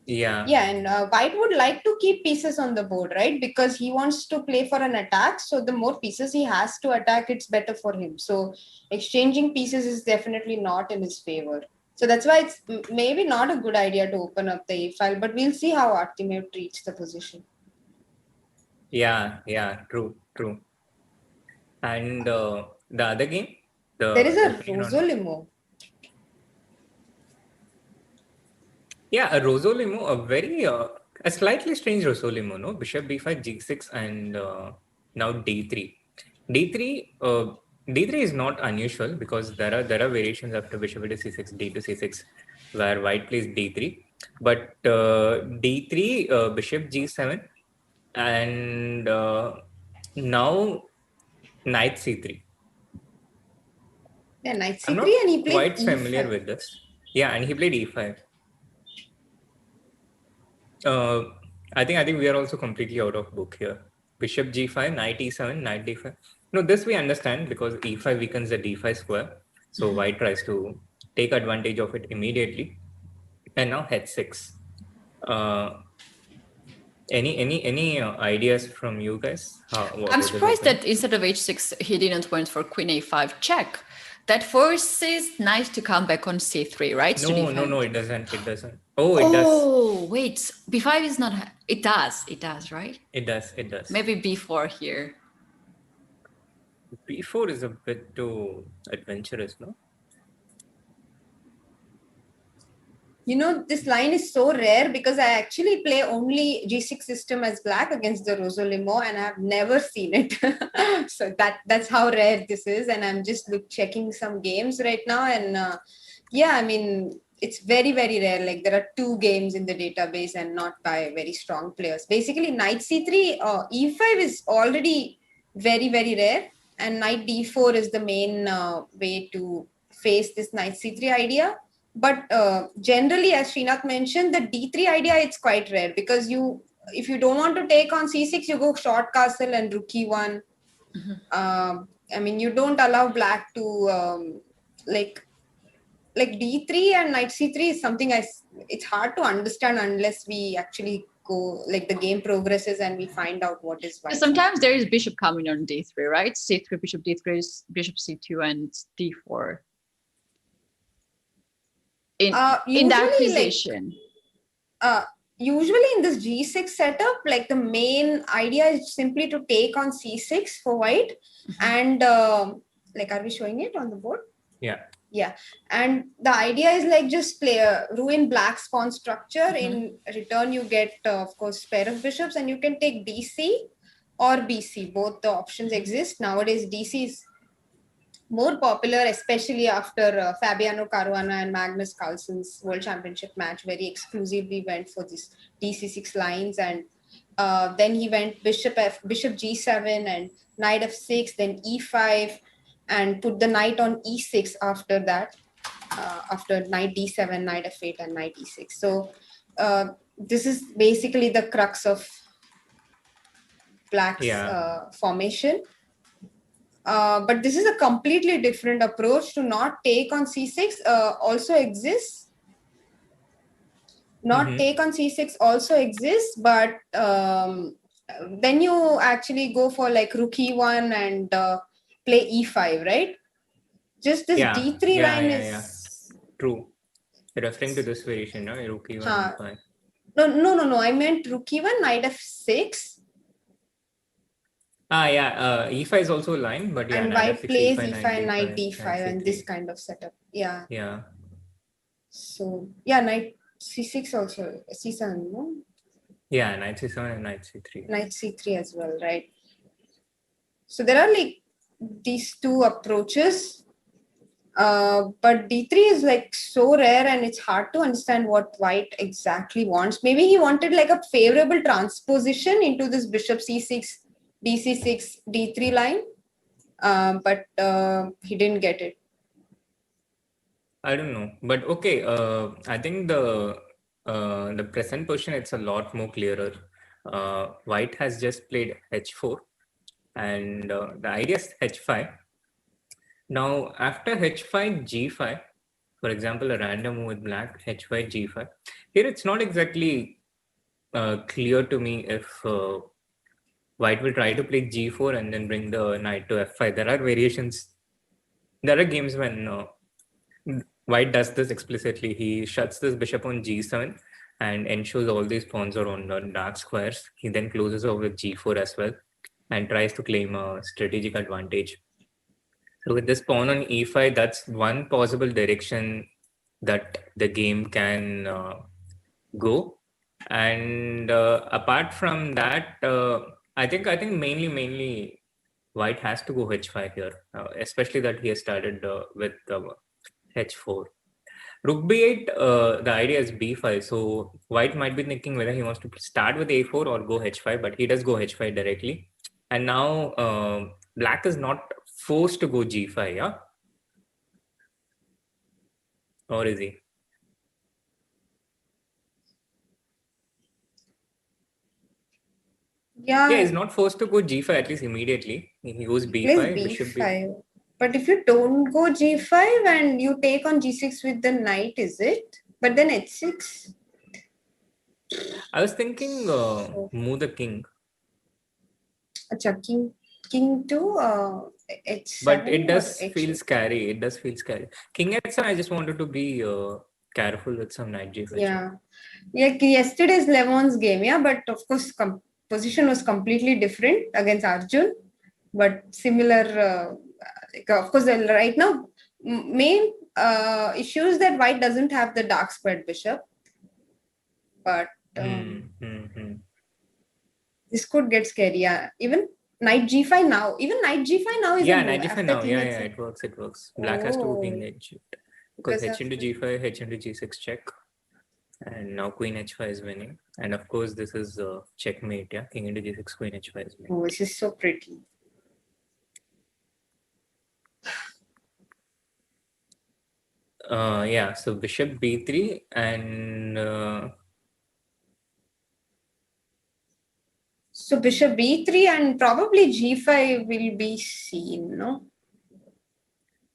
Yeah. Yeah, and white would like to keep pieces on the board, right? Because he wants to play for an attack. So the more pieces he has to attack, it's better for him. So exchanging pieces is definitely not in his favor. So that's why it's maybe not a good idea to open up the A file, but we'll see how Artemev treats the position. Yeah, true. And the other game? There is a opening round. Rosolimo. Yeah, a Rosolimo, a slightly strange Rosolimo, no? Bishop b5, g6, and now d3. D3 is not unusual because there are variations after bishop to c6, d to c6, where white plays d3. But d3, bishop g7, and Now, knight c3. Yeah, knight I'm c3 not and he played quite e5. familiar with this. Yeah, and he played e5. I think we are also completely out of book here. Bishop g5, knight e7, knight d5. No, this we understand because e5 weakens the d5 square. So white tries to take advantage of it immediately. And now h6. Uh, any ideas from you guys? What I'm is surprised opening? that instead of h6, he didn't went for queen a5 check. That forces knight to come back on c3, right? To No, defend. it doesn't. It doesn't. Oh, it does. Oh, wait. b5 is not. It does. It does, right? It does. It does. Maybe b4 here. b4 is a bit too adventurous, no? You know, this line is so rare because I actually play only g6 system as black against the Rosolimo, and I've never seen it. So that's how rare this is. And I'm just checking some games right now. And yeah, I mean, it's very, very rare. Like there are 2 games in the database and not by very strong players. Basically, knight c3, e5 is already very, very rare. And knight d4 is the main way to face this knight c3 idea. But generally, as Srinath mentioned, the d3 idea, it's quite rare because if you don't want to take on c6, you go short castle and rook e1. I mean, you don't allow black to like d3 and knight c3 is something it's hard to understand unless we actually go like the game progresses and we find out what is why. Sometimes there is bishop coming on d3, right? c3, bishop d3, bishop c2, and d4. In that position. Usually in this g6 setup, like the main idea is simply to take on c6 for white. And like, are we showing it on the board? Yeah. And the idea is like just ruin black's pawn structure. In return, you get, of course, pair of bishops, and you can take dc or bc. Both the options exist. Nowadays, dc is more popular, especially after Fabiano Caruana and Magnus Carlsen's World Championship match. Very exclusively went for this dc6 lines, and then he went bishop g7 and knight f6, then e5, and put the knight on e6 after that. After knight d7, knight f8, and knight e6. So this is basically the crux of black's formation. But this is a completely different approach. To not take on c6 also exists. Take on c6 also exists, but then you actually go for like rook e1 and play e5, right? Just this d3 line is true. Referring to this variation, no? Rook e1 e5. No. I meant rook e1, knight f6. E5 is also a line, but and white plays e5, knight d5, and this kind of setup. Yeah. So knight c6 also, c7, no? Yeah, knight c7 and knight c3. Knight c3 as well, right? So there are like these 2 approaches, but d3 is like so rare, and it's hard to understand what white exactly wants. Maybe he wanted like a favorable transposition into this bishop c6, dc6, d3 line, but he didn't get it. I don't know, but okay. I think the present position, it's a lot more clearer. White has just played h4, and the idea is h5. Now after h5, g5, for example, a random move with black, h5, g5. Here it's not exactly clear to me if white will try to play g4 and then bring the knight to f5. There are variations. There are games when white does this explicitly. He shuts this bishop on g7 and ensures all these pawns are on the dark squares. He then closes over with g4 as well and tries to claim a strategic advantage. So with this pawn on e5, that's one possible direction that the game can go. And apart from that, I think mainly white has to go h5 here, especially that he has started with h4. Rook b8, the idea is b5. So white might be thinking whether he wants to start with a4 or go h5, but he does go h5 directly. And now Black is not forced to go G5, yeah? Or is he? Yeah, he's not forced to go G5 at least immediately. He goes B5, bishop B5. But if you don't go G5 and you take on G6 with the knight, is it? But then H6. I was thinking move the king. Achha, king to H7. But it does or feel H8? scary. It does feel scary. King H7, I just wanted to be careful with some knight G5. Yeah. Yesterday's Levon's game, yeah, but of course, position was completely different against Arjun, but similar. Of course, right now, main issue is that White doesn't have the dark squared bishop, but this could get scary. Yeah, even Knight G5 now. Even Knight G5 now is Knight G5 now. Yeah, it works. It works. Black has to go king H. Because H into G5, H into G6 check. And now Queen H5 is winning. And of course, this is checkmate. Yeah, king into G6, Queen H5 is winning. Oh, this is so pretty. Yeah, so bishop B3 and... So bishop B3 and probably G5 will be seen, no?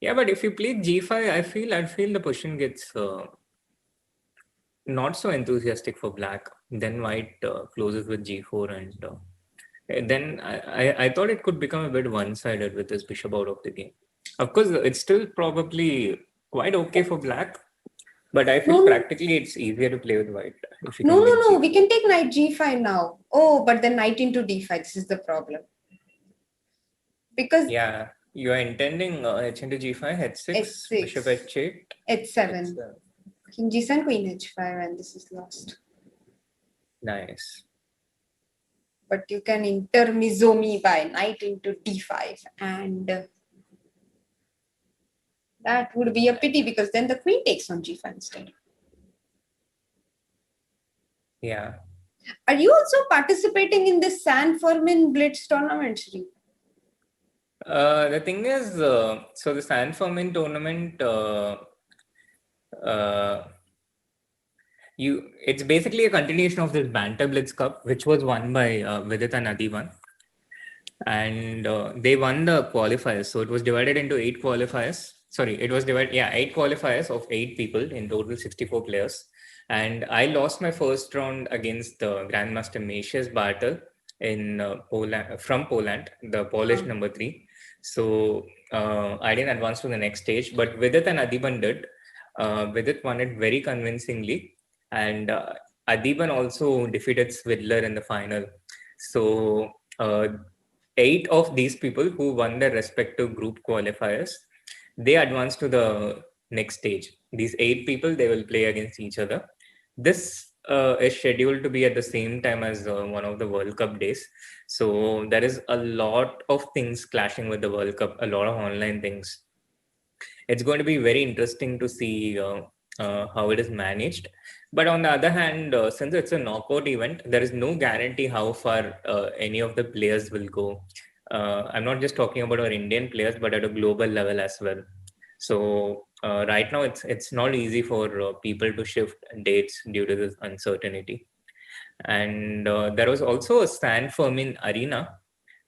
Yeah, but if you play G5, I feel the position gets not so enthusiastic for Black. Then White closes with G4 and then I thought it could become a bit one-sided with this bishop out of the game. Of course, it's still probably quite okay for Black, but I feel practically it's easier to play with White. No. We can take Knight G5 now. Oh, but then Knight into D5. This is the problem. Because yeah, you are intending H into G5, H6, bishop H8, H7. King G7, Queen H5, and this is lost. Nice. But you can intermezzo me by Knight into D5, and that would be a pity because then the queen takes on G5 instead. Yeah. Are you also participating in this San Fermin Blitz tournament, Shri? The thing is, so the San Fermin tournament, it's basically a continuation of this Banter Blitz Cup, which was won by Vidit and Adiban. And they won the qualifiers. So it was divided into 8 qualifiers. Sorry, it was divided, 8 qualifiers of 8 people, in total 64 players. And I lost my first round against Grandmaster Maciej Bartel in Poland, from Poland, the Polish number 3. So I didn't advance to the next stage, but Vidit and Adiban did. Vidit won it very convincingly, and Adiban also defeated Swidler in the final. So 8 of these people who won their respective group qualifiers, they advanced to the next stage. These 8 people, they will play against each other. This is scheduled to be at the same time as one of the World Cup days. So there is a lot of things clashing with the World Cup, a lot of online things. It's going to be very interesting to see how it is managed. But on the other hand, since it's a knockout event, there is no guarantee how far any of the players will go. I'm not just talking about our Indian players, but at a global level as well. So right now, it's not easy for people to shift dates due to this uncertainty. And there was also a San Fermin Arena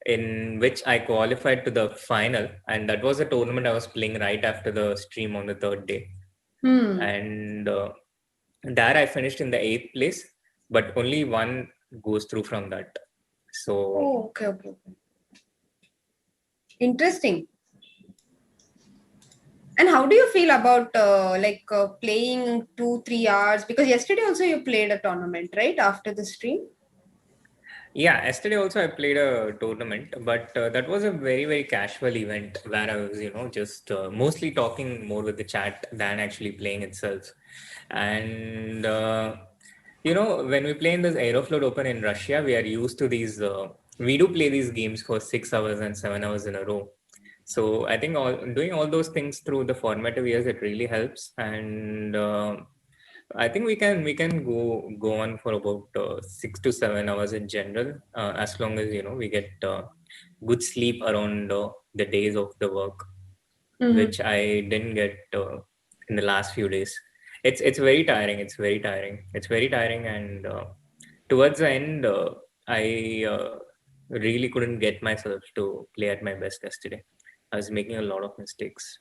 in which I qualified to the final, and that was a tournament I was playing right after the stream on the 3rd day. And there I finished in the 8th place, but only one goes through from that. So okay. Interesting. And how do you feel about playing 2-3 hours? Because yesterday also you played a tournament, right? After the stream. Yeah, yesterday also I played a tournament, but that was a very, very casual event where I was, just mostly talking more with the chat than actually playing itself. And, when we play in this Aeroflot Open in Russia, we are used to these, we do play these games for 6 hours and 7 hours in a row. So I think doing all those things through the formative years, it really helps. And I think we can go on for about 6 to 7 hours in general, as long as we get good sleep around the days of the work, which I didn't get in the last few days. It's very tiring. It's very tiring. It's very tiring, and towards the end, I really couldn't get myself to play at my best yesterday. I was making a lot of mistakes.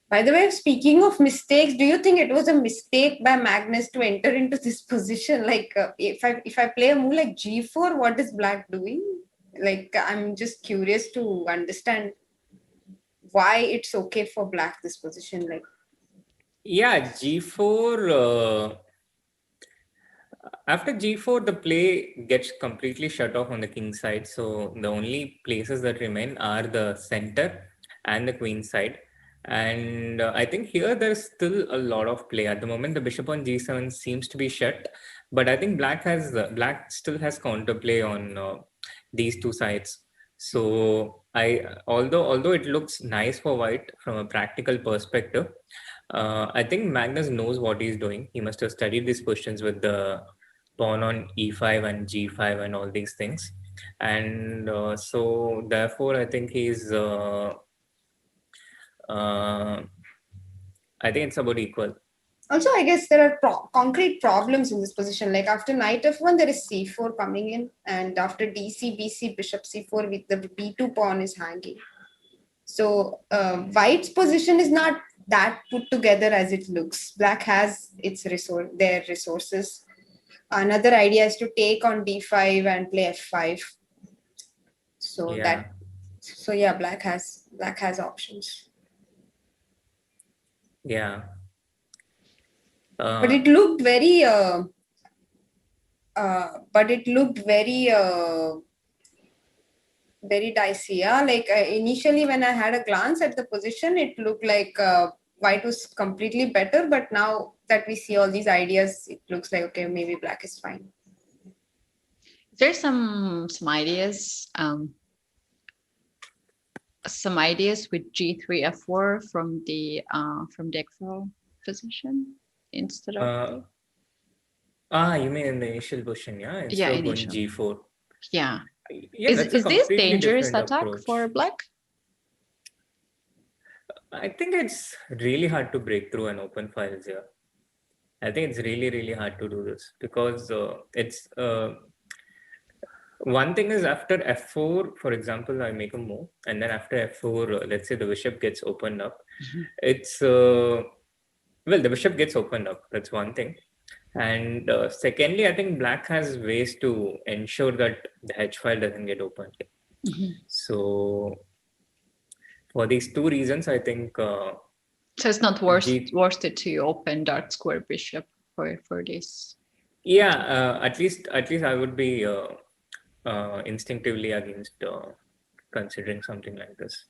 By the way, speaking of mistakes, do you think it was a mistake by Magnus to enter into this position? Like, if I play a move like G4, what is Black doing? Like, I'm just curious to understand why it's okay for Black this position. Like, Yeah, G4. After G4, the play gets completely shut off on the king side. So the only places that remain are the center and the queen side. And I think here there's still a lot of play. At the moment, the bishop on G7 seems to be shut. But I think black still has counterplay on these two sides. So although it looks nice for white from a practical perspective, I think Magnus knows what he's doing. He must have studied these questions with the pawn on e5 and g5 and all these things. And so therefore, I think I think it's about equal. also, I guess there are concrete problems in this position. Like after knight f1, there is c4 coming in, and after dc, bc, bishop c4 with the b2 pawn is hanging. So white's position is not that put together as it looks. Black has their resources. Another idea is to take on d5 and play f5. So Yeah. Black has options. Yeah. But it looked very very dicey. Yeah, like initially when I had a glance at the position, it looked like white was completely better. But now that we see all these ideas, it looks like okay, maybe black is fine. There's some ideas. Some ideas with G3 F4 from the expo position instead of you mean in the initial position, yeah? Yeah, Instead of going initial. G4. Yeah. Yeah, Is this dangerous attack approach for black? I think it's really hard to break through an open files here. I think it's really, really hard to do this because it's one thing is after f4, for example, I make a move, and then after f4, let's say the bishop gets opened up. It's well, the bishop gets opened up. That's one thing. And secondly, I think black has ways to ensure that the H file doesn't get opened. So for these two reasons, I think. So it's not worth it to open dark square bishop for this. Yeah, at least I would be instinctively against considering something like this.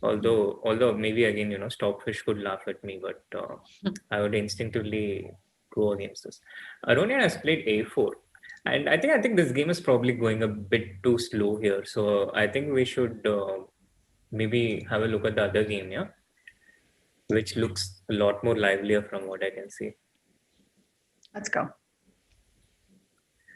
Although maybe again, Stockfish could laugh at me, but I would instinctively go against this. Aronian has played a4, and I think this game is probably going a bit too slow here. So I think we should maybe have a look at the other game, yeah, which looks a lot more livelier from what I can see. Let's go.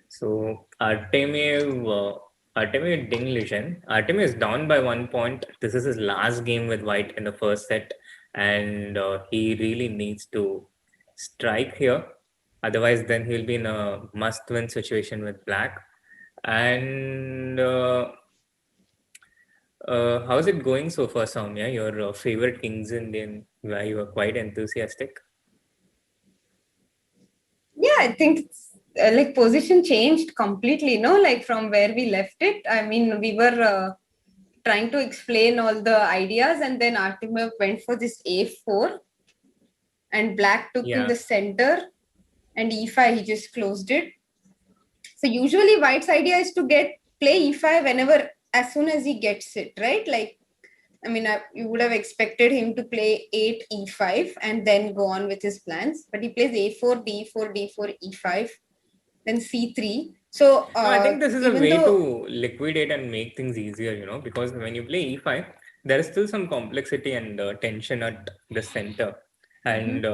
So Artemiev Dinglish. Artemiev is down by 1 point. This is his last game with white in the first set, and he really needs to strike here. Otherwise, then he'll be in a must-win situation with black. And how's it going so far, Soumya? Your favorite Kings Indian, where you are quite enthusiastic. Yeah, I think it's, like position changed completely, no? Like from where we left it. I mean, we were trying to explain all the ideas, and then Artemiev went for this a4, and black took in the center, and e5 he just closed it. So usually white's idea is to play e5 whenever, as soon as he gets it, right? Like, I mean, you would have expected him to play 8 e5 and then go on with his plans, but he plays a4, d4, d4, e5, then c3. So no, I think this is a way to liquidate and make things easier, because when you play e5, there is still some complexity and tension at the center, and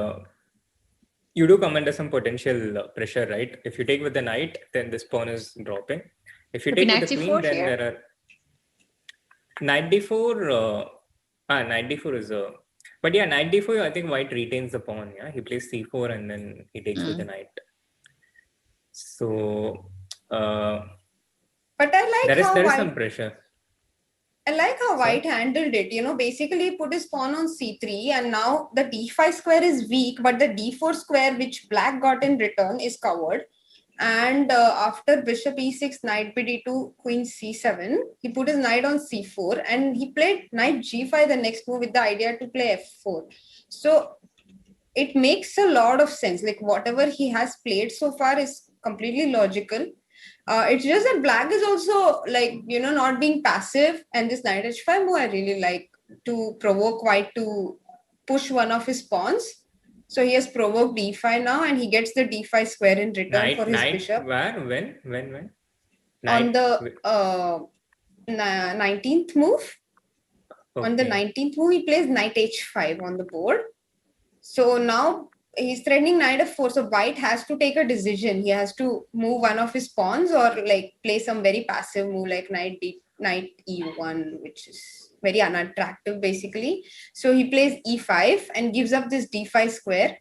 you do come under some potential pressure, right? If you take with the knight, then this pawn is dropping. If you Maybe take knight with the queen, d4 then here? there are knight d4. Knight d4 is a. But yeah, knight d4. I think white retains the pawn. Yeah, he plays c4 and then he takes with the knight. So But I like there how is white. some pressure. I like how Sorry? white handled it. Basically he put his pawn on c3, and now the d5 square is weak, but the d4 square which black got in return is covered. And after bishop e6, knight bd2, queen c7, he put his knight on c4, and he played knight g5 the next move with the idea to play f4. So it makes a lot of sense. Like whatever he has played so far is completely logical. It's just that black is also like, not being passive, and this knight h5 move I really like to provoke white to push one of his pawns. So he has provoked d5 now, and he gets the d5 square in return for his bishop. Where? When? On the 19th move. Okay. On the 19th move, he plays knight h5 on the board. So now he's threatening knight f4. So white has to take a decision. He has to move one of his pawns, or like play some very passive move like knight e1, which is very unattractive basically. So he plays e5 and gives up this d5 square.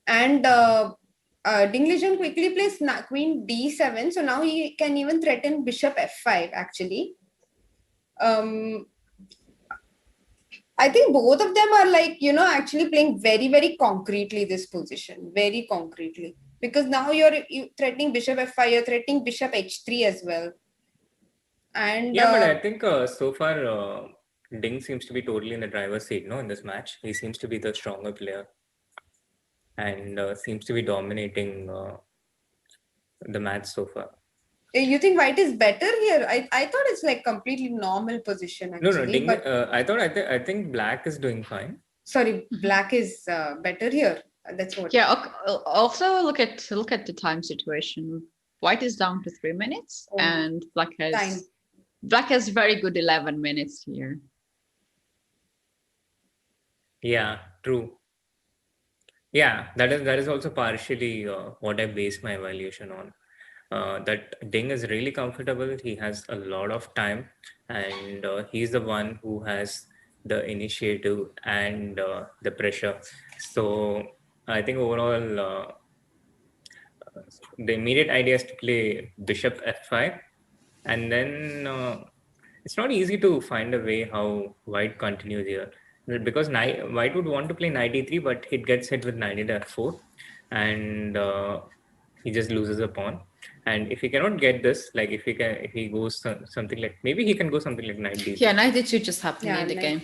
And Dinglish quickly plays queen d7. So now he can even threaten bishop f5 actually. I think both of them are like, actually playing very, very concretely this position, very concretely. Because now you're threatening bishop f5, you're threatening bishop h3 as well. And yeah, but I think so far Ding seems to be totally in the driver's seat, no, in this match. He seems to be the stronger player and seems to be dominating the match so far. You think white is better here? I thought it's like completely normal position actually. No, Ding, but I think black is doing fine. Sorry, black is better here. That's what. Yeah. Also, look at the time situation. White is down to 3 minutes, and black has very good 11 minutes here. Yeah, true. Yeah, that is also partially what I base my evaluation on. That Ding is really comfortable. He has a lot of time, and he's the one who has the initiative and the pressure. So I think overall, the immediate idea is to play bishop f5, and then it's not easy to find a way how white continues here, because white would want to play knight e3, but it gets hit with knight f4, and he just loses a pawn. And if he cannot get this, like if he goes something like, maybe he can go something like knight d3. Yeah, knight d2 just happened in the game.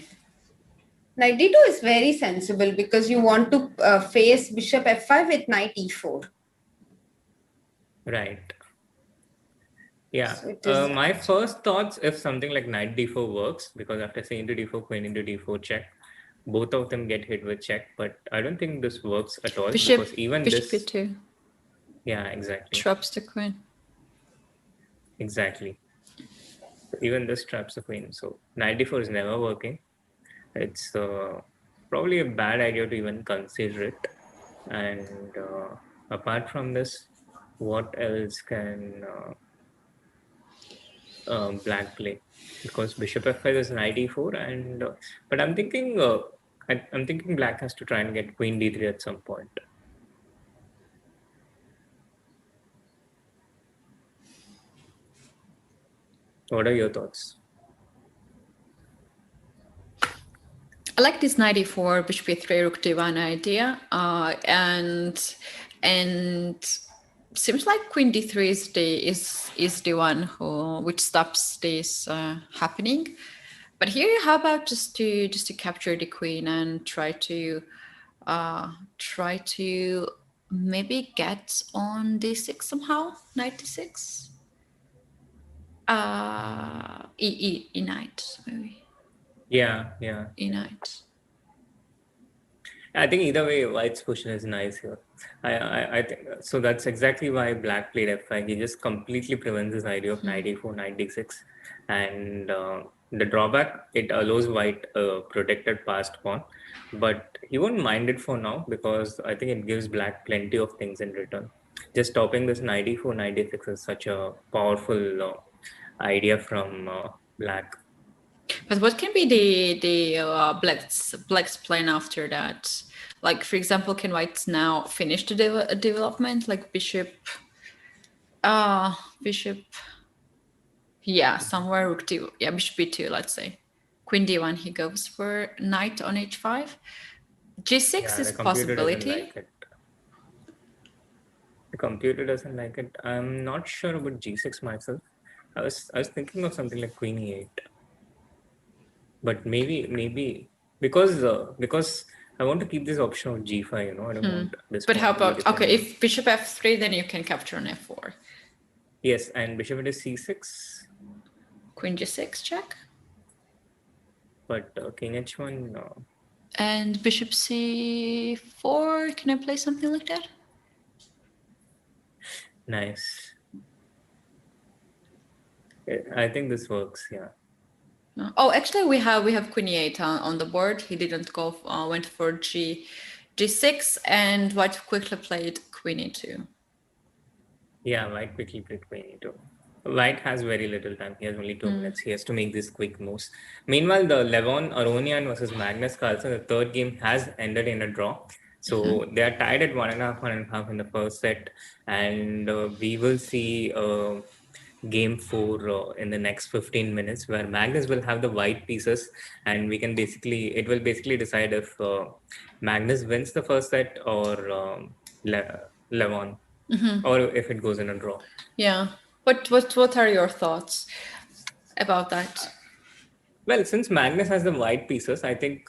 Knight d2 is very sensible because you want to face bishop f5 with knight e4. Right. Yeah. So my first thoughts, if something like knight d4 works, because after saying into d4, queen into d4 check, both of them get hit with check. But I don't think this works at all, because even bishop this. e2. Yeah, exactly. Traps the queen. Exactly. Even this traps the queen. So knight d4 is never working. It's probably a bad idea to even consider it. And apart from this, what else can black play? Because bishop f5 is knight e4, and but I'm thinking I'm thinking black has to try and get queen d3 at some point. What are your thoughts? I like this knight e4, bishop e3, rook d1 idea, and seems like queen d3 is the one which stops this happening. But here, how about just to capture the queen and try to maybe get on d6 somehow, knight d6, e knight maybe. Yeah. E knight. I think either way, white's position is nice here. I think so. That's exactly why black played f5. He just completely prevents this idea of knight e4, knight d6, and the drawback, it allows white a protected passed pawn, but he won't mind it for now, because I think it gives black plenty of things in return. Just stopping this knight e4, knight d6 is such a powerful idea from black. But what can be the black's plan after that? Like, for example, can white now finish the development? Like bishop. Yeah, somewhere rook d. Yeah, bishop b2. Let's say queen d1. He goes for knight on h5. G6 Yeah, is the computer doesn't possibility. like it. The computer doesn't like it. I'm not sure about g6 myself. I was thinking of something like queen e8, but maybe because I want to keep this option of g5. You know, I don't want this But how pawn to be about okay? dependent. If bishop f3, then you can capture on f4. Yes, and bishop into c6. Queen g6 check. But king h1. No. And bishop c4. Can I play something like that? Nice. I think this works. Yeah. Oh, actually, we have queen e8 on the board. He didn't go. Went for g6, and white quickly played queen e2. Yeah, white quickly played queen e2. White has very little time. He has only 2 minutes. He has to make these quick moves. Meanwhile, the Levon Aronian versus Magnus Carlsen, the third game, has ended in a draw. So they are tied at 1.5 in the first set, and we will see game 4 in the next 15 minutes, where Magnus will have the white pieces, and it will basically decide if Magnus wins the first set or Levon, or if it goes in a draw. Yeah. What are your thoughts about that? Well, since Magnus has the white pieces, I think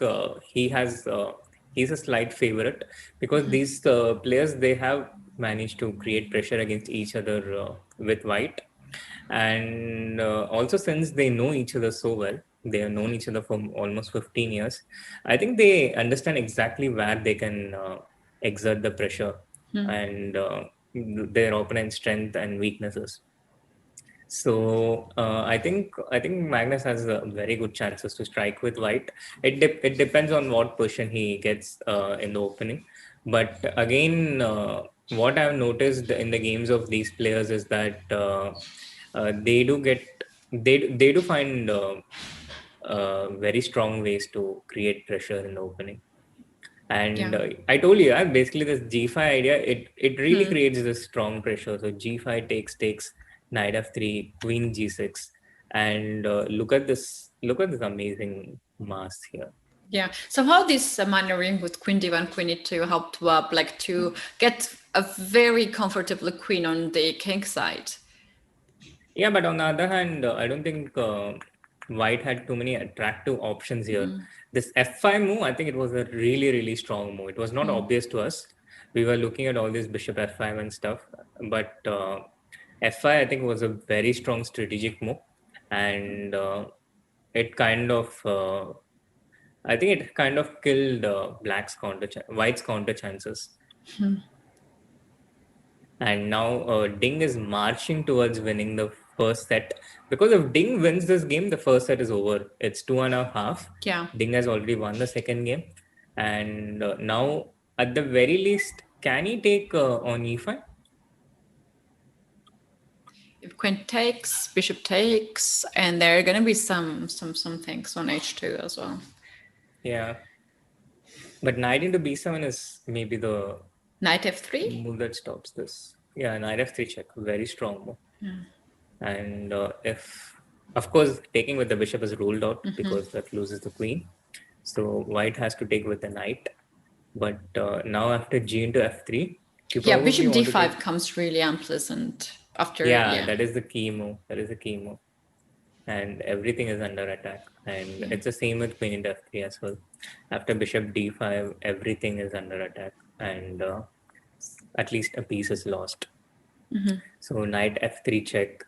he's a slight favorite, because these players, they have managed to create pressure against each other with white, and also since they know each other so well, they have known each other for almost 15 years. I think they understand exactly where they can exert the pressure and their opponent's strength and weaknesses. So I think Magnus has very good chances to strike with white. It depends on what position he gets in the opening. But again, what I've noticed in the games of these players is that they do find very strong ways to create pressure in the opening. And I told you, basically this G5 idea, it really creates this strong pressure. So G5 takes knight f3, queen G6, and look at this amazing mass here. Yeah. So how this maneuvering with queen d1, queen e2 helped black to get a very comfortable queen on the king side? Yeah, but on the other hand, I don't think white had too many attractive options here. This f5 move, I think it was a really, really strong move. It was not obvious to us. We were looking at all this bishop f5 and stuff, but f5, I think, was a very strong strategic move, and it kind of, I think, it kind of killed white's counter chances. And now Ding is marching towards winning the first set, because if Ding wins this game, the first set is over. It's 2.5. Yeah. Ding has already won the second game, and now at the very least, can he take on e5? If queen takes, bishop takes, and there are gonna be some things on h2 as well. Yeah, but knight into b7 is maybe the Knight f3 move that stops this. Yeah, knight f3 check, very strong move. And if, of course, taking with the bishop is ruled out because that loses the queen. So white has to take with the knight. But now after g into f3, bishop d5 comes really unpleasant after. Yeah, that is the key move. And everything is under attack. And it's the same with queen into f3 as well. After bishop d5, everything is under attack, and at least a piece is lost. So knight f3 check.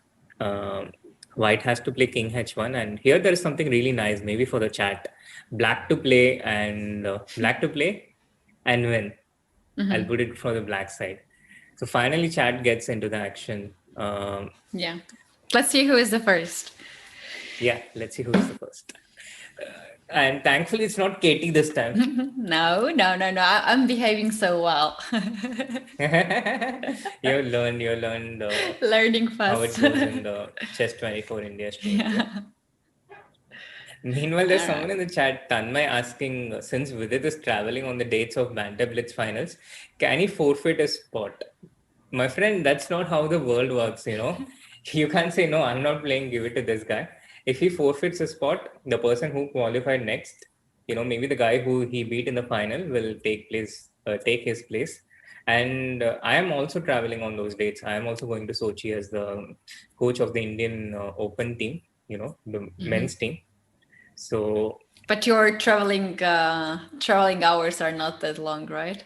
White has to play king h1, and here there is something really nice, maybe for the chat. Black to play and win. I'll put it for the black side. So finally, chat gets into the action. Let's see who is the first. Yeah, let's see who is the first. And thankfully, it's not Katie this time. No. I'm behaving so well. You learned Learning how fast. it goes in the Chess 24 India stream. Yeah. Yeah. Meanwhile, there's All someone right. in the chat, Tanmay, asking since Vidit is traveling on the dates of Banter Blitz finals, can he forfeit his spot? My friend, that's not how the world works, you know. You can't say, no, I'm not playing, give it to this guy. If he forfeits a spot, the person who qualified next, you know, maybe the guy who he beat in the final will take his place. And I am also traveling on those dates. I am also going to Sochi as the coach of the Indian Open team, you know, the men's team. So But your traveling hours are not that long, right?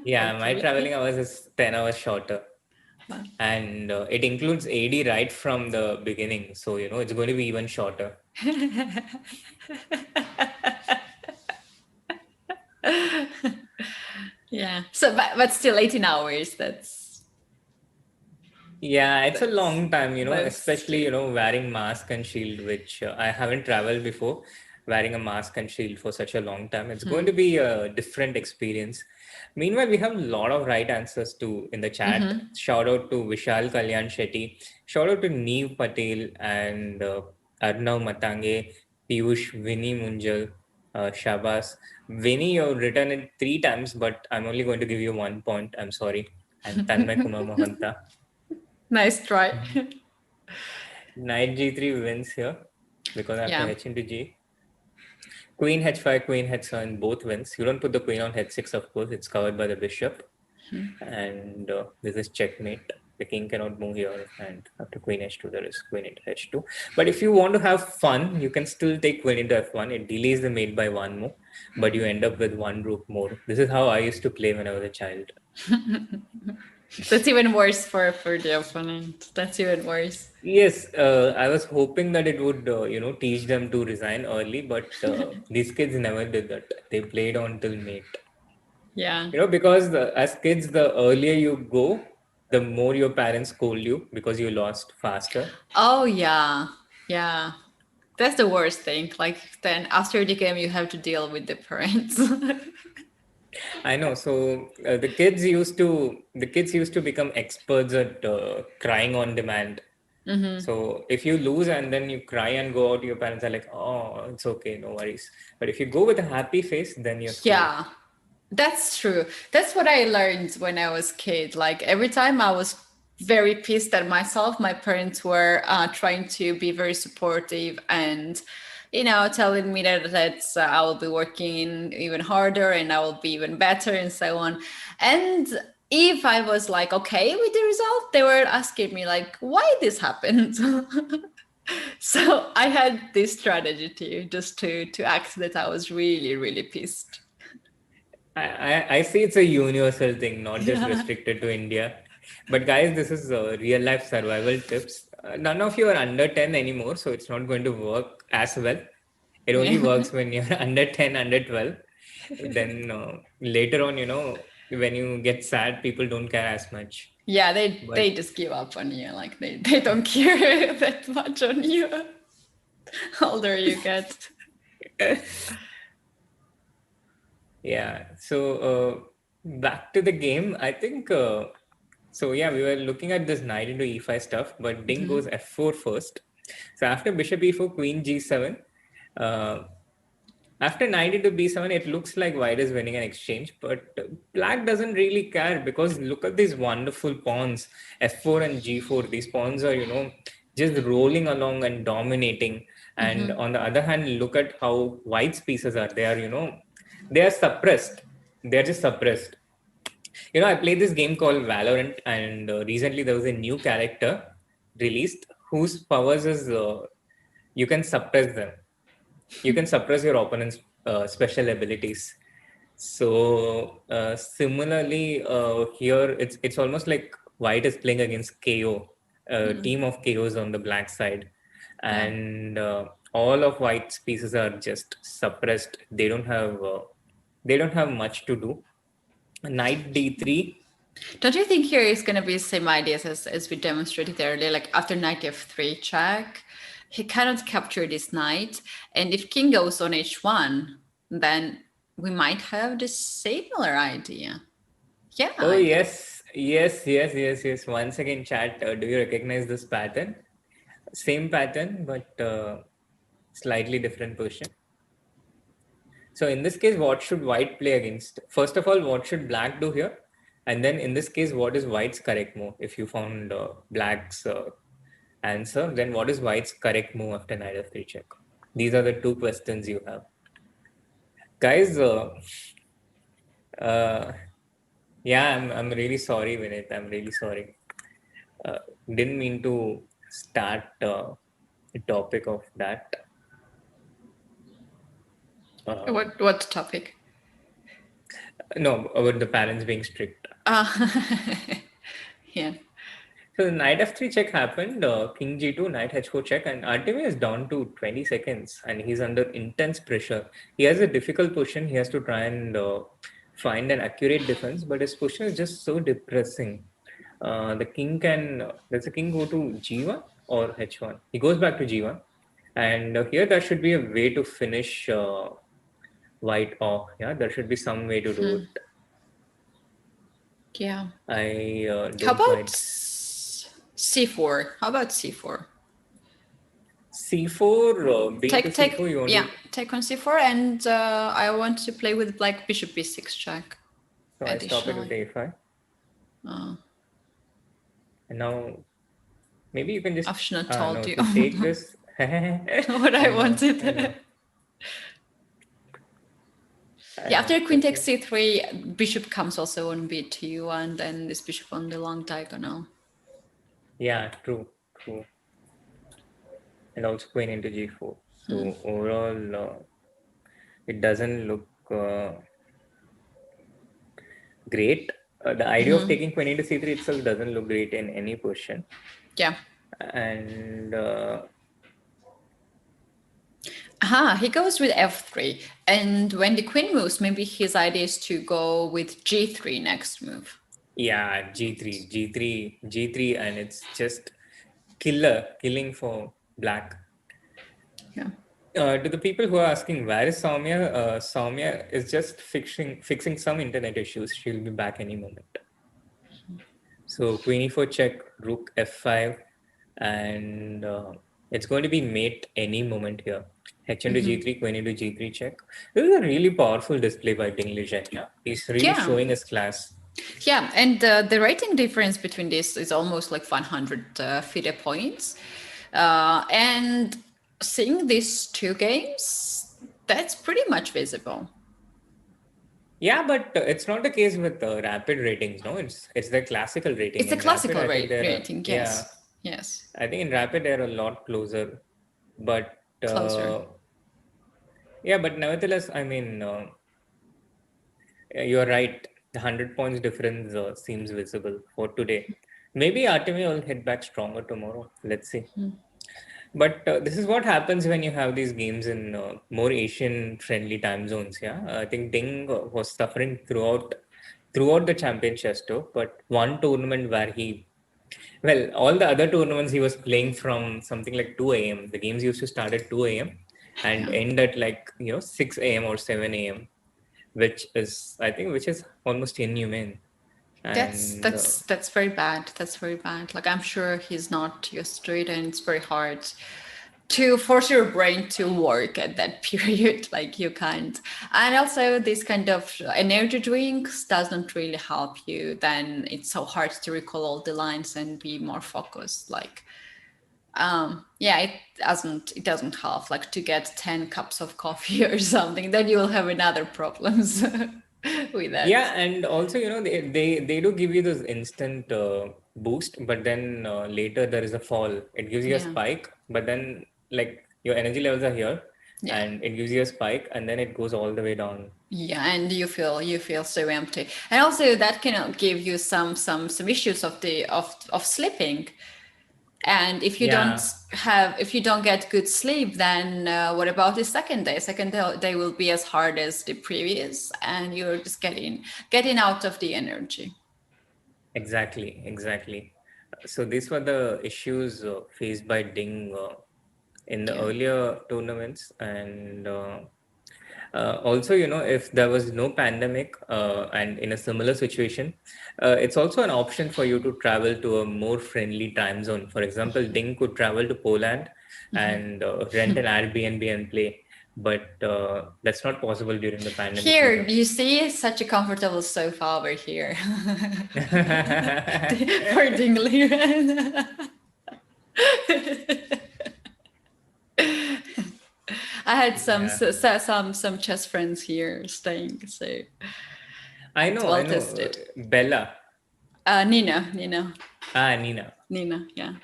yeah, my Hopefully. traveling hours is 10 hours shorter. Wow. And it includes AD right from the beginning. So, you know, it's going to be even shorter. Yeah. So, but still 18 hours. That's Yeah, it's a long time, you know, most. especially, you know, wearing mask and shield, which I haven't traveled before, wearing a mask and shield for such a long time. It's going to be a different experience. Meanwhile, we have a lot of right answers too in the chat. Shout out to Vishal Kalyan Shetty. Shout out to Neev Patel and Arnav Matange, Piyush, Vinny Munjal, Shabas. Vinny, you've written it 3 times, but I'm only going to give you 1 point. I'm sorry. And Tanmay Kumar Mohanta. Nice try. Knight G3 wins here because I have Yeah. to H into G. Queen H5, Queen H7 both wins. You don't put the queen on H6, of course. It's covered by the bishop. And this is checkmate. The king cannot move here. And after Queen H2, there is Queen into H2. But if you want to have fun, you can still take Queen into F1. It delays the mate by one more, but you end up with one rook more. This is how I used to play when I was a child. That's even worse for the opponent. That's even worse. Yes, I was hoping that it would, you know, teach them to resign early, but these kids never did that. They played on till mate. Yeah. You know, because as kids, the earlier you go, the more your parents scold you because you lost faster. Oh yeah. Yeah. That's the worst thing. Like then after the game you have to deal with the parents. I know. So the kids used to become experts at crying on demand. So if you lose and then you cry and go out, your parents are like, "Oh, it's okay, no worries." But if you go with a happy face, then you're screwed. Yeah. That's true. That's what I learned when I was kid. Like every time I was very pissed at myself, my parents were trying to be very supportive and, you know, telling me that I will be working even harder and I will be even better and so on. And if I was like okay with the result, they were asking me like, why this happened? So I had this strategy too, just to act that I was really, really pissed. I see it's a universal thing, not just restricted to India. But guys, this is real life survival tips. None of you are under 10 anymore, so it's not going to work as well. It only works when you're under 10, under 12. Then later on, you know, when you get sad, people don't care as much. Yeah, they just give up on you. Like they don't care that much on you. Older you get. Yeah. So back to the game. I think so. Yeah, we were looking at this knight into e5 stuff, but Ding goes f4 first. So after bishop e4, queen g7. After knight into b7, it looks like white is winning an exchange, but black doesn't really care because look at these wonderful pawns, f4 and g4. These pawns are, you know, just rolling along and dominating. And on the other hand, look at how white's pieces are. They are, you know, they are suppressed. They're just suppressed. You know, I played this game called Valorant, and recently there was a new character released whose powers is you can suppress them. You can suppress your opponent's special abilities. So similarly, here it's almost like White is playing against KO, a team of KOs on the black side, and all of White's pieces are just suppressed. They don't have much to do. Knight d3. Don't you think here is going to be the same ideas as we demonstrated earlier, like after knight f3 check, he cannot capture this knight. And if king goes on h1, then we might have the similar idea. Yeah. Oh, yes. Yes. Once again, chat, do you recognize this pattern? Same pattern, but slightly different position. So in this case, what should white play against? First of all, what should black do here? And then in this case, what is white's correct move? If you found black's answer, then what is white's correct move after knight f3 check? These are the two questions you have. Guys, yeah, I'm really sorry, Vinit. I'm really sorry. Didn't mean to start the topic of that. What topic? No, about the parents being strict. Yeah. So the knight f3 check happened, king g2, knight h4 check, and Artemi is down to 20 seconds and he's under intense pressure. He has a difficult position. He has to try and find an accurate defense, but his position is just so depressing. The king can, does the king go to g1 or h1? He goes back to g1. And here there should be a way to finish white off. Yeah, there should be some way to do it. Yeah. I don't How about quite... c4? How about c4? c4, b to c4, you want yeah, to... take on c4, and I want to play with black bishop b6 check. So I stop it with a5. And now, maybe you can just... I should not told you. To take this... What I wanted. Yeah, after queen takes c3, bishop comes also on b2, and then this bishop on the long diagonal. Yeah, true. And also queen into g4. So overall, it doesn't look great. The idea of taking queen into c3 itself doesn't look great in any position. Yeah. And he goes with f3. And when the queen moves, maybe his idea is to go with g3 next move. Yeah, g3, and it's just killing for black. Yeah. To the people who are asking, where is Soumya? Soumya is just fixing some internet issues. She'll be back any moment. So queen e4 check, rook f5, and it's going to be mate any moment here. H into g3, queen into g3 check. This is a really powerful display by Ding Liren. Yeah, he's really showing his class. Yeah, and the rating difference between this is almost like 100 FIDE points. And seeing these two games, that's pretty much visible. Yeah, but it's not the case with rapid ratings, no? It's the classical rating. It's the classical rating, yes. Yeah. Yes. I think in rapid they're a lot closer. But closer. Yeah, but nevertheless, I mean, you're right. The 100 points difference seems visible for today. Maybe Artemi will hit back stronger tomorrow. Let's see. But this is what happens when you have these games in more Asian-friendly time zones. Yeah, I think Ding was suffering throughout the championship too. But one tournament where all the other tournaments he was playing from something like 2 a.m. The games used to start at 2 a.m. and end at 6 a.m. or 7 a.m. which is almost inhumane. And, that's very bad. That's very bad. Like, I'm sure he's not used to it, and it's very hard to force your brain to work at that period. Like, you can't. And also, this kind of energy drinks doesn't really help you. Then it's so hard to recall all the lines and be more focused. Like, it doesn't help. Like, to get 10 cups of coffee or something, then you will have another problems. With that. Yeah, and also, they do give you this instant boost, but then later there is a fall. It gives you a spike, but then your energy levels are here, and it gives you a spike, and then it goes all the way down. Yeah, and you feel so empty, and also that can give you some issues of sleeping. And if you don't get good sleep, then what about the second day? Second day will be as hard as the previous, and you're just getting out of the energy. Exactly. So these were the issues faced by Ding in the earlier tournaments. And also, if there was no pandemic and in a similar situation, it's also an option for you to travel to a more friendly time zone. For example, Ding could travel to Poland and rent an Airbnb and play. But that's not possible during the pandemic. Here, you see such a comfortable sofa over here for Dingley. I had some chess friends here staying, so I know. Bella. Nina. Nina. Nina, yeah.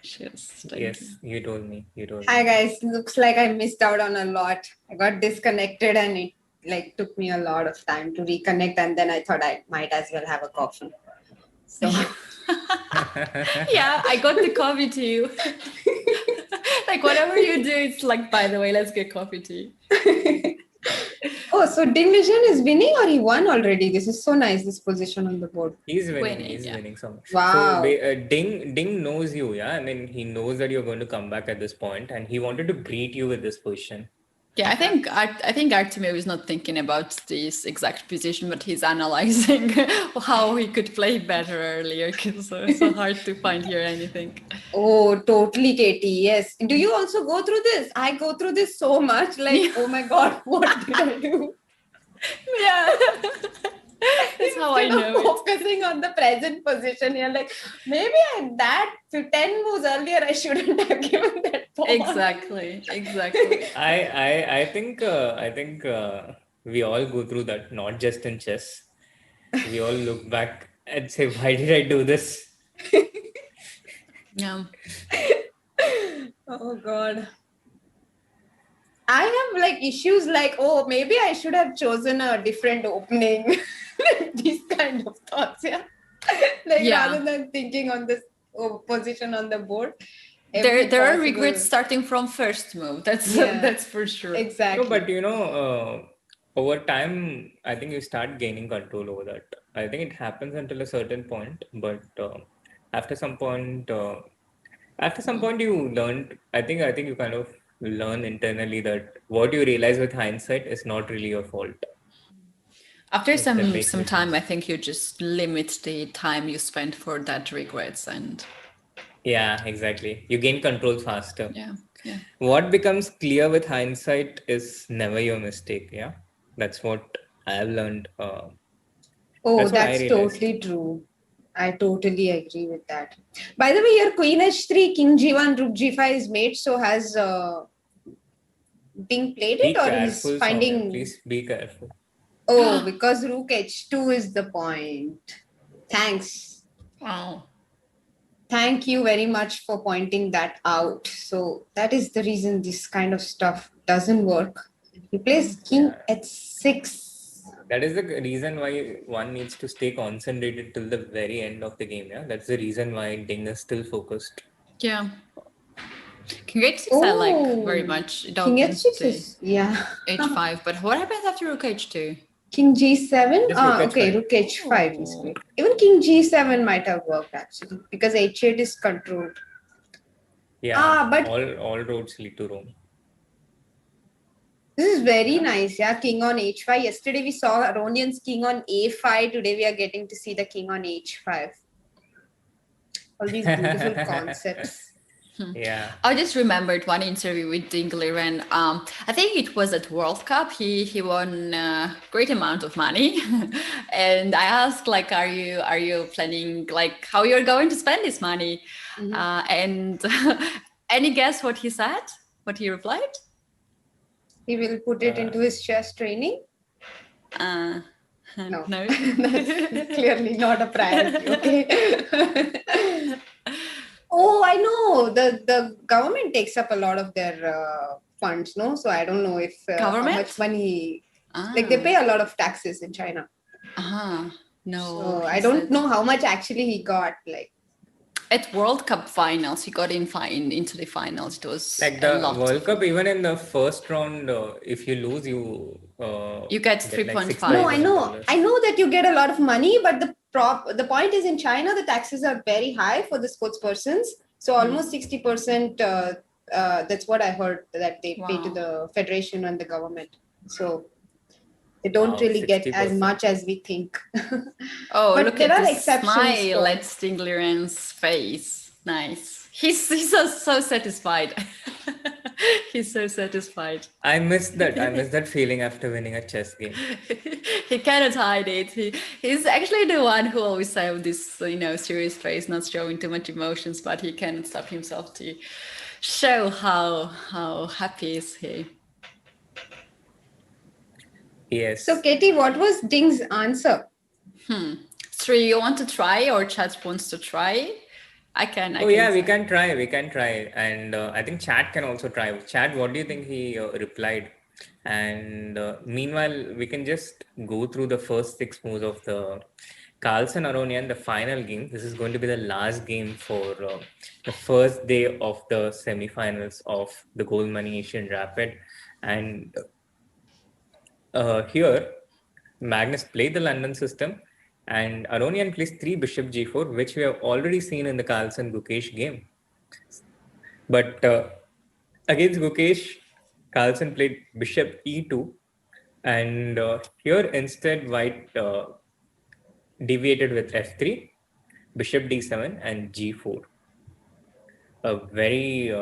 She was staying. Yes, you told me. Hi guys, looks like I missed out on a lot. I got disconnected and it took me a lot of time to reconnect, and then I thought I might as well have a coffee. So yeah, I got the coffee too. Whatever you do, it's by the way, let's get coffee tea. Oh, so Dinglish is winning or he won already? This is so nice, this position on the board. He's winning. He's winning so much. Wow. So Ding knows you, yeah? I mean, he knows that you're going to come back at this point, and he wanted to greet you with this position. Yeah, I think Artemiev is not thinking about this exact position, but he's analyzing how he could play better earlier, because it's so hard to find here anything. Oh, totally, Katie. Yes. Do you also go through this? I go through this so much. Oh my God, what did I do? Yeah. That's how I know. Focusing on the present position, you're like, maybe that 10 moves earlier, I shouldn't have given that pawn. Exactly. I think we all go through that, not just in chess. We all look back and say, why did I do this? Yeah. Oh God. I have issues maybe I should have chosen a different opening. These kind of thoughts, yeah. Rather than thinking on this position on the board. There are regrets starting from first move. That's for sure. Exactly. No, but over time, I think you start gaining control over that. I think it happens until a certain point, but after some point you learn. I think you kind of learn internally that what you realize with hindsight is not really your fault. After some time, I think you just limit the time you spend for that regrets and. Yeah, exactly. You gain control faster. Yeah. What becomes clear with hindsight is never your mistake. Yeah, that's what I have learned. That's totally true. I totally agree with that. By the way, your Queen H3, King G1, Rook G5 is mate. So has Ding played it, or he's finding? Soumya, please be careful. Oh, because Rook H2 is the point. Thanks. Wow. Thank you very much for pointing that out. So that is the reason this kind of stuff doesn't work. He plays King H6. That is the reason why one needs to stay concentrated till the very end of the game. Yeah, that's the reason why Ding is still focused. Yeah. King H6 I like very much. King H6 is H5, but what happens after Rook H2? King G7. Rook H5 is great. Even King G7 might have worked actually, because H8 is controlled. Yeah, but all roads lead to Rome. This is very nice. Yeah, King on H5. Yesterday we saw Aronian's King on A5. Today we are getting to see the King on H5. All these beautiful concepts. Yeah. I just remembered one interview with Dingley when I think it was at World Cup. He won a great amount of money, and I asked are you planning how you're going to spend this money? And any guess what he said? What he replied? He will put it into his chess training. No. That's clearly not a priority. Okay. Oh, I know. The government takes up a lot of their funds, no? So I don't know if how much money. They pay a lot of taxes in China. No. So I don't know how much actually he got. At World Cup finals, he got into the finals. It was the World Cup. Even in the first round, if you lose, you get 3.5. No, I know that you get a lot of money, but the point is in China the taxes are very high for the sports persons. So almost 60% That's what I heard, that they pay to Wow. the federation and the government. So they don't Wow, really get as 60%. much as we think. Oh, But look there at are this exceptions smile for. at Stinglerian's face. Nice. He's so satisfied. He's so satisfied. I miss that. I miss that feeling after winning a chess game. He cannot hide it. He's actually the one who always have this, serious face, not showing too much emotions, but he cannot stop himself to show how happy is he. Yes. So Katie, what was Ding's answer? Sri, you want to try, or Chat wants to try? I can. We can try. We can try. And I think Chat can also try. Chat, what do you think he replied? And meanwhile, we can just go through the first 6 moves of the Carlsen Aronian, the final game. This is going to be the last game for the first day of the semifinals of the Gold Money Asian Rapid. And here, Magnus played the London system, and Aronian plays 3 bishop g4, which we have already seen in the Carlsen Gukesh game. But against Gukesh, Carlsen played bishop e2, and here instead White deviated with f3, bishop d7, and g4. A very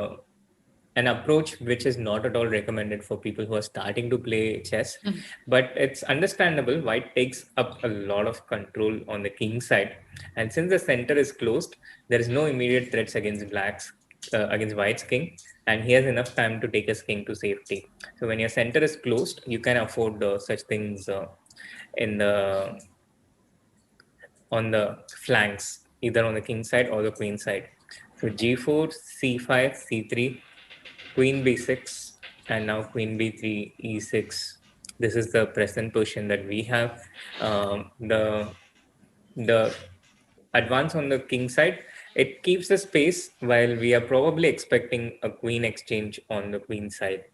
an approach which is not at all recommended for people who are starting to play chess, but it's understandable. White takes up a lot of control on the king side, and since the center is closed, there is no immediate threats against against White's king, and he has enough time to take his king to safety. So when your center is closed, you can afford such things in the on the flanks, either on the king side or the queen side. So g4, c5, c3, queen b6, and now queen b3, e6. This is the present position that we have. The advance on the king side, it keeps the space while we are probably expecting a queen exchange on the queen side.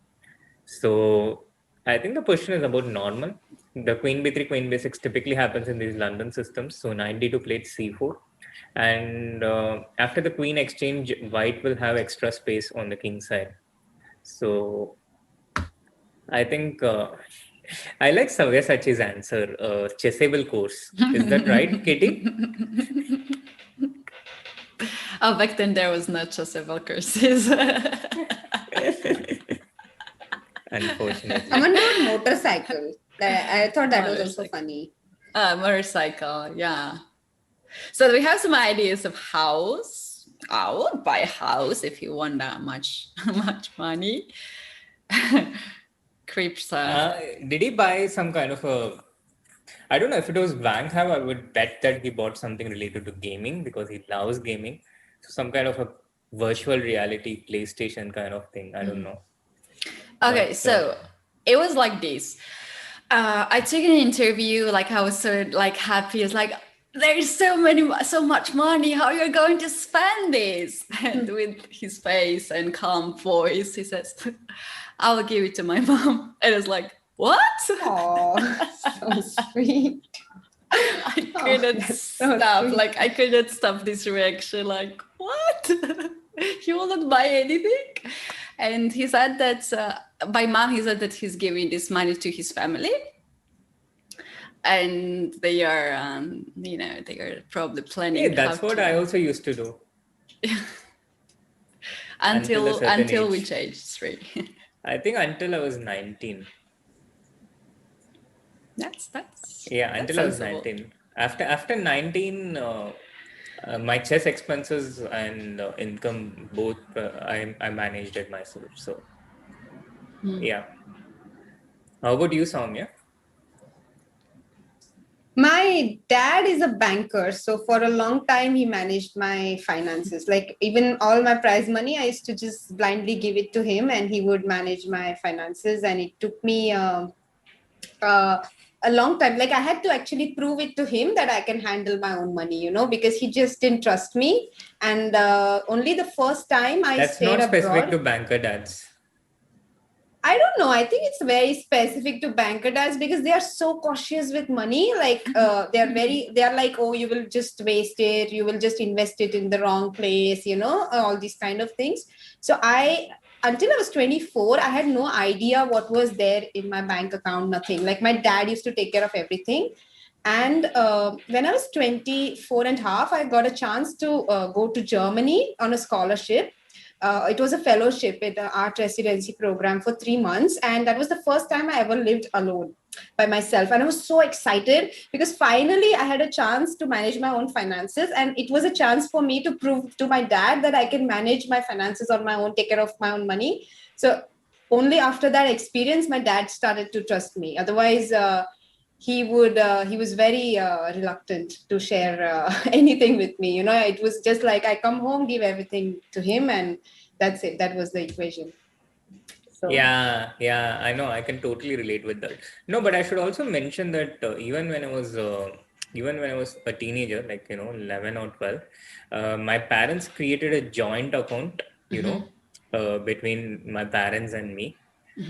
So I think the position is about normal. The queen b3, queen b6 typically happens in these London systems. So knight d2 played c4. And after the queen exchange, White will have extra space on the king side. So I think I like Sabyasachi's answer, chessable course. Is that right, Katie? Oh, back then there was no chessable courses. Unfortunately. Someone wrote motorcycle. I thought that was also funny. Motorcycle, yeah. So we have some ideas of house. I would buy a house if you want that much money. Creeps. Did he buy some kind of a? I don't know if it was Wangham. I would bet that he bought something related to gaming because he loves gaming. So some kind of a virtual reality PlayStation kind of thing. I don't know. Okay, But, so it was like this. I took an interview. Like I was so happy. It's like there's so much money. How you're going to spend this? And with his face and calm voice, he says, "I will give it to my mom." And it's like, what? Oh, so sweet. I couldn't stop. sweet. Like I couldn't stop this reaction. Like what? He will not buy anything. And he said that by mom, he said that he's giving this money to his family, and they are, they are probably planning. hey, that's what I also used to do. until which age? 3. I think until I was 19. That's Until I was sensible. 19. After 19, my chess expenses and income both I managed it myself. So yeah. How about you, Soumya? My dad is a banker, so for a long time he managed my finances. Like even all my prize money, I used to just blindly give it to him, and he would manage my finances. And it took me a long time. Like I had to actually prove it to him that I can handle my own money, because he just didn't trust me. And only the first time I That's stayed not specific abroad. to banker dads. I don't know. I think it's very specific to banker dads because they are so cautious with money. Like they are like, oh, you will just waste it. You will just invest it in the wrong place, all these kind of things. So I until I was 24, I had no idea what was there in my bank account, nothing. Like my dad used to take care of everything. And when I was 24 and a half, I got a chance to go to Germany on a scholarship. It was a fellowship in the art residency program for 3 months. And that was the first time I ever lived alone by myself. And I was so excited because finally I had a chance to manage my own finances. And it was a chance for me to prove to my dad that I can manage my finances on my own, take care of my own money. So only after that experience, my dad started to trust me. Otherwise, he was very reluctant to share anything with me. It was just like I come home, give everything to him, and that's it. That was the equation. So Yeah, I know. I can totally relate with that. No, but I should also mention that even when I was a teenager, like 11 or 12, my parents created a joint account, between my parents and me,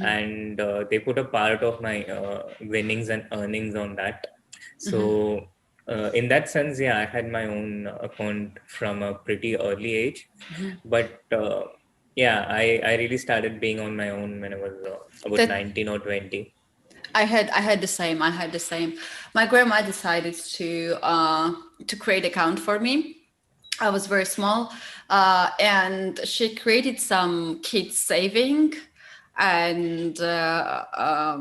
and they put a part of my winnings and earnings on that. So in that sense, yeah, I had my own account from a pretty early age, but. Yeah, I really started being on my own when I was about 19 or 20. I had the same. I had the same. My grandma decided to create an account for me. I was very small, and she created some kids saving. And I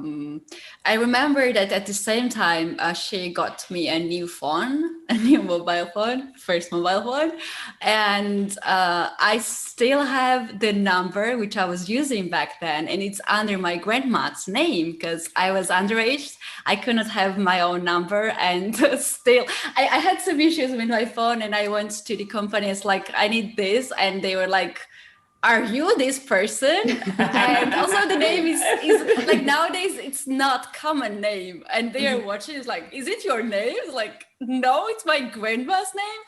remember that at the same time, she got me a new phone, a new mobile phone, first mobile phone. And I still have the number which I was using back then. And it's under my grandma's name because I was underage. I could not have my own number. And still, I had some issues with my phone. And I went to the companies like, I need this. And they were like, are you this person? And also the name is like nowadays it's not common name, and they are watching, it's like, is it your name? It's like, no, it's my grandma's name.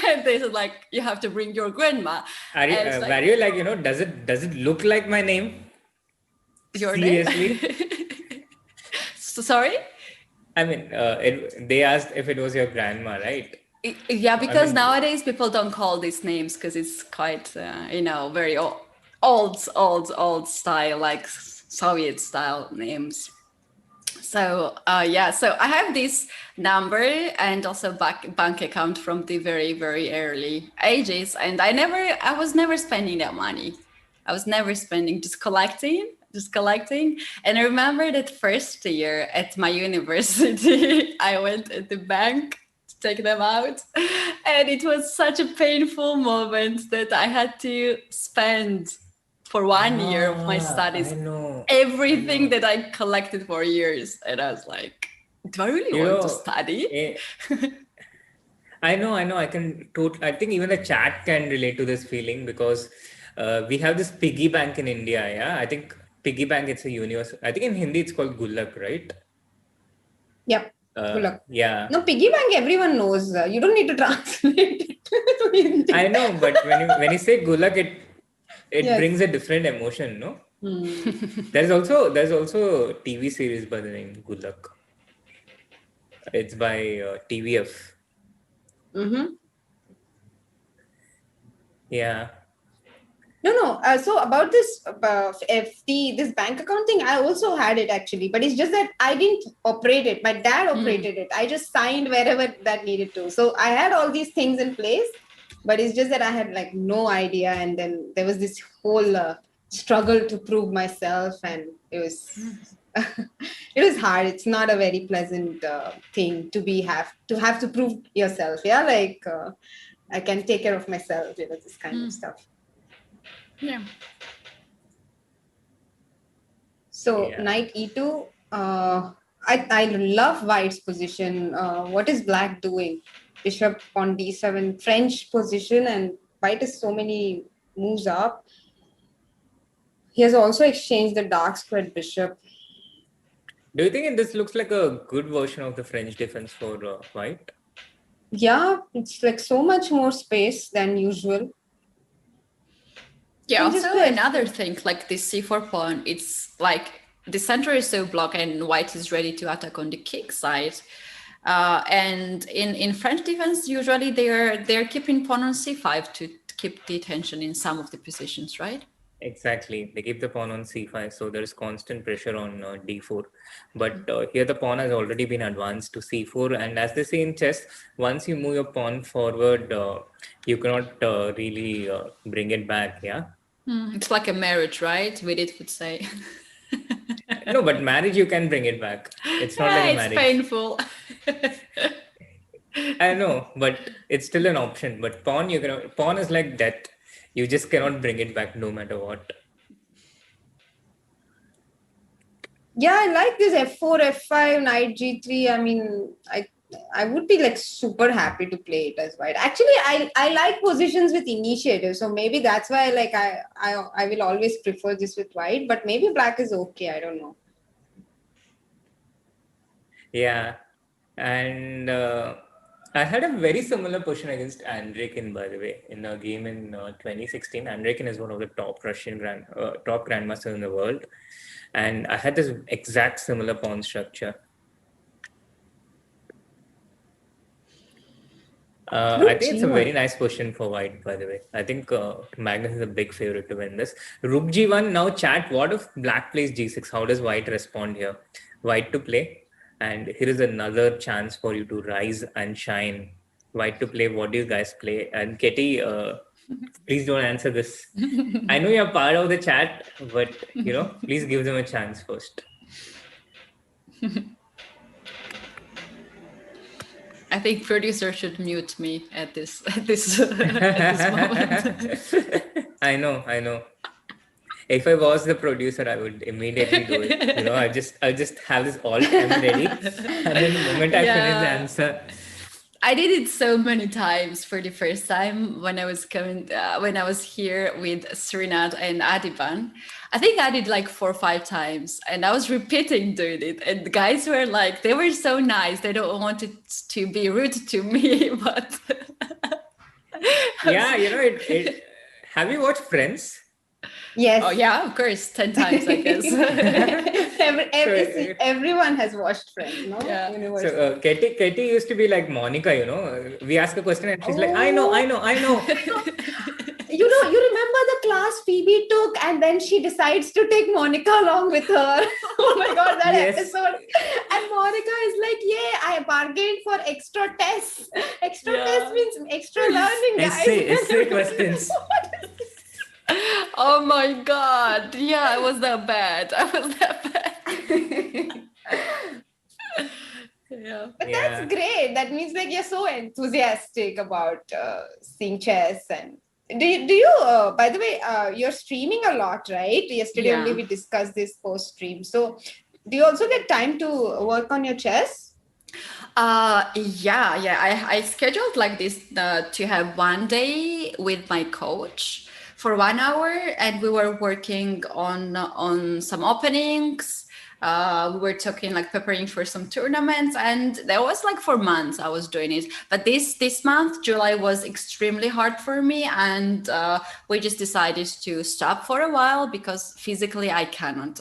And they said like, you have to bring your grandma. Are you, were you like, does it look like my name? Your Seriously? name? Sorry? I mean, they asked if it was your grandma, right? Yeah, because nowadays people don't call these names because it's quite, very old style, like Soviet style names. So so I have this number and also bank account from the very, very early ages, and I was never spending that money. I was never spending, just collecting. And I remember that first year at my university, I went at the bank take them out, and it was such a painful moment that I had to spend for 1 year of my studies everything that I collected for years. And I was like, do I really want to study? I know. I think even the chat can relate to this feeling because we have this piggy bank in India. Yeah, I think piggy bank, it's a universal. I think in Hindi it's called gullak, right? Yep. Yeah. No, piggy bank, everyone knows. You don't need to translate it to Hindi. I know, but when you say gullak, it brings a different emotion, no? There's also a TV series by the name Gullak. It's by TVF. Yeah. No. So about this FD, this bank account thing, I also had it actually, but it's just that I didn't operate it. My dad operated it. I just signed wherever that needed to. So I had all these things in place, but it's just that I had like no idea. And then there was this whole struggle to prove myself, and it was it was hard. It's not a very pleasant thing to have to prove yourself. Yeah, like I can take care of myself. This kind of stuff. Yeah. So knight e2. I love white's position. What is black doing? Bishop on d7, French position, and white is so many moves up. He has also exchanged the dark squared bishop. Do you think this looks like a good version of the French defense for white? Yeah, it's like so much more space than usual. Yeah, also another thing, like this c4 pawn, it's like the center is so blocked and white is ready to attack on the kick side. And in French defense, usually they're keeping pawn on c5 to keep the attention in some of the positions, right? Exactly. They keep the pawn on c5, so there is constant pressure on d4. But here the pawn has already been advanced to c4, and as they say in chess, once you move your pawn forward, you cannot really bring it back. Yeah. It's like a marriage, right? Vidit would say. No, but marriage you can bring it back. It's not like a It's marriage. painful. I know, but it's still an option. But pawn is like death. You just cannot bring it back no matter what. Yeah, I like this f4, f5, knight g3. I mean, I would be like super happy to play it as white. Actually, I like positions with initiative, so maybe that's why like I will always prefer this with white. But maybe black is okay. I don't know. Yeah, and I had a very similar position against Andreikin, by the way, in a game in 2016. Andreikin is one of the top grandmasters in the world, and I had this exact similar pawn structure. I think it's a very nice position for white, by the way. I think Magnus is a big favorite to win this. Rook g1. Now, chat, what if black plays g6? How does white respond here? White to play. And here is another chance for you to rise and shine. White to play. What do you guys play? And Katie, please don't answer this. I know you're part of the chat, but please give them a chance first. I think producer should mute me at this moment. I know. If I was the producer, I would immediately do it. I'll just have this all time ready, and then the moment I finish the answer. I did it so many times for the first time when I was here with Srinath and Adiban. I think I did like 4 or 5 times, and I was repeating doing it. And the guys were like, they were so nice. They don't want it to be rude to me, but yeah, it. Have you watched Friends? Yes. Oh yeah, of course, 10 times, I guess. Everyone has watched Friends, no? Yeah. So Katie used to be like Monica, We ask a question and she's like, I know. You remember the class Phoebe took, and then she decides to take Monica along with her. Oh my god, that episode! And Monica is like, "Yeah, I bargained for extra tests. Extra tests means extra learning, guys." Essay questions. Oh my god! Yeah, I was that bad. Yeah. But that's great. That means like you're so enthusiastic about seeing chess. And do you by the way, you're streaming a lot, right? Yesterday only we discussed this post stream. So do you also get time to work on your chess? I scheduled like this to have one day with my coach for 1 hour, and we were working on some openings. We were talking like preparing for some tournaments, and that was like for months I was doing it. But this month, July, was extremely hard for me, and we just decided to stop for a while because physically I cannot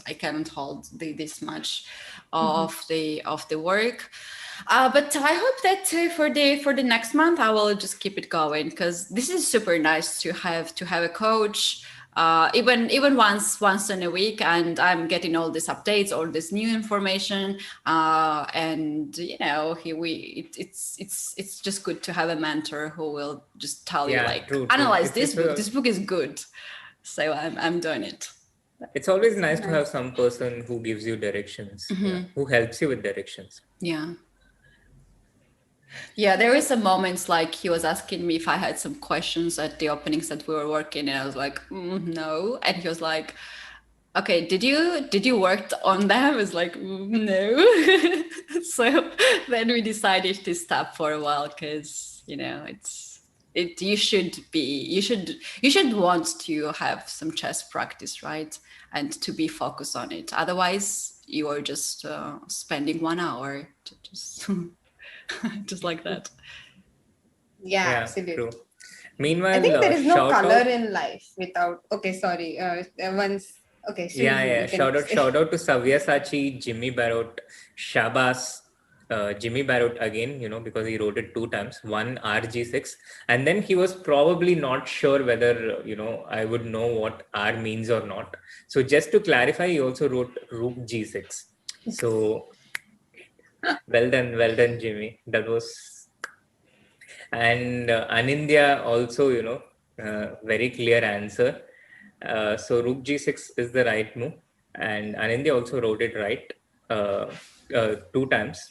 hold this much of the work. But I hope that for the next month I will just keep it going, because this is super nice to have a coach, even once in a week, and I'm getting all these updates, all this new information, and it's just good to have a mentor who will just tell you analyze this book. This book is good, so I'm doing it. It's always nice to have some person who gives you directions, who helps you with directions. Yeah, there were some moments like he was asking me if I had some questions at the openings that we were working, and I was like, no. And he was like, okay, did you work on them? I was like, no. So then we decided to stop for a while, because you should want to have some chess practice, right? And to be focused on it. Otherwise, you are just spending 1 hour to just just like that. Yeah, absolutely. True. Meanwhile, I think there is no color in life without. Okay, sorry. Okay. Shout out to Savya Sachi, Jimmy Barrett, Shabas, Jimmy Barrett again, because he wrote it 2 times, one RG6, and then he was probably not sure whether, I would know what R means or not. So just to clarify, he also wrote Rook G6. So well done, Jimmy. That was, and Anindya also, very clear answer. So Rook G6 is the right move, and Anindya also wrote it right 2 times.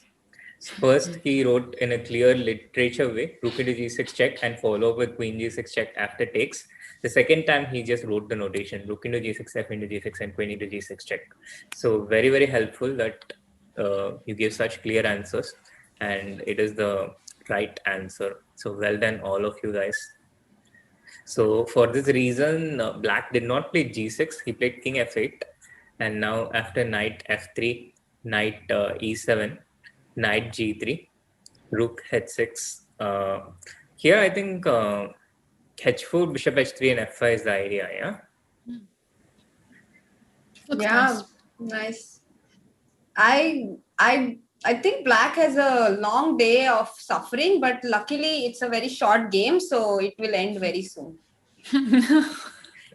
First, he wrote in a clear literature way, Rook into G6 check and follow up with Queen G6 check after takes. The second time, he just wrote the notation, Rook into G6, F into G6, and Queen into G6 check. So very, very helpful that you give such clear answers, and it is the right answer. So well done, all of you guys. So for this reason, Black did not play G6. He played King F8, and now after Knight F3, Knight E7, Knight G3, Rook H6. Here, I think H4, Bishop H3, and F5 is the idea. Yeah. Looks Yeah, nice. I think Black has a long day of suffering, but luckily it's a very short game, so it will end very soon.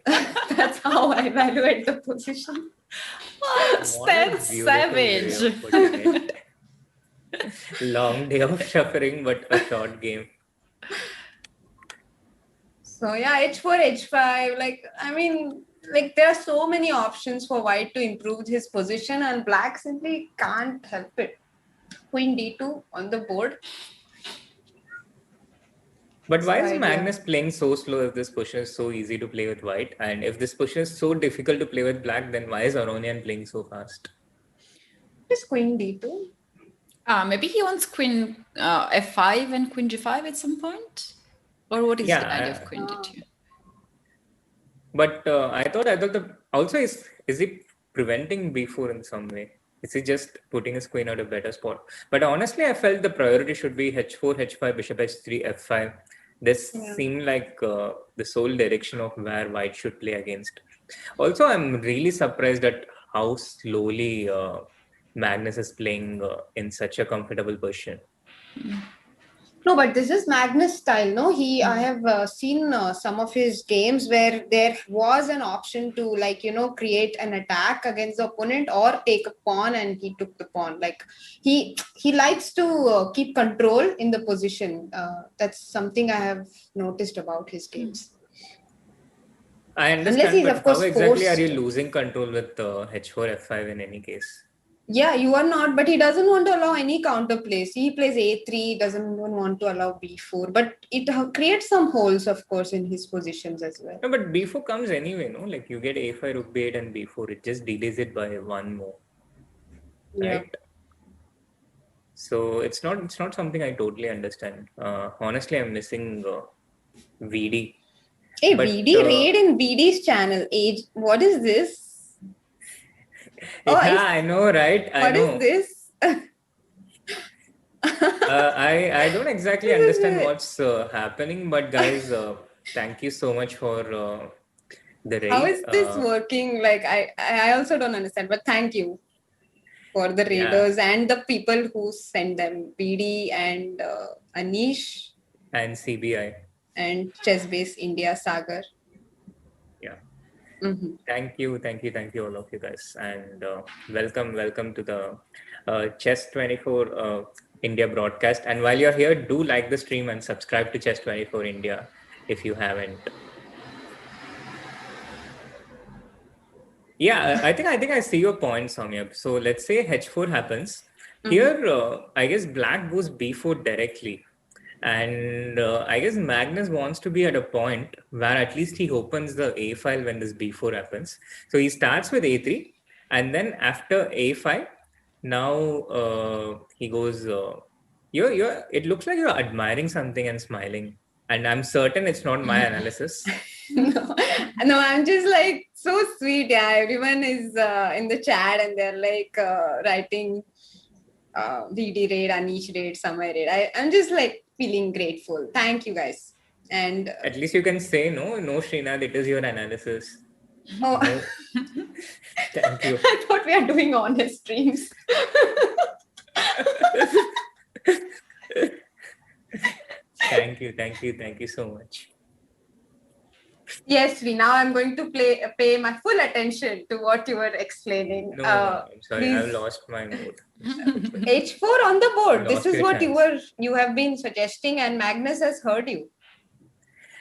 That's how I evaluate the position. That's savage. Long day of suffering, but a short game. So yeah, H4, H5, there are so many options for White to improve his position, and Black simply can't help it. Queen D2 on the board. But why is Magnus playing so slow if this position is so easy to play with White? And if this position is so difficult to play with Black, then why is Aronian playing so fast? It's Queen D2. Maybe he wants Queen F5 and Queen G5 at some point? Or what is the idea of Queen D2? But I thought also is he preventing B4 in some way? Is he just putting his queen at a better spot? But honestly, I felt the priority should be H4, H5, Bishop H3, F5. This seemed like the sole direction of where White should play against. Also, I'm really surprised at how slowly Magnus is playing in such a comfortable position. No, but this is Magnus style. No, I have seen some of his games where there was an option to create an attack against the opponent or take a pawn, and he took the pawn. Like he likes to keep control in the position. That's something I have noticed about his games. I understand, but how exactly are you losing control with H4, F5 in any case? Yeah, you are not, but he doesn't want to allow any counter plays. He plays A3, doesn't want to allow B4, but it creates some holes, of course, in his positions as well. No, but B4 comes anyway, no? Like you get A5, Rook B8 and B4. It just delays it by one more, right? Yeah. So it's not something I totally understand. Honestly, I'm missing VD. Hey, but, VD raid in VD's channel. What is this? I know, right? What is this? I don't exactly understand what's happening, but guys, thank you so much for the raid. How is this working? Like I also don't understand, but thank you for the raiders and the people who send them. BD and Anish. And CBI. And Chessbase India Sagar. Mm-hmm. Thank you, all of you guys, and welcome to the Chess 24 India broadcast. And while you're here, do like the stream and subscribe to Chess 24 India if you haven't. Yeah, I think I see your point, Soumya. So let's say H4 happens. Here, I guess Black goes B4 directly. And I guess Magnus wants to be at a point where at least he opens the A file when this B4 happens. So he starts with A3, and then after A5, now he goes. It looks like you're admiring something and smiling, and I'm certain it's not my analysis. No, I'm just like so sweet. Yeah, everyone is in the chat and they're like writing VD raid, Anish raid, Samay raid. I'm just like feeling grateful. Thank you guys. And at least you can say no, Srinath, it is your analysis. Oh, no. Thank you. I thought we are doing honest streams. Thank you so much. Yes, now I'm going to pay my full attention to what you were explaining. No, I'm sorry. I've Please, lost my mood. H4 on the You board. This lost is your what chance. you have been suggesting, and Magnus has heard you.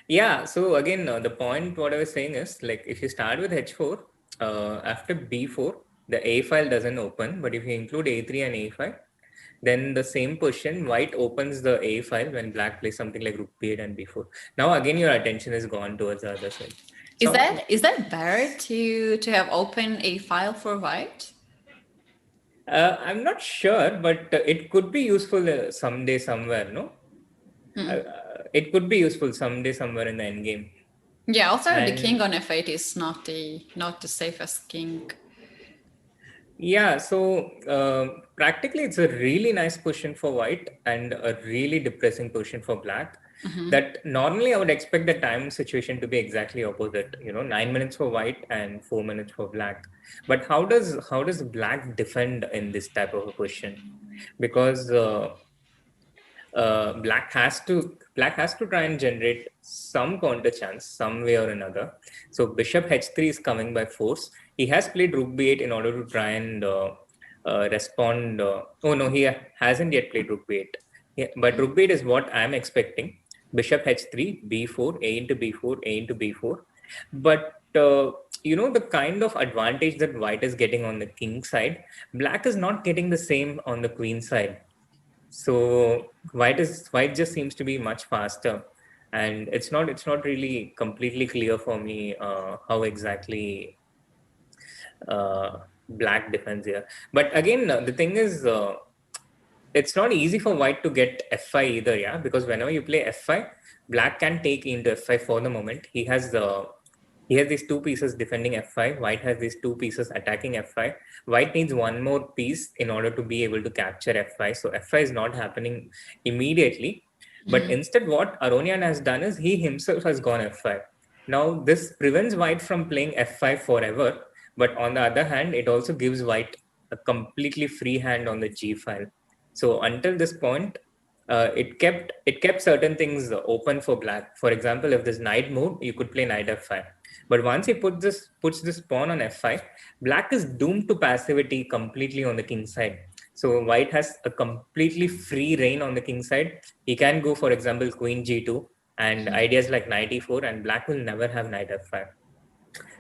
Yeah, so again, the point what I was saying is like if you start with H4, after B4, the A file doesn't open, but if you include A3 and A5, then the same position, white opens the A file when black plays something like Rook B8 and B4. Now again, your attention is gone towards the other side. So Is that better to have open a file for white? I'm not sure, but it could be useful someday somewhere, no? It could be useful someday somewhere in the end game. Yeah, also the king And on f8 is not the safest king. yeah, so practically it's a really nice position for white and a really depressing position for black. That normally I would expect the time situation to be exactly opposite, 9 minutes for white and 4 minutes for black. But how does black defend in this type of a position? Because black has to try and generate some counter chance some way or another. So bishop h3 is coming by force. He has played rook b8 in order to try and respond. Oh no, he hasn't yet played rook b8. Yeah, but rook b8 is what I'm expecting. Bishop h3, b4, a into b4, a into b4. But the kind of advantage that white is getting on the king side, black is not getting the same on the queen side. So white just seems to be much faster, and it's not really completely clear for me how exactly black defends here. But again, the thing is, it's not easy for white to get f5 either, yeah, because whenever you play f5, black can take into f5 for the moment. He has these two pieces defending f5. White has these two pieces attacking f5. White needs one more piece in order to be able to capture f5. So f5 is not happening immediately. But instead, what Aronian has done is he himself has gone f5. Now, this prevents white from playing f5 forever. But on the other hand, it also gives white a completely free hand on the g file. So until this point, it kept certain things open for black. For example, if this knight moved, you could play knight f5. But once he puts this pawn on f5, black is doomed to passivity completely on the king side. So white has a completely free reign on the king side. He can go, for example, queen g2 and ideas like knight e4, and black will never have knight f5.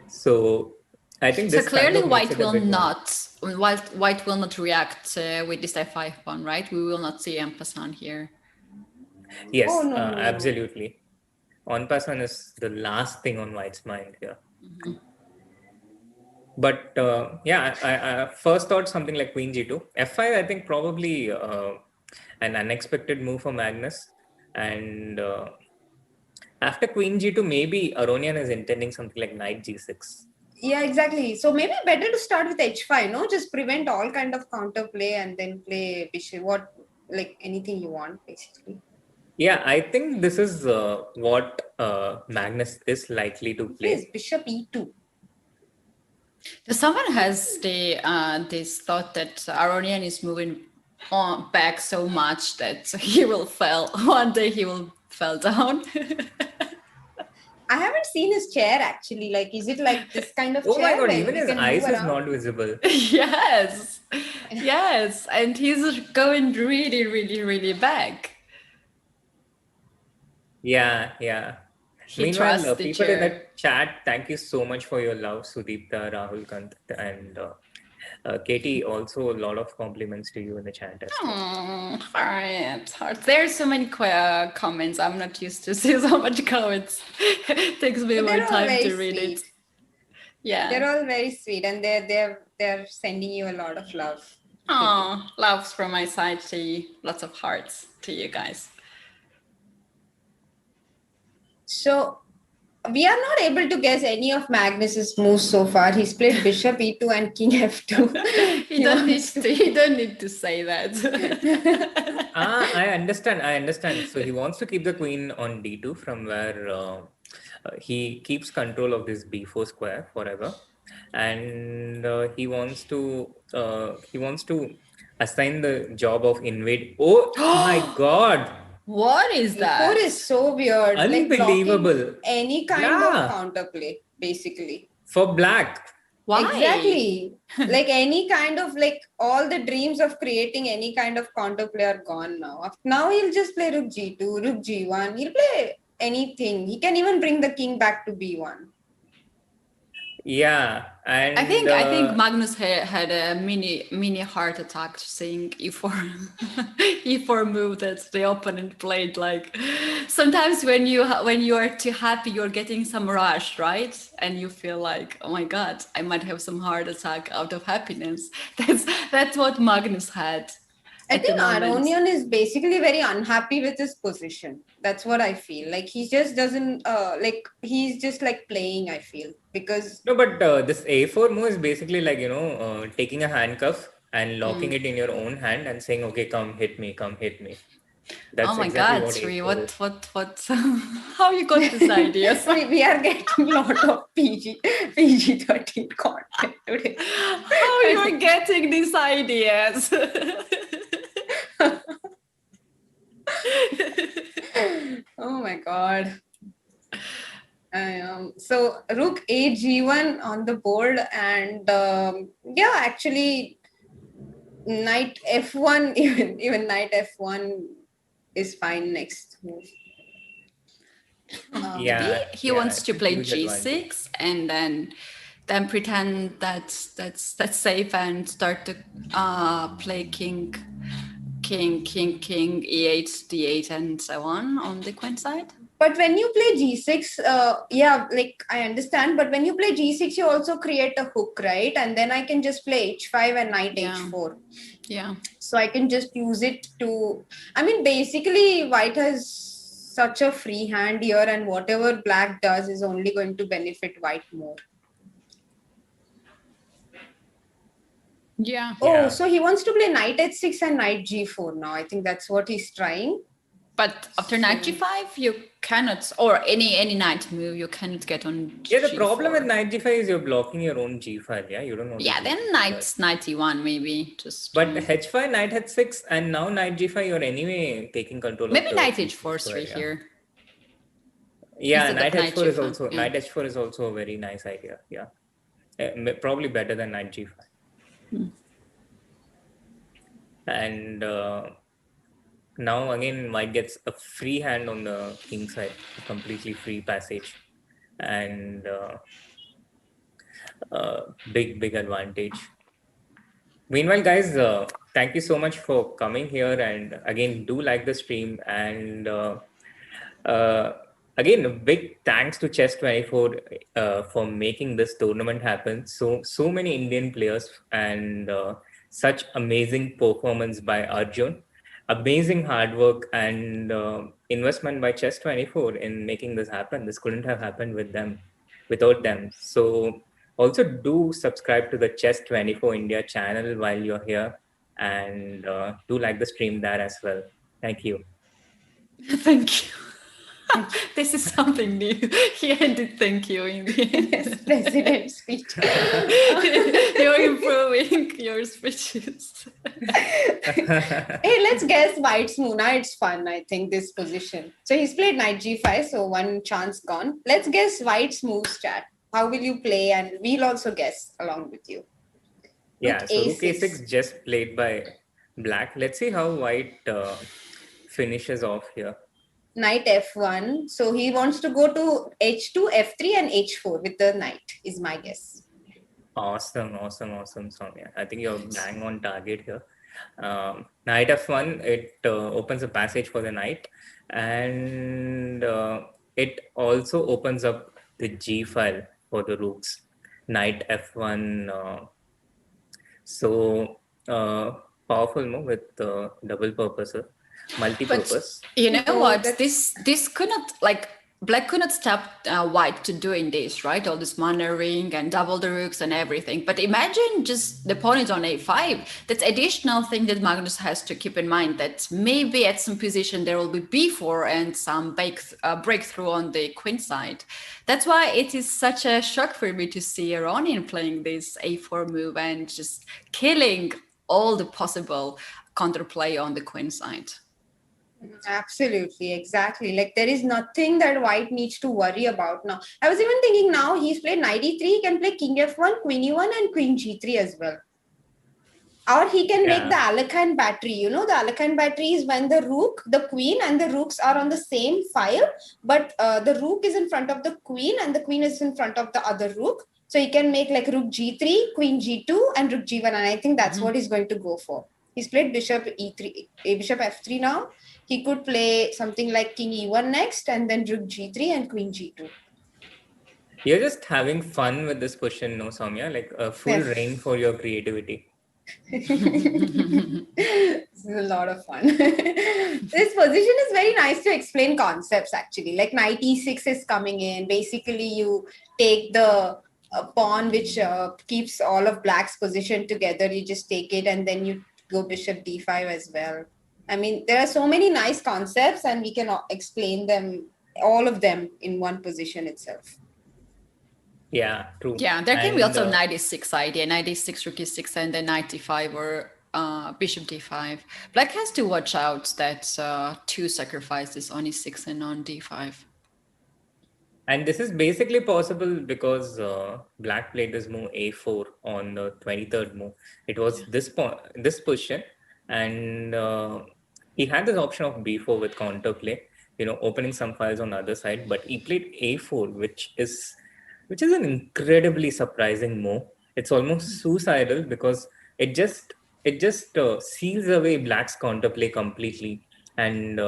So I think So this kind clearly, of makes it a bit more. white will not react with this f5 pawn, right? We will not see en here. Yes, Oh, no, no, no. absolutely. En passant is the last thing on white's mind here. But I first thought something like queen g2. f5, I think probably an unexpected move for Magnus. And after queen g2, maybe Aronian is intending something like knight g6. Yeah, exactly. So maybe better to start with h5, no? Just prevent all kind of counter play and then play bishop, like anything you want, basically. Yeah, I think this is what Magnus is likely to play. Please, bishop e2. Someone has this thought that Aronian is moving back so much that he will fall. One day he will fall down. I haven't seen his chair actually. Like, is it like this kind of Oh my chair god, where even you his can eyes move is around? not visible. Yes, and he's going really, really, really back. Yeah. He Meanwhile, trusts the people in the chair. chat, thank you so much for your love, Sudipta, Rahul Kant, and Katie. Also, a lot of compliments to you in the chat as well. Heart. There's so many comments. I'm not used to see so much comments. Takes me But more they're all time very to read sweet. it. Yeah. They're all very sweet, and they're sending you a lot of love. Oh, loves from my side to you. Lots of hearts to you guys. So we are not able to guess any of Magnus's moves so far. He's played bishop e2 and king f2. You don't need to say that. I understand. So he wants to keep the queen on d2 from where he keeps control of this b4 square forever, and he wants to assign the job of invade. Oh my god! What is that? E4 is so weird. Like blocking Unbelievable. any kind of counterplay, basically. For black. Why? Exactly. Like any kind of, like, all the dreams of creating any kind of counterplay are gone now. Now he'll just play rook g2, rook g1. He'll play anything. He can even bring the king back to b1. Yeah. And I think Magnus had a mini heart attack seeing e4 e4 move that the opponent played. Like sometimes when you are too happy, you're getting some rush, right? And you feel like, oh my god, I might have some heart attack out of happiness. That's what Magnus had. I think Aronian is basically very unhappy with his position. That's what I feel. Like he just doesn't like, he's just like playing, I feel, because no, but this A4 move is basically like, taking a handcuff and locking it in your own hand and saying, okay, come hit me. That's oh my exactly god, what Sri, A4 what how you got this idea? we are getting a lot of PG-13 content today. How you're getting these ideas? Oh my god. So rook a g1 on the board, and yeah, actually knight f1, even knight f1 is fine next move. Maybe he wants to play huge g6 advantage. and then pretend that's safe and start to play king e8 d8 and so on the queen side. But when you play g6, yeah, like I understand, but when you play g6, you also create a hook, right? And then I can just play h5 and knight h4. Yeah. So I can just use it to, I mean, basically white has such a free hand here, and whatever black does is only going to benefit white more. Yeah. Oh, so he wants to play knight h6 and knight g4 now. I think that's what he's trying. But after knight g5, you cannot, or any knight move, you cannot get on Yeah, the g4. problem with knight g5 is you're blocking your own g5. Yeah, you don't know. Yeah, then knight e1 maybe. Just But h5, knight h6, and now knight g5, you're anyway taking control maybe of the knight h4 square, here. Yeah, Instead knight of knight h4 is g5, also yeah. knight h4 is also a very nice idea. Yeah, probably better than knight g5. And now again, white gets a free hand on the king side, a completely free passage, and big advantage. Meanwhile, guys, thank you so much for coming here, and again, do like the stream, and again, a big thanks to Chess24 for making this tournament happen. So many Indian players, and such amazing performance by Arjun, amazing hard work and investment by Chess24 in making this happen. This couldn't have happened without them. So also do subscribe to the Chess24 India channel while you're here, and do like the stream there as well. Thank you. Thank you. This is something new. He ended thank you in the end. Yes, president speech. You're improving your speeches. Hey, let's guess white's move. Now it's fun, I think, this position. So he's played knight g5, so one chance gone. Let's guess white's moves, chat. How will you play? And we'll also guess along with you. Yeah, Rook so rook a6. a6 just played by black. Let's see how white finishes off here. Knight f1. So he wants to go to h2, f3, and h4 with the knight, is my guess. Awesome, Soumya. I think you're bang on target here. Knight f1, it opens a passage for the knight, and it also opens up the g file for the rooks. Knight f1. So powerful move with double purpose, multi-purpose. But you know what? This could not, like, black could not stop white to doing this, right? All this maneuvering and double the rooks and everything. But imagine just the pawn is on a5. That's additional thing that Magnus has to keep in mind, that maybe at some position there will be b4 and some breakthrough on the queen side. That's why it is such a shock for me to see Aronian playing this a4 move and just killing all the possible counterplay on the queen side. Absolutely, exactly. Like there is nothing that white needs to worry about now. I was even thinking now he's played knight e3, he can play king f1, queen e1, and queen g3 as well. Or he can make the Alekhine battery. You know, the Alekhine battery is when the rook, the queen, and the rooks are on the same file, but the rook is in front of the queen and the queen is in front of the other rook. So he can make like rook g3, queen g2, and rook g1. And I think that's what he's going to go for. He's played bishop e3, bishop f3 now. He could play something like king e1 next, and then rook g3 and queen g2. You're just having fun with this question, no, Soumya? Like a full reign for your creativity. This is a lot of fun. This position is very nice to explain concepts actually. Like knight e6 is coming in. Basically, you take the pawn which keeps all of black's position together. You just take it and then you go bishop d5 as well. I mean, there are so many nice concepts and we can explain them, all of them in one position itself. Yeah, true. Yeah, there can be also knight e6 idea, knight e6, rook e6, and then knight d5 or bishop d5. Black has to watch out that two sacrifices on e6 and on d5. And this is basically possible because Black played this move a4 on the 23rd move. It was this position, and he had this option of b4 with counterplay, opening some files on the other side. But he played a4, which is an incredibly surprising move. It's almost suicidal because it just seals away Black's counterplay completely, and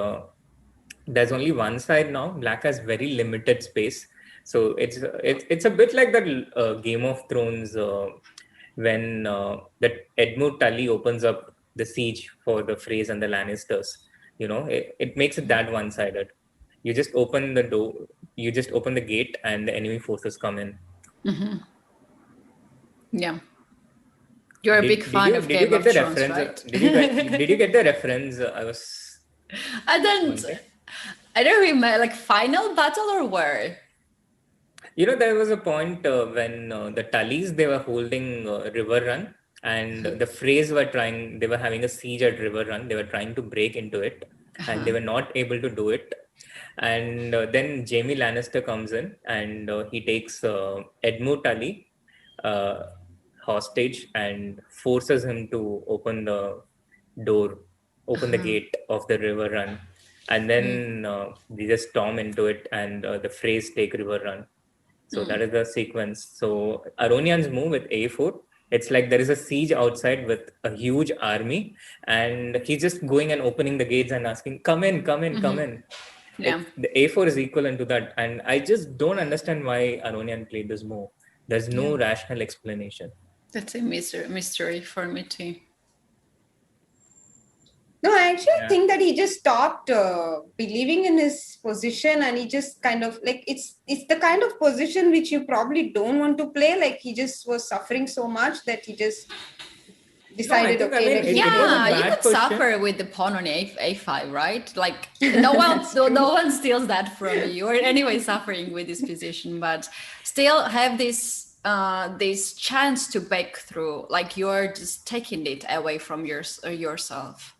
there's only one side now. Black has very limited space, so it's a bit like that Game of Thrones when that Edmund Tully opens up the siege for the Freys and the Lannisters. It makes it that one-sided. You just open the door, you just open the gate, and the enemy forces come in. Mm-hmm. Yeah. You're a big fan of Game of Thrones, right? Did you get the reference? I don't remember, like final battle or where? There was a point when the Tullys, they were holding River Run, and the Freys they were having a siege at River Run. They were trying to break into it, and they were not able to do it. And then Jaime Lannister comes in, and he takes Edmund Tully hostage and forces him to open the door, open the gate of the River Run. And then they just storm into it, and the Freys take River Run. So that is the sequence. So Aronian's move with a4, it's like there is a siege outside with a huge army, and he's just going and opening the gates and asking, come in, come in, come in. Yeah. The a4 is equivalent to that. And I just don't understand why Aronian played this move. There's no rational explanation. That's a mystery for me too. No, I actually think that he just stopped believing in his position, and he just kind of like it's the kind of position which you probably don't want to play. Like he just was suffering so much that he just decided, you could suffer with the pawn on a5, right? Like no one steals that from you. You're anyway suffering with this position, but still have this chance to break through. Like you're just taking it away from yourself.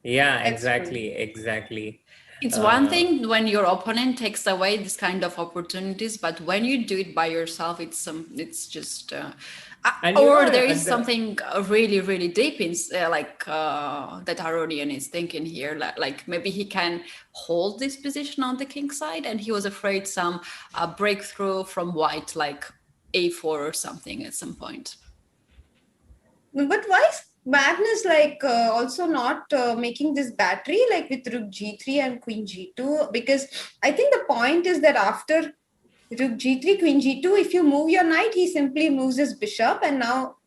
Yeah, exactly. It's one thing when your opponent takes away this kind of opportunities, but when you do it by yourself, it's just there is something really, really deep in that Aronian is thinking here. Like maybe he can hold this position on the king side, and he was afraid some breakthrough from white, like a4 or something at some point. But why is Magnus also not making this battery like with rook g3 and queen g2? Because I think the point is that after rook g3, queen g2, if you move your knight, he simply moves his bishop, and now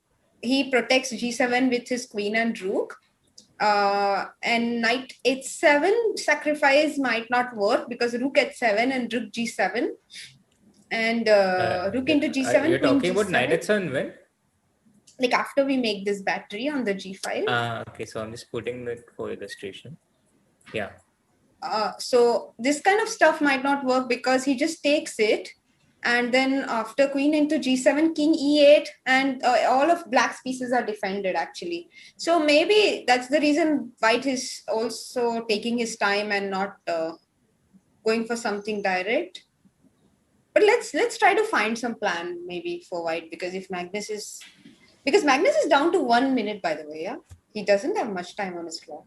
he protects g7 with his queen and rook. And knight h7 sacrifice might not work because rook h7 and rook g7 and rook into g7. You're talking about knight h7 when? Like after we make this battery on the G file. Okay, so I'm just putting it for illustration. Yeah. So this kind of stuff might not work because he just takes it And then after queen into g7, king e8, and all of black's pieces are defended actually. So maybe that's the reason white is also taking his time and not going for something direct. But let's try to find some plan maybe for white, because Magnus is down to 1 minute, by the way. Yeah, he doesn't have much time on his clock.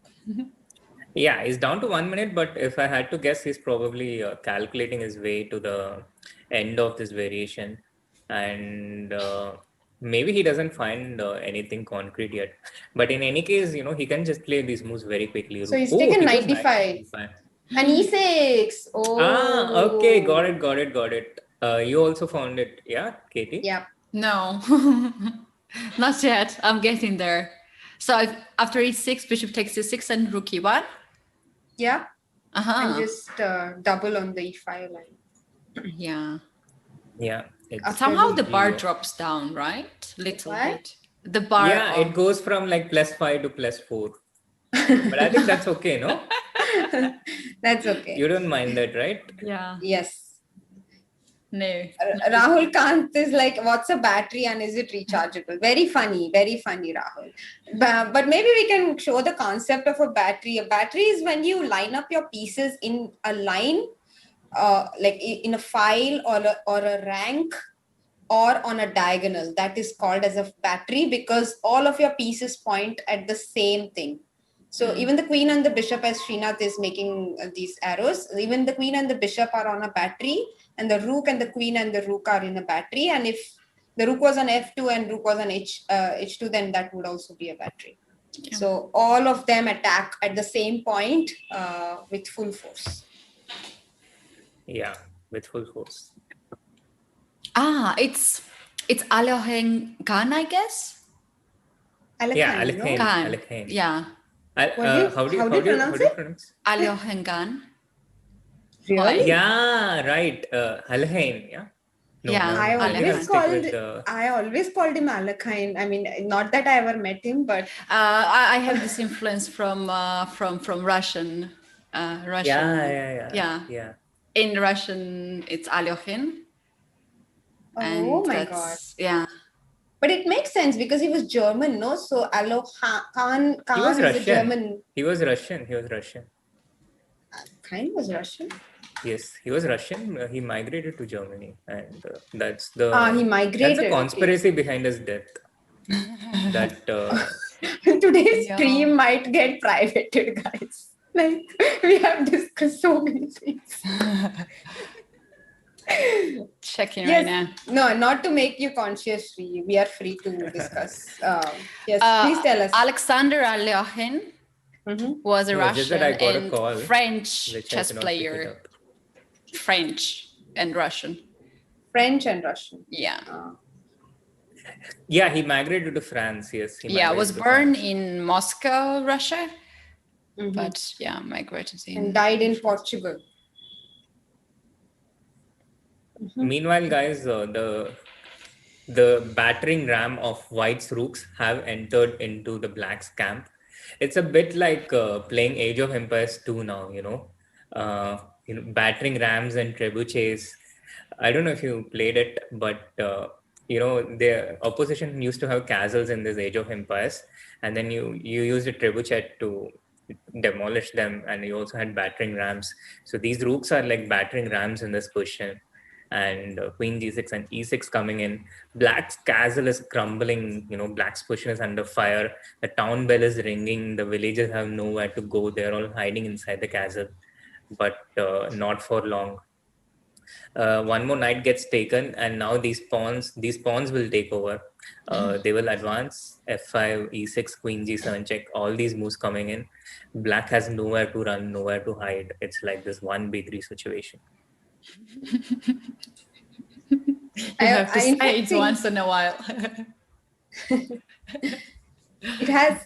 Yeah, he's down to 1 minute, but if I had to guess, he's probably calculating his way to the end of this variation, and maybe he doesn't find anything concrete yet. But in any case, he can just play these moves very quickly. So he's Oh, taken he goes 95. 95. And e6. Oh. Okay, got it. You also found it, yeah, Katie? Yeah. No, not yet. I'm getting there. So after e6, bishop takes e6 and rook e1. Yeah. And Uh-huh. just double on the e5 line. Yeah. Yeah. Somehow the bar zero. drops down, right? Little What? bit. The bar. Yeah, it goes from like +5 to +4. But I think that's okay, no? That's okay. You don't mind that, right? Yeah. Yes. No. Rahul Kant is like, what's a battery and is it rechargeable? Very funny, Rahul. But maybe we can show the concept of a battery. A battery is when you line up your pieces in a line, like in a file or a rank or on a diagonal. That is called as a battery, because all of your pieces point at the same thing. So even the queen and the bishop, as Srinath is making these arrows, even the queen and the bishop are on a battery, and the rook and the queen and the rook are in a battery. And if the rook was on f2 and rook was on h2, then that would also be a battery. Yeah. So all of them attack at the same point with full force. Yeah, with full force. It's Alohen Khan, I guess. Yeah, Khan. Yeah. How do you pronounce? Alohen Khan. Really? Yeah, right. Alhain, yeah. No, yeah, I always called him Alakhain. I mean, not that I ever met him, but I have this influence from Russian. Yeah. In Russian, it's Alyohin. Oh my God! Yeah. But it makes sense because he was German, no? So Khan is a German. He was Russian. Khan was Russian. Yes, he was Russian. He migrated to Germany, and that's the. He migrated. That's the conspiracy behind his death. That today's stream might get privated, guys. Like, we have discussed so many things. Checking right now. No, not to make you conscious. We are free to discuss. Yes, please tell us. Alexander Alyohin was a Russian and French chess player. French and Russian. Yeah. Yeah, he migrated to France. Yes. Was born in Moscow, Russia. But migrated in. And died in Portugal. Meanwhile, guys, the battering ram of white's rooks have entered into the black's camp. It's a bit like playing Age of Empires 2 now, battering rams and trebuchets. I don't know if you played it, but the opposition used to have castles in this Age of Empires, and then you used a trebuchet to demolish them, and you also had battering rams. So these rooks are like battering rams in this position. And queen g6 and e6 coming in. Black's castle is crumbling. Black's position is under fire. The town bell is ringing. The villagers have nowhere to go. They're all hiding inside the castle, but not for long. One more knight gets taken, and now these pawns will take over. They will advance f5, e6, queen g7 check. All these moves coming in. Black has nowhere to run, nowhere to hide. It's like this 1b3 situation. I have to say it once in a while.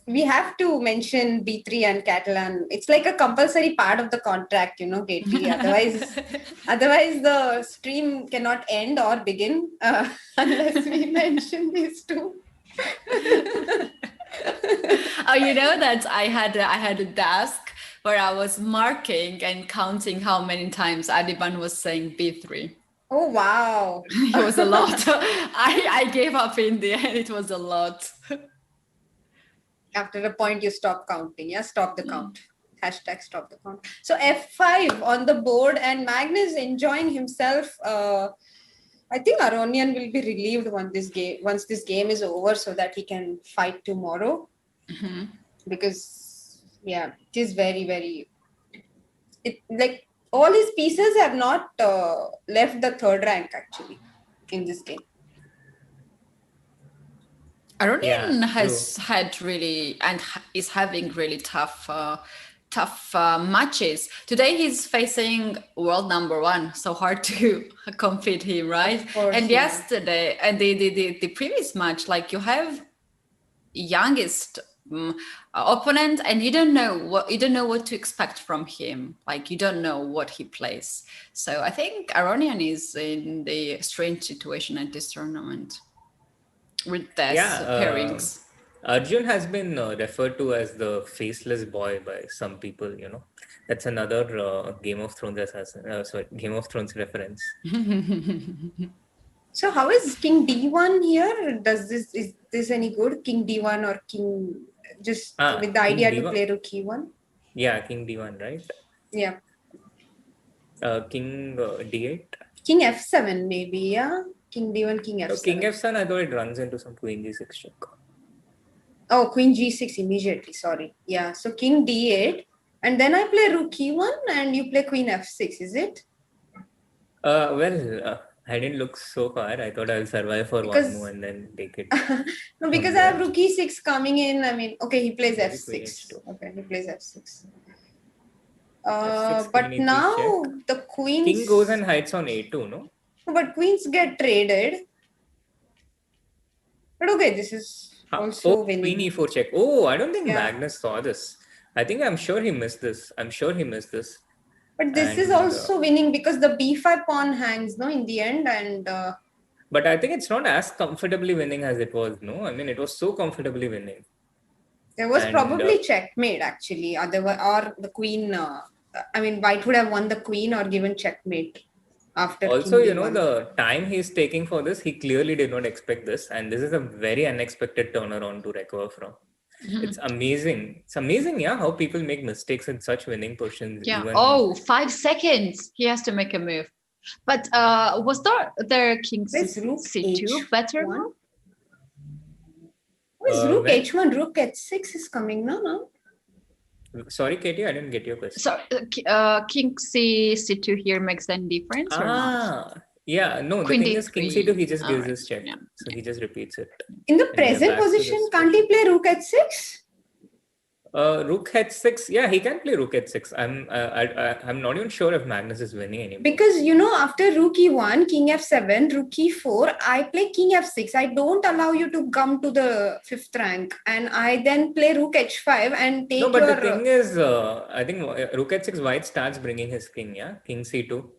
We have to mention B3 and Catalan. It's like a compulsory part of the contract, Gately. Otherwise the stream cannot end or begin unless we mention these two. That I had a desk where I was marking and counting how many times Adiban was saying B3. Oh, wow. It was a lot. I gave up in the end. It was a lot. After a point, you stop counting. Yeah, stop the count. Hashtag stop the count. So F5 on the board, and Magnus enjoying himself. I think Aronian will be relieved once this game is over, so that he can fight tomorrow. Because yeah, it is very, very. It like all his pieces have not left the third rank actually in this game. Aronian Yeah, has had really and is having really tough matches. Today he's facing world number 1, so hard to compete him, right? Of course, and yeah. yesterday and the previous match, like you have youngest opponent and you don't know what to expect from him, like you don't know what he plays. So I think Aronian is in the strange situation at this tournament with these pairings. Arjun has been referred to as the faceless boy by some people. That's another Game of Thrones Game of Thrones reference. So how is King D1 here? Is this any good? King D1 or King just with the King idea D1. to play Rook E1? Yeah, King D1, right? Yeah. King D8. King F7 maybe, yeah. King D1, King F7. So King F7, I thought it runs into some Queen G6 check. Oh, Queen G6 immediately. Sorry. Yeah. So King D8, and then I play Rook E1, and you play Queen F6. Is it? I didn't look so far. I thought I'll survive for one move and then take it. No, because I have Rook E6 coming in. I mean, okay, he plays Maybe F6. Queen H2. Okay, he plays F6. F6, But Queen E3 now check. the queens. King goes and hides on A2, no? But queens get traded. But okay, this is also winning. Queen E4 check. Oh, I don't think Magnus saw this. I'm sure he missed this. But this is also winning because the B5 pawn hangs, no, in the end, and. But I think it's not as comfortably winning as it was, no? I mean, it was so comfortably winning. There was probably checkmate actually, otherwise, or the queen. White would have won the queen or given checkmate after. Also, the time he's taking for this, he clearly did not expect this, and this is a very unexpected turnaround to recover from. It's amazing. It's amazing, how people make mistakes in such winning positions. Yeah. 5 seconds. He has to make a move. But was there King C2 better move? Is Rook H1? Rook H6 is coming, no? Sorry, Katie, I didn't get your question. So King C2 here makes any difference or not? Yeah, no, Queen the thing is King C2, he just gives his check. Yeah. So he just repeats it. In the present position, can't he play Rook H6? Rook H6, yeah, he can play Rook H6. I'm not even sure if Magnus is winning anymore. Because after Rook E1, King F7, Rook E4, I play King F6. I don't allow you to come to the 5th rank, and I then play Rook H5 and take. No, but the thing is, I think Rook H6, White starts bringing his king, yeah, King C2,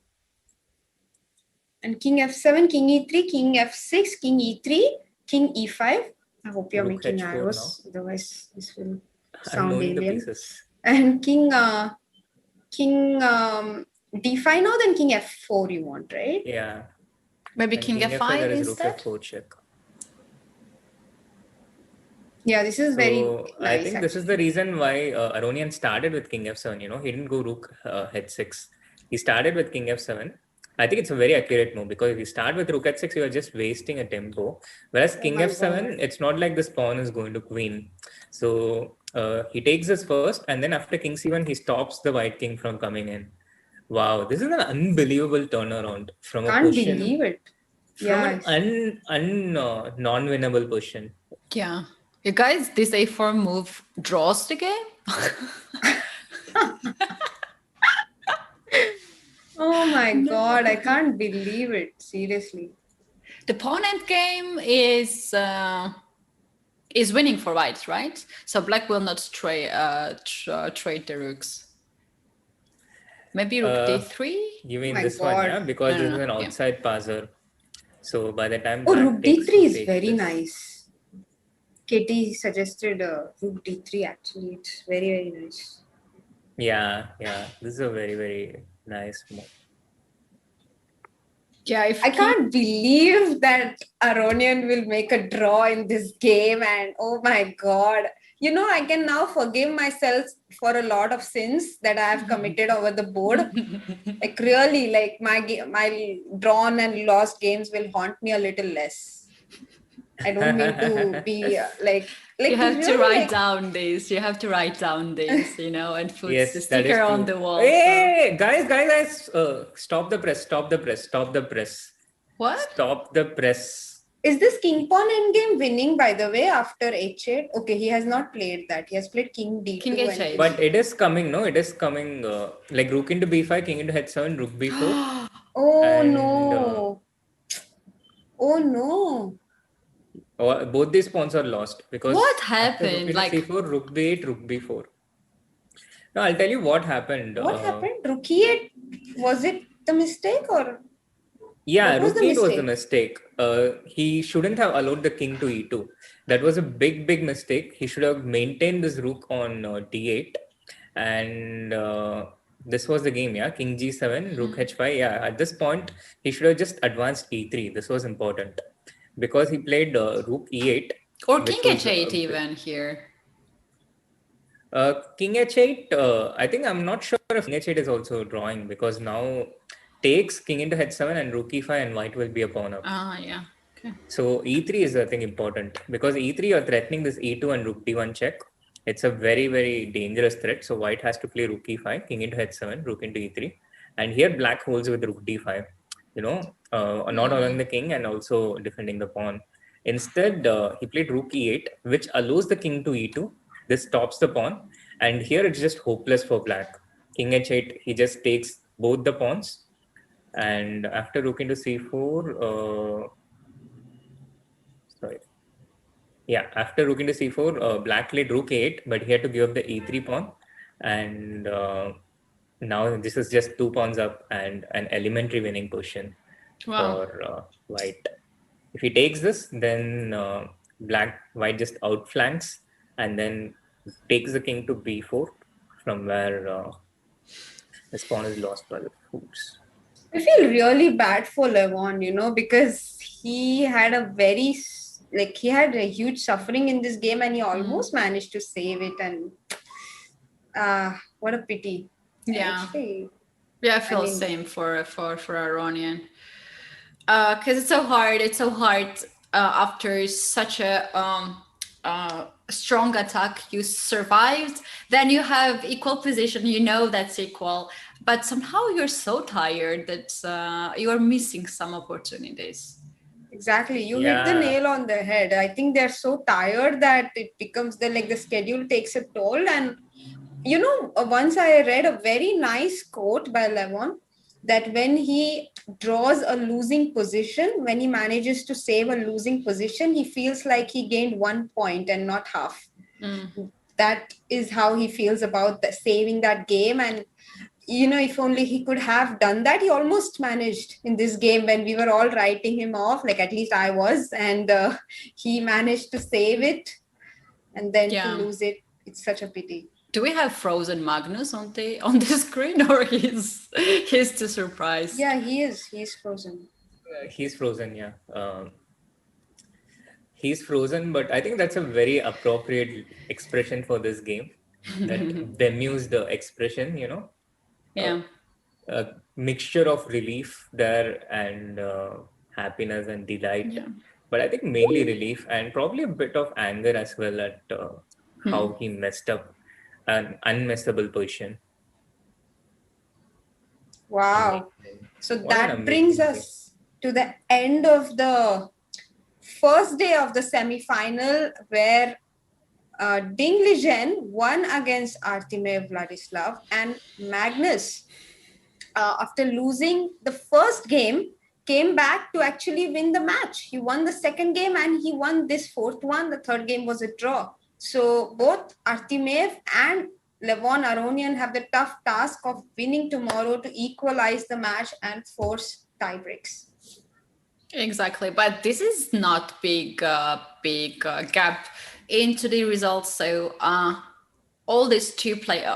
and King F7, King E3, King F6, King E3, King E5. I hope you're Rook making H4 arrows, now. Otherwise this will. I'm knowing the pieces. And King D5 now, then King F4 you want, right? Yeah. Maybe King F5 instead? Rook F4 check. Yeah, this is very nice. I think this is the reason why Aronian started with King F7, he didn't go Rook H6. He started with King F7. I think it's a very accurate move because if you start with Rook H6, you are just wasting a tempo. Whereas King F7, it's not like this pawn is going to Queen. So he takes this first, and then after King C1, he stops the White King from coming in. Wow, this is an unbelievable turnaround from a position. Can't believe it. From an non-winnable position. Yeah. You guys, this A4 move draws the game? Oh my God, I can't believe it. Seriously. The pawn end game is winning for white, right? So black will not trade the rooks. Maybe rook d3? You mean this one, yeah? Because this is an outside passer. So by the time rook d3 is very nice. Katie suggested rook d3 actually. It's very, very nice. Yeah. This is a very, very nice move. Yeah, I can't believe that Aronian will make a draw in this game, and oh my god. I can now forgive myself for a lot of sins that I have committed over the board. Like really, like my drawn and lost games will haunt me a little less. I don't mean to be like you have to really, write like, down this. You have to write down this, and put the Yes, that is sticker on true. the wall. Hey, guys, stop the press, stop the press, stop the press. What? Stop the press. Is this King Pawn endgame winning, by the way, after H8? Okay, he has not played that. He has played King D2. King H8. And But it is coming, no? It is coming like rook into b5, king into h7, rook b4. oh And, no. Oh no. Both these pawns are lost because What after rook happened? into c4, rook b8, rook b4. No, I'll tell you what happened. What happened? Rook E8? Was it the mistake or? Yeah, What was rook the e8 was the mistake? mistake. He shouldn't have allowed the king to e2. That was a big mistake. He should have maintained this rook on d8. And this was the game, yeah. King g7, rook h5. Yeah, at this point, he should have just advanced e3. This was important because he played rook e8. Or which King was, H8 even here. King h8, I think I'm not sure if King h8 is also drawing because now takes king into h7 and rook e5 and white will be a pawn up. Yeah. Okay. So e3 is I think important because e3 you're threatening this e2 and rook d1 check. It's a very dangerous threat. So white has to play rook e5, king into h7, rook into e3. And here black holds with rook d5, not allowing the king and also defending the pawn. Instead, he played rook e8, which allows the king to e2. This stops the pawn. And here it's just hopeless for black. King h8, he just takes both the pawns. And after rook into c4, after rook into c4, black played rook a8, but he had to give up the e3 pawn. And now this is just 2 pawns up and an elementary winning position for white. If he takes this, then white just outflanks and then takes the king to b4 from where his pawn is lost by the fools. I feel really bad for Levon, because he had he had a huge suffering in this game and he almost managed to save it, and what a pity. Yeah. Actually, I feel the same for Aronian. Because it's so hard after such a strong attack. You survived, then you have equal position, that's equal, but somehow you're so tired that you are missing some opportunities. Exactly, you hit the nail on the head. I think they're so tired that it becomes the schedule takes a toll. And once I read a very nice quote by Levon that when he draws a losing position, when he manages to save a losing position, he feels like he gained 1 point and not half. That is how he feels about saving that game. And if only he could have done that. He almost managed in this game when we were all writing him off, like at least I was, and he managed to save it and then to lose it. It's such a pity. Do we have frozen Magnus on the screen, or he's too surprised? Yeah, he is. He's frozen. He's frozen, yeah. He's frozen, but I think that's a very appropriate expression for this game. That bemused the expression, Yeah. A mixture of relief there and happiness and delight. Yeah. But I think mainly relief and probably a bit of anger as well at how he messed up an unmessable position. Wow. So that brings us to the end of the first day of the semi-final, where Dingligen won against Artemiev Vladislav, and Magnus, after losing the first game, came back to actually win the match. He won the second game and he won this fourth one. The third game was a draw. So both Artemiev and Levon Aronian have the tough task of winning tomorrow to equalize the match and force tiebreaks. Exactly, but this is not big gap into the results. So all these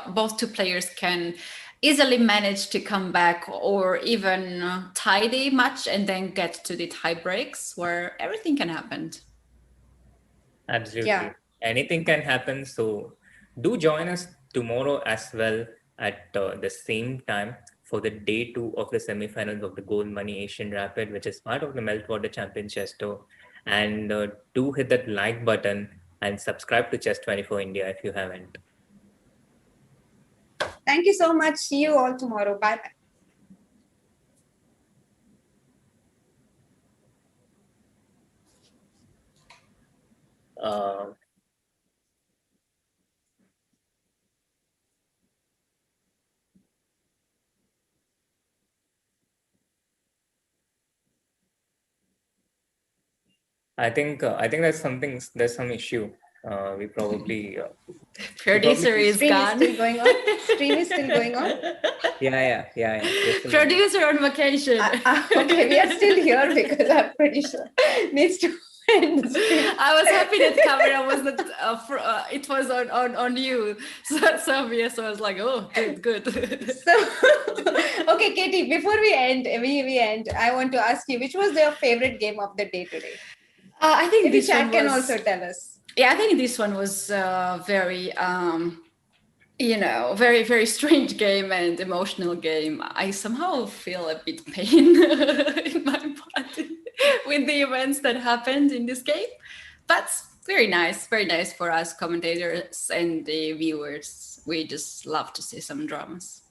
both two players can easily managed to come back or even tie the match and then get to the tie breaks where everything can happen. Absolutely. Yeah. Anything can happen. So do join us tomorrow as well at the same time for the day 2 of the semi-finals of the Gold Money Asian Rapid, which is part of the Meltwater Champion Chess Tour. And do hit that like button and subscribe to Chess24 India if you haven't. Thank you so much. See you all tomorrow. Bye. Uh, I think there's some issue. We probably Producer is Stream is gone. still going on. Stream is still going on. Yeah. We're still Producer on vacation. Okay, we are still here because I'm pretty sure needs to end the stream. I was happy that camera was not. It was on you. So yes, I was like, oh, good. So, okay, Katie. Before we end, I want to ask you, which was your favorite game of the day today? I think Maybe this chat one can was, also tell us. Yeah, I think this one was very, very, very strange game and emotional game. I somehow feel a bit pain in my body with the events that happened in this game. But very nice for us commentators and the viewers. We just love to see some dramas.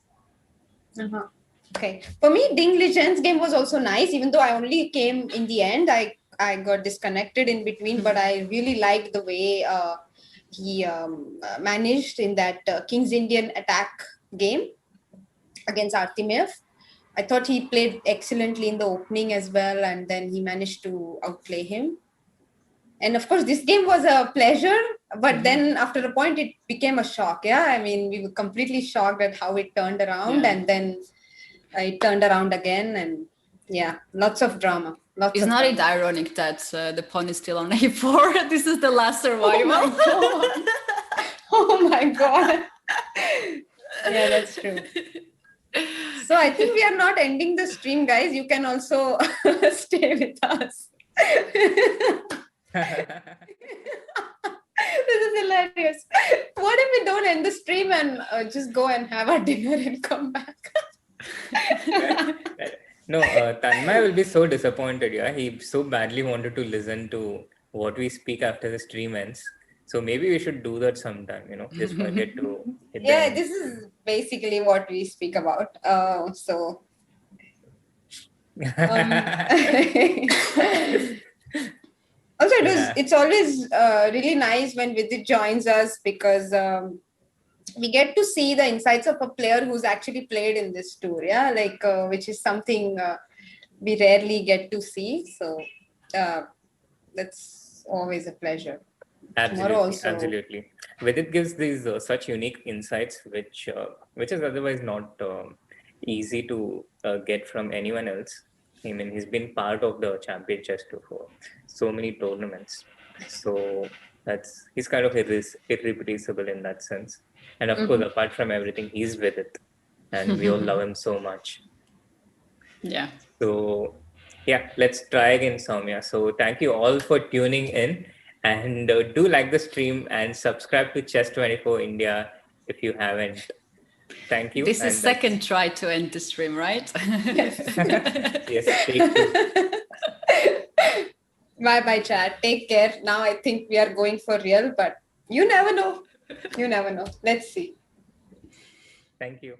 Uh-huh. Okay. For me, Ding Legends game was also nice, even though I only came in the end. I got disconnected in between, but I really liked the way he managed in that King's Indian attack game against Artemiev. I thought he played excellently in the opening as well, and then he managed to outplay him. And of course, this game was a pleasure, but then after a point, it became a shock. Yeah, I mean, we were completely shocked at how it turned around, and then it turned around again, and yeah, lots of drama. It's not it ironic that the pawn is still on a4? This is the last survival. Oh my god. Yeah, that's true. So I think we are not ending the stream, guys. You can also stay with us. This is hilarious. What if we don't end the stream and just go and have our dinner and come back? No, Tanmay will be so disappointed. Yeah, he so badly wanted to listen to what we speak after the stream ends. So maybe we should do that sometime. Just forget to. Yeah, this is basically what we speak about. So. Also, it's always really nice when Vidit joins us because we get to see the insights of a player who's actually played in this tour, yeah, like which is something we rarely get to see. So that's always a pleasure. Absolutely. Vidit gives these such unique insights, which is otherwise not easy to get from anyone else. I mean, he's been part of the champion chess tour for so many tournaments. So he's kind of irreplaceable in that sense. And of course, apart from everything, he's with it. And we all love him so much. Yeah. So, yeah, let's try again, Soumya. So thank you all for tuning in. And do like the stream and subscribe to Chess24 India if you haven't. Thank you. This is second try to end the stream, right? Yes, take two. Bye, chat. Take care. Now I think we are going for real, but you never know. Let's see. Thank you.